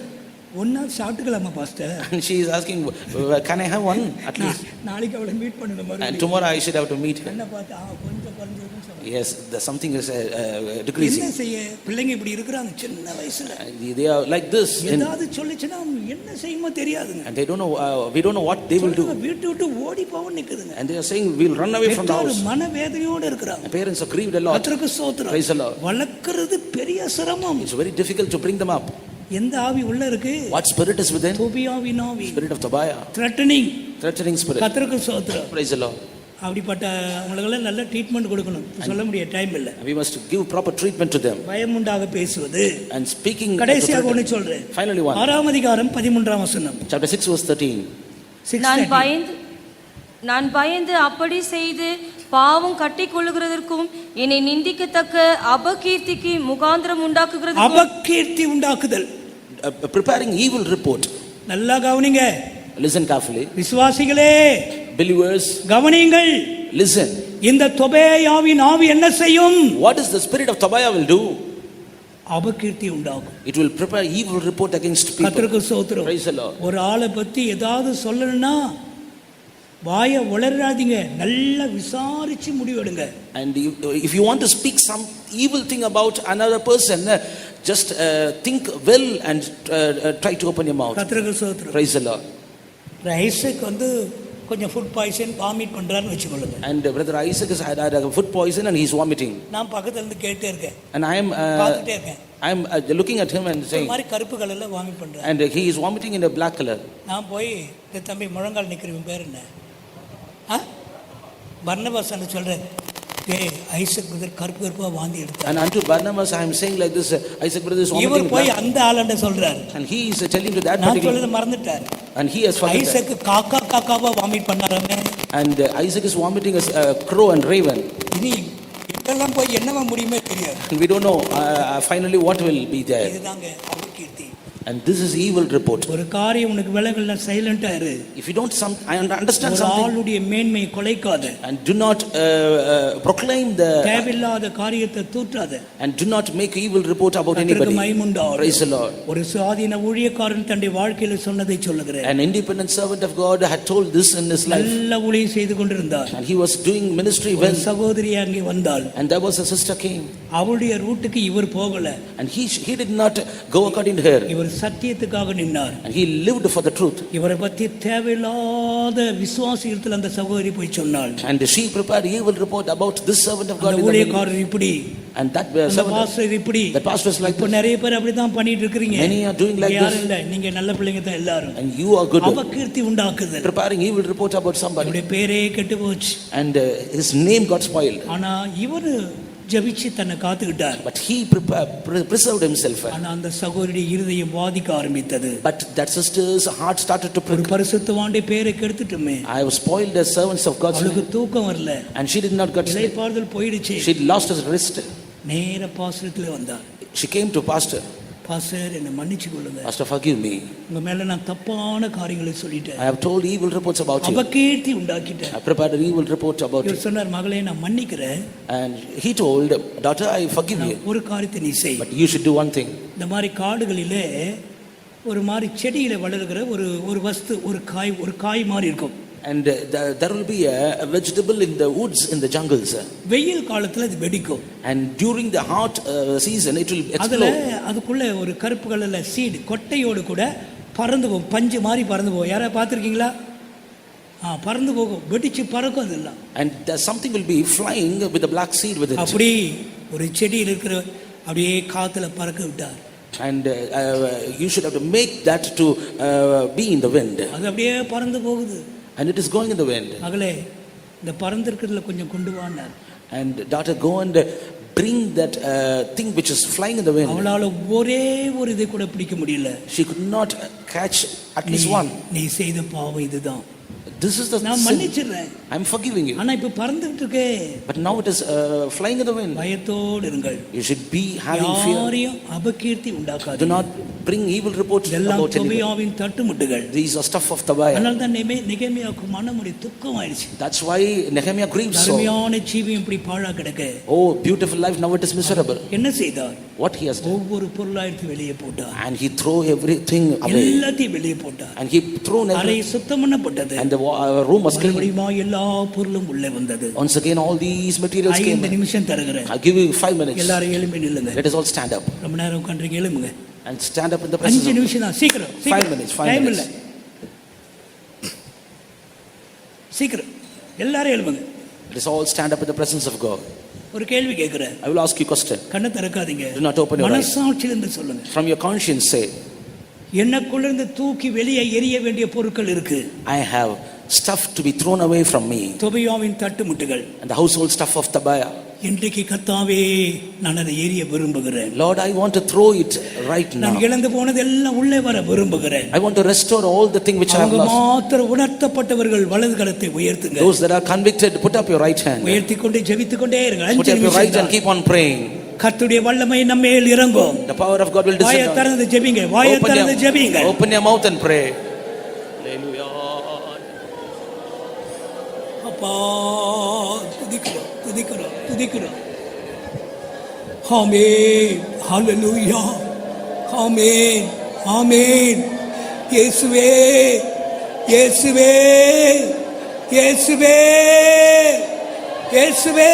ஒன்னா சாப்பிட்டுக்கலாமா pastor? And she is asking, can I have one at least? நாளைக்கு அவளை meet பண்ணணும் And மறுபடியும். tomorrow I should have to meet her. என்ன பார்த்து கொஞ்சம் குறைஞ்சிருக்குன்னு சொன்னாங்க. Yes, something is decreasing. என்ன செய்ய, பிள்ளைங்க இப்படி இருக்கிறாங்க சின்ன வயசுல. They are like this. ஏதாவது சொல்லிச்சுன்னா என்ன செய்யுமோ தெரியாதுங்க. And they don't know, we don't know what they will do. வீட்டு விட்டு ஓடி போவோம் நிக்குதுங்க. And they are saying, we'll run away from the house. மனவேதனையோட இருக்கிறாங்க. Parents are grieved a lot. கர்த்தருக்கு ஸ்தோத்திரம். Praise the Lord. வளர்க்கிறது பெரிய சிரமம். It's very difficult to bring them up. எந்த ஆவி உள்ள இருக்கு? What spirit is within? தொபியாவின் ஆவி. Spirit of Tobiah. Threatening spirit. கர்த்தருக்கு ஸ்தோத்திரம். Praise the Lord. அப்படிப்பட்ட அவங்களுக்கெல்லாம் நல்ல ட்ரீட்மெண்ட் கொடுக்கணும். சொல்ல முடிய டைம் இல்ல. We must give proper treatment to them. பயமுண்டாக பேசுவது. And speaking. கடைசியாக ஒன்னு சொல்றேன். Finally one. 6ஆம் அதிகாரம் 13ஆம் வசனம். Chapter 6 verse 13. நான் பயந்து அப்படி செய்து பாவம் கட்டிக்கொள்ளுகிறதற்கும் என்னை நிந்திக்கத்தக்க அபகீர்த்திக்கு முகாந்திரம் உண்டாக்குகிறது. அபகீர்த்தி உண்டாக்குதல். Preparing evil report. நல்லா கவனிங்க. Listen carefully. விசுவாசிகளே, believers, கவனியுங்கள். listen. இந்த தொபியாவின் ஆவி என்ன செய்யும்? What is the spirit of Tobiah will do? அபகீர்த்தி உண்டாக்கும். It will prepare evil report against people. கர்த்தருக்கு ஸ்தோத்திரம். Praise the Lord. ஒரு ஆளை பத்தி ஏதாவது சொல்லணும்னா வாயை உளறாதீங்க, நல்லா விசாரிச்சு முடிவெடுங்க. And if you want to speak some evil thing about another person, just think well and try to open your mouth. கர்த்தருக்கு ஸ்தோத்திரம். Praise the Lord. ஐசக் கொஞ்சம் ஃபுட் பாய்சன் வாமிட் பண்றாருன்னு வெச்சுக்கொள்ளுங்க. And brother Isaac has had a food poison and he is vomiting. நான் பக்கத்துல இருந்து கேட்டே இருக்கேன். And பார்த்துட்டே இருக்கேன். I am looking at him and saying, மாதிரி கருப்பு கலர்ல வாமிட் பண்றாரு. and he is vomiting in a black color. நான் போய் இந்த தம்பி முழங்கால் நிக்கிறவன் பேர் என்ன? பர்னபாஸ் அன்னு சொல்றேன். ஐசக் பிரதர் கருப்பா வாந்தி எடுத்தார். And unto Barnabas I am saying like this, Isaac brother is vomiting. இவர் போய் அந்த ஆளண்ட சொல்றார். And he is telling to that particular. நான் சொல்றத மறந்துட்டார். And he has forgotten. Isaac காக்காவா வாமிட் பண்ணாராமே. And Isaac is vomiting as a crow and raven. இனி எல்லாம் போய் என்னவா முடியுமே தெரியாது. And we don't know finally what will be there. இதுதாங்க அபகீர்த்தி. And this is evil report. ஒரு காரியம் உனக்கு விலகல்ல சைலண்டா இரு. If you don't understand something, ஆளுடைய மேன்மையை கொலைக்காத. and do not proclaim the தேவையில்லாத காரியத்தை தூற்றாத. and do not make evil report about anybody. Praise the Lord. ஒரு சுயாதீன ஊழியக்காரன் தன்னுடைய வாழ்க்கையில சொன்னதை சொல்லுகிறேன். An independent servant of God had told this in his life. நல்ல ஊழியம் செய்து கொண்டிருந்தார். And he was doing ministry well. சகோதரி அங்கே வந்தாள். And there was a sister came. அவளுடைய ரூட்டுக்கு இவர் போகல. And he did not go according to her. இவர் சத்தியத்துக்காக நின்னார். And he lived for the truth. இவரை பத்தி தேவையில்லாத விசுவாசிகள் அந்த சகோதரி போய் சொன்னாள். And she prepared evil report about this servant of God. ஊழியக்காரர் இப்படி. And that pastor இப்படி. The pastor is like இப்ப நிறைய பேர் அப்படி தான் பண்ணிட்டு இருக்கீங்க. Many are doing like this. இல்ல, நீங்க நல்ல பிள்ளைங்க தான் எல்லாரும். And you are good. அபகீர்த்தி உண்டாக்குதல். Preparing evil report about somebody. அவருடைய பேரே கெட்டு போச்சு. And his name got spoiled. ஆனா இவரு ஜெபிச்சு தன்னை காத்துக்கிட்டார். But he preserved himself. ஆனா அந்த சகோதரியுடைய இருதயம் வாதிக்க ஆரம்பித்தது. But that sister's heart started to prick. பரிசுத்தவானுடைய பேரை கெடுத்துட்டோமே. I have spoiled the servants of God. அவளுக்கு தூக்கம் வரல. And she did not get sleep. இளைப்பாறுதல் போயிடுச்சு. She lost her rest. நேரா பாஸ்டர்ல வந்தார். She came to pastor. Pastor என்னை மன்னிச்சு கொள்ளுங்க. Pastor, forgive me. உங்க மேல நான் தப்பான காரியங்களை சொல்லிட்டேன். I have told evil reports about you. அபகீர்த்தி உண்டாக்கிட்டேன். I prepared an evil report about you. சொன்னார், மகளே நான் மன்னிக்கிறேன். And he told, daughter, I forgive you. ஒரு காரியத்தை நீ செய். But you should do one thing. இந்த மாதிரி காடுகளிலே ஒரு மாதிரி செடியில வளர்கிற ஒரு வஸ்து, ஒரு காய் மாதிரி இருக்கும். And there will be a vegetable in the woods, in the jungles. வெயில் காலத்துல அது வெடிக்கும். And during the hot season it will explode. அதுக்குள்ள ஒரு கருப்பு கலர்ல சீட் கொட்டையோடு கூட பறந்து போகும், பஞ்சு மாதிரி பறந்து போகும். யாரா பார்த்திருக்கீங்களா? பறந்து போகும், வெடிச்சு பறக்கும் அதெல்லாம். And something will be flying with the black seed with it. அப்படி ஒரு செடியில் இருக்கிற அப்படியே காத்துல பறக்க விட்டார். And you should have to make that to be in the wind. அது அப்படியே பறந்து போகுது. And it is going in the wind. மகளே, இந்த பறந்திருக்கிறதுல கொஞ்சம் கொண்டு வான்னார். And daughter, go and bring that thing which is flying in the wind. அவளால ஒரே ஒரு இதை கூட பிடிக்க முடியல. She could not catch at least one. நீ செய்த பாவம் இதுதான். This is the நான் sin. மன்னிச்சிடுறேன், I'm forgiving you. ஆனா இப்ப பறந்துட்டு இருக்கே. But now it is flying in the wind. பயத்தோடு இருங்கள். You should be having fear. யாரையும் அபகீர்த்தி Do உண்டாக்காதீங்க. not bring evil reports இதெல்லாம் about anyone. தொபியாவின் தட்டுமுட்டுகள். These are stuff of Tobiah. அதனால தான் நெகேமியாவுக்கு மனமுடி துக்கம் ஆயிடுச்சு. That's why Nehemiah grieves so. அருமையான ஜீவியம் இப்படி பாழா கிடக்க. Oh, beautiful life, now it is miserable. என்ன செய்தார்? What he has done. ஒவ்வொரு பொருளா எடுத்து வெளியே போட்டார். And he threw everything away. எல்லாத்தையும் வெளியே போட்டார். And he threw அறை everything. சுத்தம் பண்ணப்பட்டது. And the room was clean. மறுபடியும் எல்லா பொருளும் உள்ளே வந்தது. Once again all these materials came. 5 நிமிஷம் தருகிறேன். I'll give you 5 minutes. எல்லாரும் எழும்பி நில்லுங்க. Let us all stand up. ரொம்ப நேரம் உட்கார்ந்து எழும்புங்க. And stand up in the presence 5 of நிமிஷம் தான், சீக்கிரம். 5 minutes, 5 டைம் minutes. இல்ல. சீக்கிரம் எல்லாரும் எழும்புங்க. Let us all stand up in the presence of God. ஒரு கேள்வி கேக்குறேன். I will ask you a question. கண்ணை திறக்காதீங்க. Do not open your eyes. மனசாட்சியிலிருந்து சொல்லுங்க. From your conscience say, எனக்குள்ளிருந்து தூக்கி வெளியே எறிய வேண்டிய பொருட்கள் இருக்கு. I have stuff to be thrown away from me. தொபியாவின் தட்டுமுட்டுகள். And the household stuff of Tobiah. இன்றைக்கு கர்த்தாவே நான் அதை எறிய விரும்புகிறேன். Lord, I want to throw it right now. நான் இழந்து போனது எல்லாம் உள்ளே வர விரும்புகிறேன். I want to restore all the thing which I have lost. மாத்திர உணர்த்தப்பட்டவர்கள் வலது கரத்தை உயர்த்துங்க. Those that are convicted, put up your right hand. உயர்த்தி கொண்டே ஜெபித்து கொண்டே இருங்க. Put up your right and keep on praying. கர்த்தருடைய வல்லமை நம்மேல் இறங்கும். The power of God will descend. வாயை திறந்து ஜெபிங்க. வாயை திறந்து ஜெபிங்க. Open your mouth and pray. Hallelujah. அப்பா துதிக்கிறோம், துதிக்கிறோம், துதிக்கிறோம். ஆமென். ஹல்லேலூயா. ஆமென். ஆமென். இயேசுவே, இயேசுவே, இயேசுவே, இயேசுவே.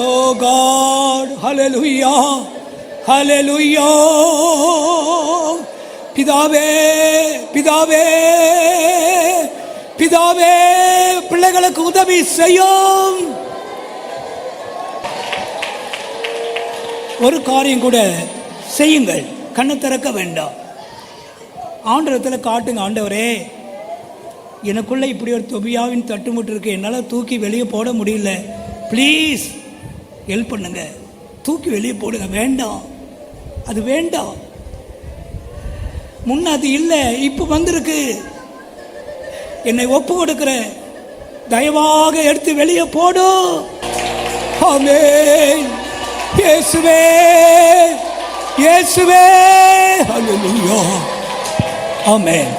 Oh God, hallelujah, hallelujah. பிதாவே, பிதாவே, பிதாவே, பிள்ளைகளுக்கு உதவி செய்யும். ஒரு காரியம் கூட செய்யுங்கள், கண்ணை திறக்க வேண்டாம். ஆண்டவரத்தில் காட்டுங்க, ஆண்டவரே எனக்குள்ள இப்படி ஒரு தொபியாவின் தட்டுமுட்டு இருக்கு, என்னால் தூக்கி வெளியே போட முடியல, ப்ளீஸ் ஹெல்ப் பண்ணுங்க, தூக்கி வெளியே போடுங்க. வேண்டாம், அது வேண்டாம். முன்ன அது இல்லை, இப்போ வந்திருக்கு. என்னை ஒப்பு கொடுக்கிற, தயவாக எடுத்து வெளியே போடு. ஆமென். இயேசுவே, இயேசுவே, ஹல்லேலூயா. ஆமென்.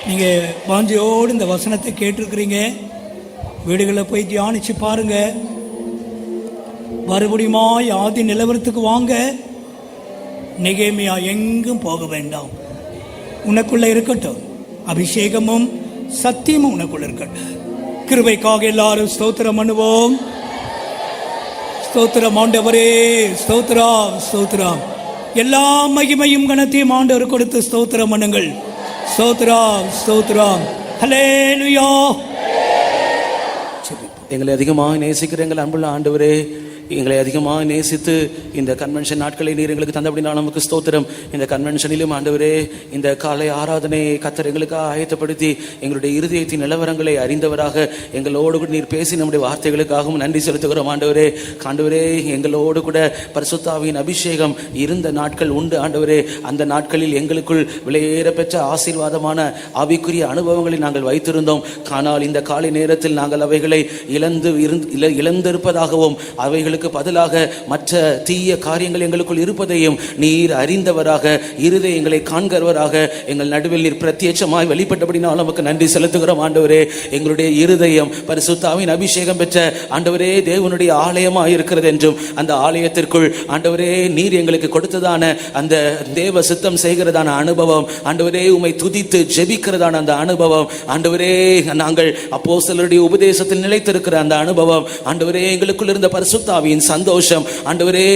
நீங்க வாஞ்சையோடு இந்த வசனத்தை கேட்டிருக்கிறீங்க. வீடுகளில் போய் தியானிச்சு பாருங்க. மறுபடியுமாய் ஆதி நிலவரத்துக்கு வாங்க. நெகேமியா எங்கும் போக வேண்டாம், உனக்குள்ள இருக்கட்டும். அபிஷேகமும் சத்தியமும் உனக்குள்ள இருக்கட்டும். கிருபைக்காக எல்லாரும் ஸ்தோத்திரம் பண்ணுவோம். ஸ்தோத்திரம் ஆண்டவரே, ஸ்தோத்திரம், ஸ்தோத்திரம். எல்லா மகிமையும் கனத்தையும் ஆண்டவர் கொடுத்து ஸ்தோத்திரம் பண்ணுங்கள். ஸ்தோத்திரம், ஸ்தோத்திரம். ஹல்லேலூயா. எங்களை அதிகமாக நேசிக்கிற எங்கள் அன்புள்ள ஆண்டவரே, எங்களை அதிகமாக நேசித்து இந்த கன்வென்ஷன் நாட்களை நீர் எங்களுக்கு தந்தபடினால் நமக்கு ஸ்தோத்திரம். இந்த கன்வென்ஷனிலும் ஆண்டவரே, இந்த காலை ஆராதனையை கர்த்தர் எங்களுக்காக ஆயத்தப்படுத்தி எங்களுடைய இருதயத்தின் நிலவரங்களை அறிந்தவராக எங்களோடு கூட நீர் பேசி நம்முடைய வார்த்தைகளுக்காகவும் நன்றி செலுத்துகிறோம். ஆண்டவரே, ஆண்டவரே, எங்களோடு கூட பரிசுத்தாவின் அபிஷேகம் இருந்த நாட்கள் உண்டு. ஆண்டவரே, அந்த நாட்களில் எங்களுக்குள் விலையேற பெற்ற ஆசீர்வாதமான ஆவிக்குரிய அனுபவங்களை நாங்கள் வைத்திருந்தோம். ஆனால் இந்த காலை நேரத்தில் நாங்கள் அவைகளை இழந்திருப்பதாகவும் அவைகளுக்கு பதிலாக மற்ற தீய காரியங்கள் எங்களுக்குள் இருப்பதையும் நீர் அறிந்தவராக, இருதயங்களை காண்கிறவராக எங்கள் நடுவில் நீர் பிரத்யட்சமாய் வெளிப்பட்டபடினால் நமக்கு நன்றி செலுத்துகிறோம். ஆண்டவரே, எங்களுடைய இருதயம் பரிசுத்தாவின் அபிஷேகம் பெற்ற ஆண்டவரே தேவனுடைய ஆலயமாக இருக்கிறது என்றும், அந்த ஆலயத்திற்குள் ஆண்டவரே நீர் எங்களுக்கு கொடுத்ததான அந்த தேவ சித்தம் செய்கிறதான அனுபவம், ஆண்டவரே உம்மை துதித்து ஜெபிக்கிறதான அந்த அனுபவம், ஆண்டவரே நாங்கள் அப்போஸ்தலருடைய உபதேசத்தில் நிலைத்திருக்கிற அந்த அனுபவம், ஆண்டவரே எங்களுக்குள் இருந்த பரிசுத்தாவின் சந்தோஷம், ஆண்டவரே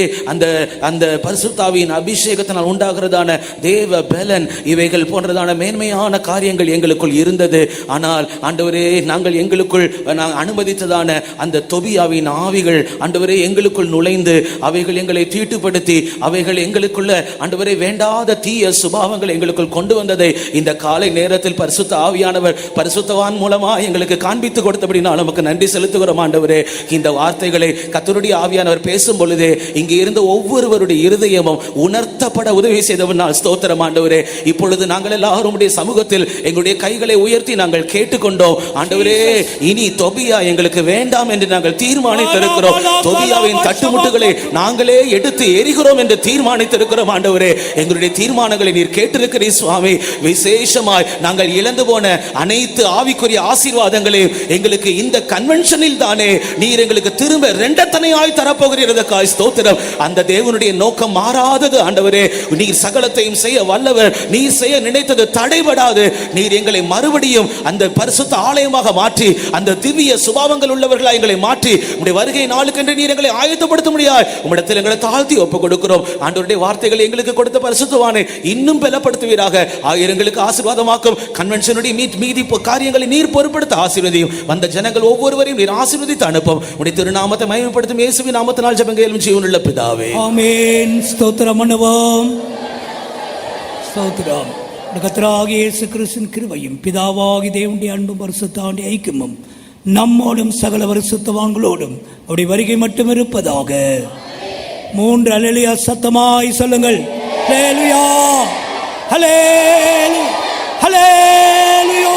அந்த பரிசுத்தாவின் அபிஷேகத்தினால் உண்டாகிறதான தேவ பலன், இவைகள் போன்றதான மேன்மையான காரியங்கள் எங்களுக்குள் இருந்தது. ஆனால் ஆண்டவரே, நாங்கள் எங்களுக்குள் அனுமதித்ததான அந்த தொபியாவின் ஆவிகள் ஆண்டவரே எங்களுக்குள் நுழைந்து அவைகள் எங்களை தீட்டுப்படுத்தி அவைகள் எங்களுக்குள்ள ஆண்டவரே வேண்டாத தீய சுபாவங்கள் எங்களுக்குள் கொண்டு வந்ததை இந்த காலை நேரத்தில் பரிசுத்த ஆவியானவர் பரிசுத்தவான் மூலமா எங்களுக்கு காண்பித்து கொடுத்தபடினால் நமக்கு நன்றி செலுத்துகிறோம். ஆண்டவரே, இந்த வார்த்தைகளை கர்த்தருடைய ஆவியானவர் பேசும் பொழுது இங்கே இருந்த ஒவ்வொருவருடைய இருதயமும் உணர்த்தப்பட உதவி செய்தவனால் ஸ்தோத்திரம் ஆண்டவரே. இப்பொழுது நாங்கள் எல்லாரும் உம்முடைய சமூகத்தில் எங்களுடைய கைகளை உயர்த்தி நாங்கள் கேட்டுக்கொண்டோம் ஆண்டவரே. இனி தொபியா எங்களுக்கு வேண்டாம் என்று நாங்கள் தீர்மானித்திருக்கிறோம். தொபியாவின் தட்டுமுட்டுகளை நாங்களே எடுத்து எரிகிறோம் என்று தீர்மானித்திருக்கிறோம் ஆண்டவரே. எங்களுடைய தீர்மானங்களை நீர் கேட்டிருக்கிறீர் சுவாமி. விசேஷமாய் நாங்கள் இழந்து போன அனைத்து ஆவிக்குரிய ஆசீர்வாதங்களையும் எங்களுக்கு இந்த கன்வென்ஷனில் தானே நீர் எங்களுக்கு திரும்ப இரண்டத்தனையாய் தரப்போகிறதற்காய் ஸ்தோத்திரம். அந்த தேவனுடைய நோக்கம் மாறாதது ஆண்டவரே. நீர் சகலத்தையும் செய்ய வல்லவர். நீர் செய்ய நினைத்தது தடைபடாது. நீர் எங்களை மறுபடியும் அந்த பரிசுத்த ஆலயமாக மாற்றி அந்த திவ்ய சுபாவங்கள் உள்ளவர்களாய் எங்களை மாற்றி உம்முடைய வருகை நாளுக்கென்று நீர் எங்களை ஆயத்தப்படுத்த முடியாது. உம்மிடத்தில் எங்களை தாழ்த்தி ஒப்புக் கொடுக்கிறோம். ஆண்டவருடைய வார்த்தைகளை எங்களுக்கு கொடுத்த பரிசுத்தவானே இன்னும் பலப்படுத்துவீராக. எங்களுக்கு ஆசீர்வாதமாக்கும் கன்வென்ஷனுடைய மீதி காரியங்களை நீர் பொறுப்படுத்த ஆசீர்வதியும். வந்த ஜனங்கள் ஒவ்வொருவரையும் நீர் ஆசீர்வதித்து அனுப்பும். உம்முடைய திருநாமத்தை மகிமைப்படுத்தும் இயேசுவின் நாமத்தினால் ஜெபங்கேலும் ஜீவனுள்ள பிதாவே ஆமென். ஸ்தோத்திரம் பண்ணுவோம். ஸ்தோத்திரம். கர்த்தராகிய இயேசு கிறிஸ்துவின் கிருபையும் பிதாவாகிய தேவனுடைய அன்பும் பரிசுத்த ஐக்கியமும் நம்மோடும் சகல பரிசுத்தவான்களோடும் அவருடைய வருகை மட்டும் இருப்பதாக. 3 அல்லேலூயா சத்தமாய் சொல்லுங்கள். அல்லேலூயா அல்லேலூயா அல்லேலூயா.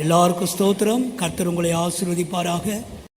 எல்லாருக்கும் ஸ்தோத்திரம். கர்த்தர் உங்களை ஆசீர்வதிப்பாராக.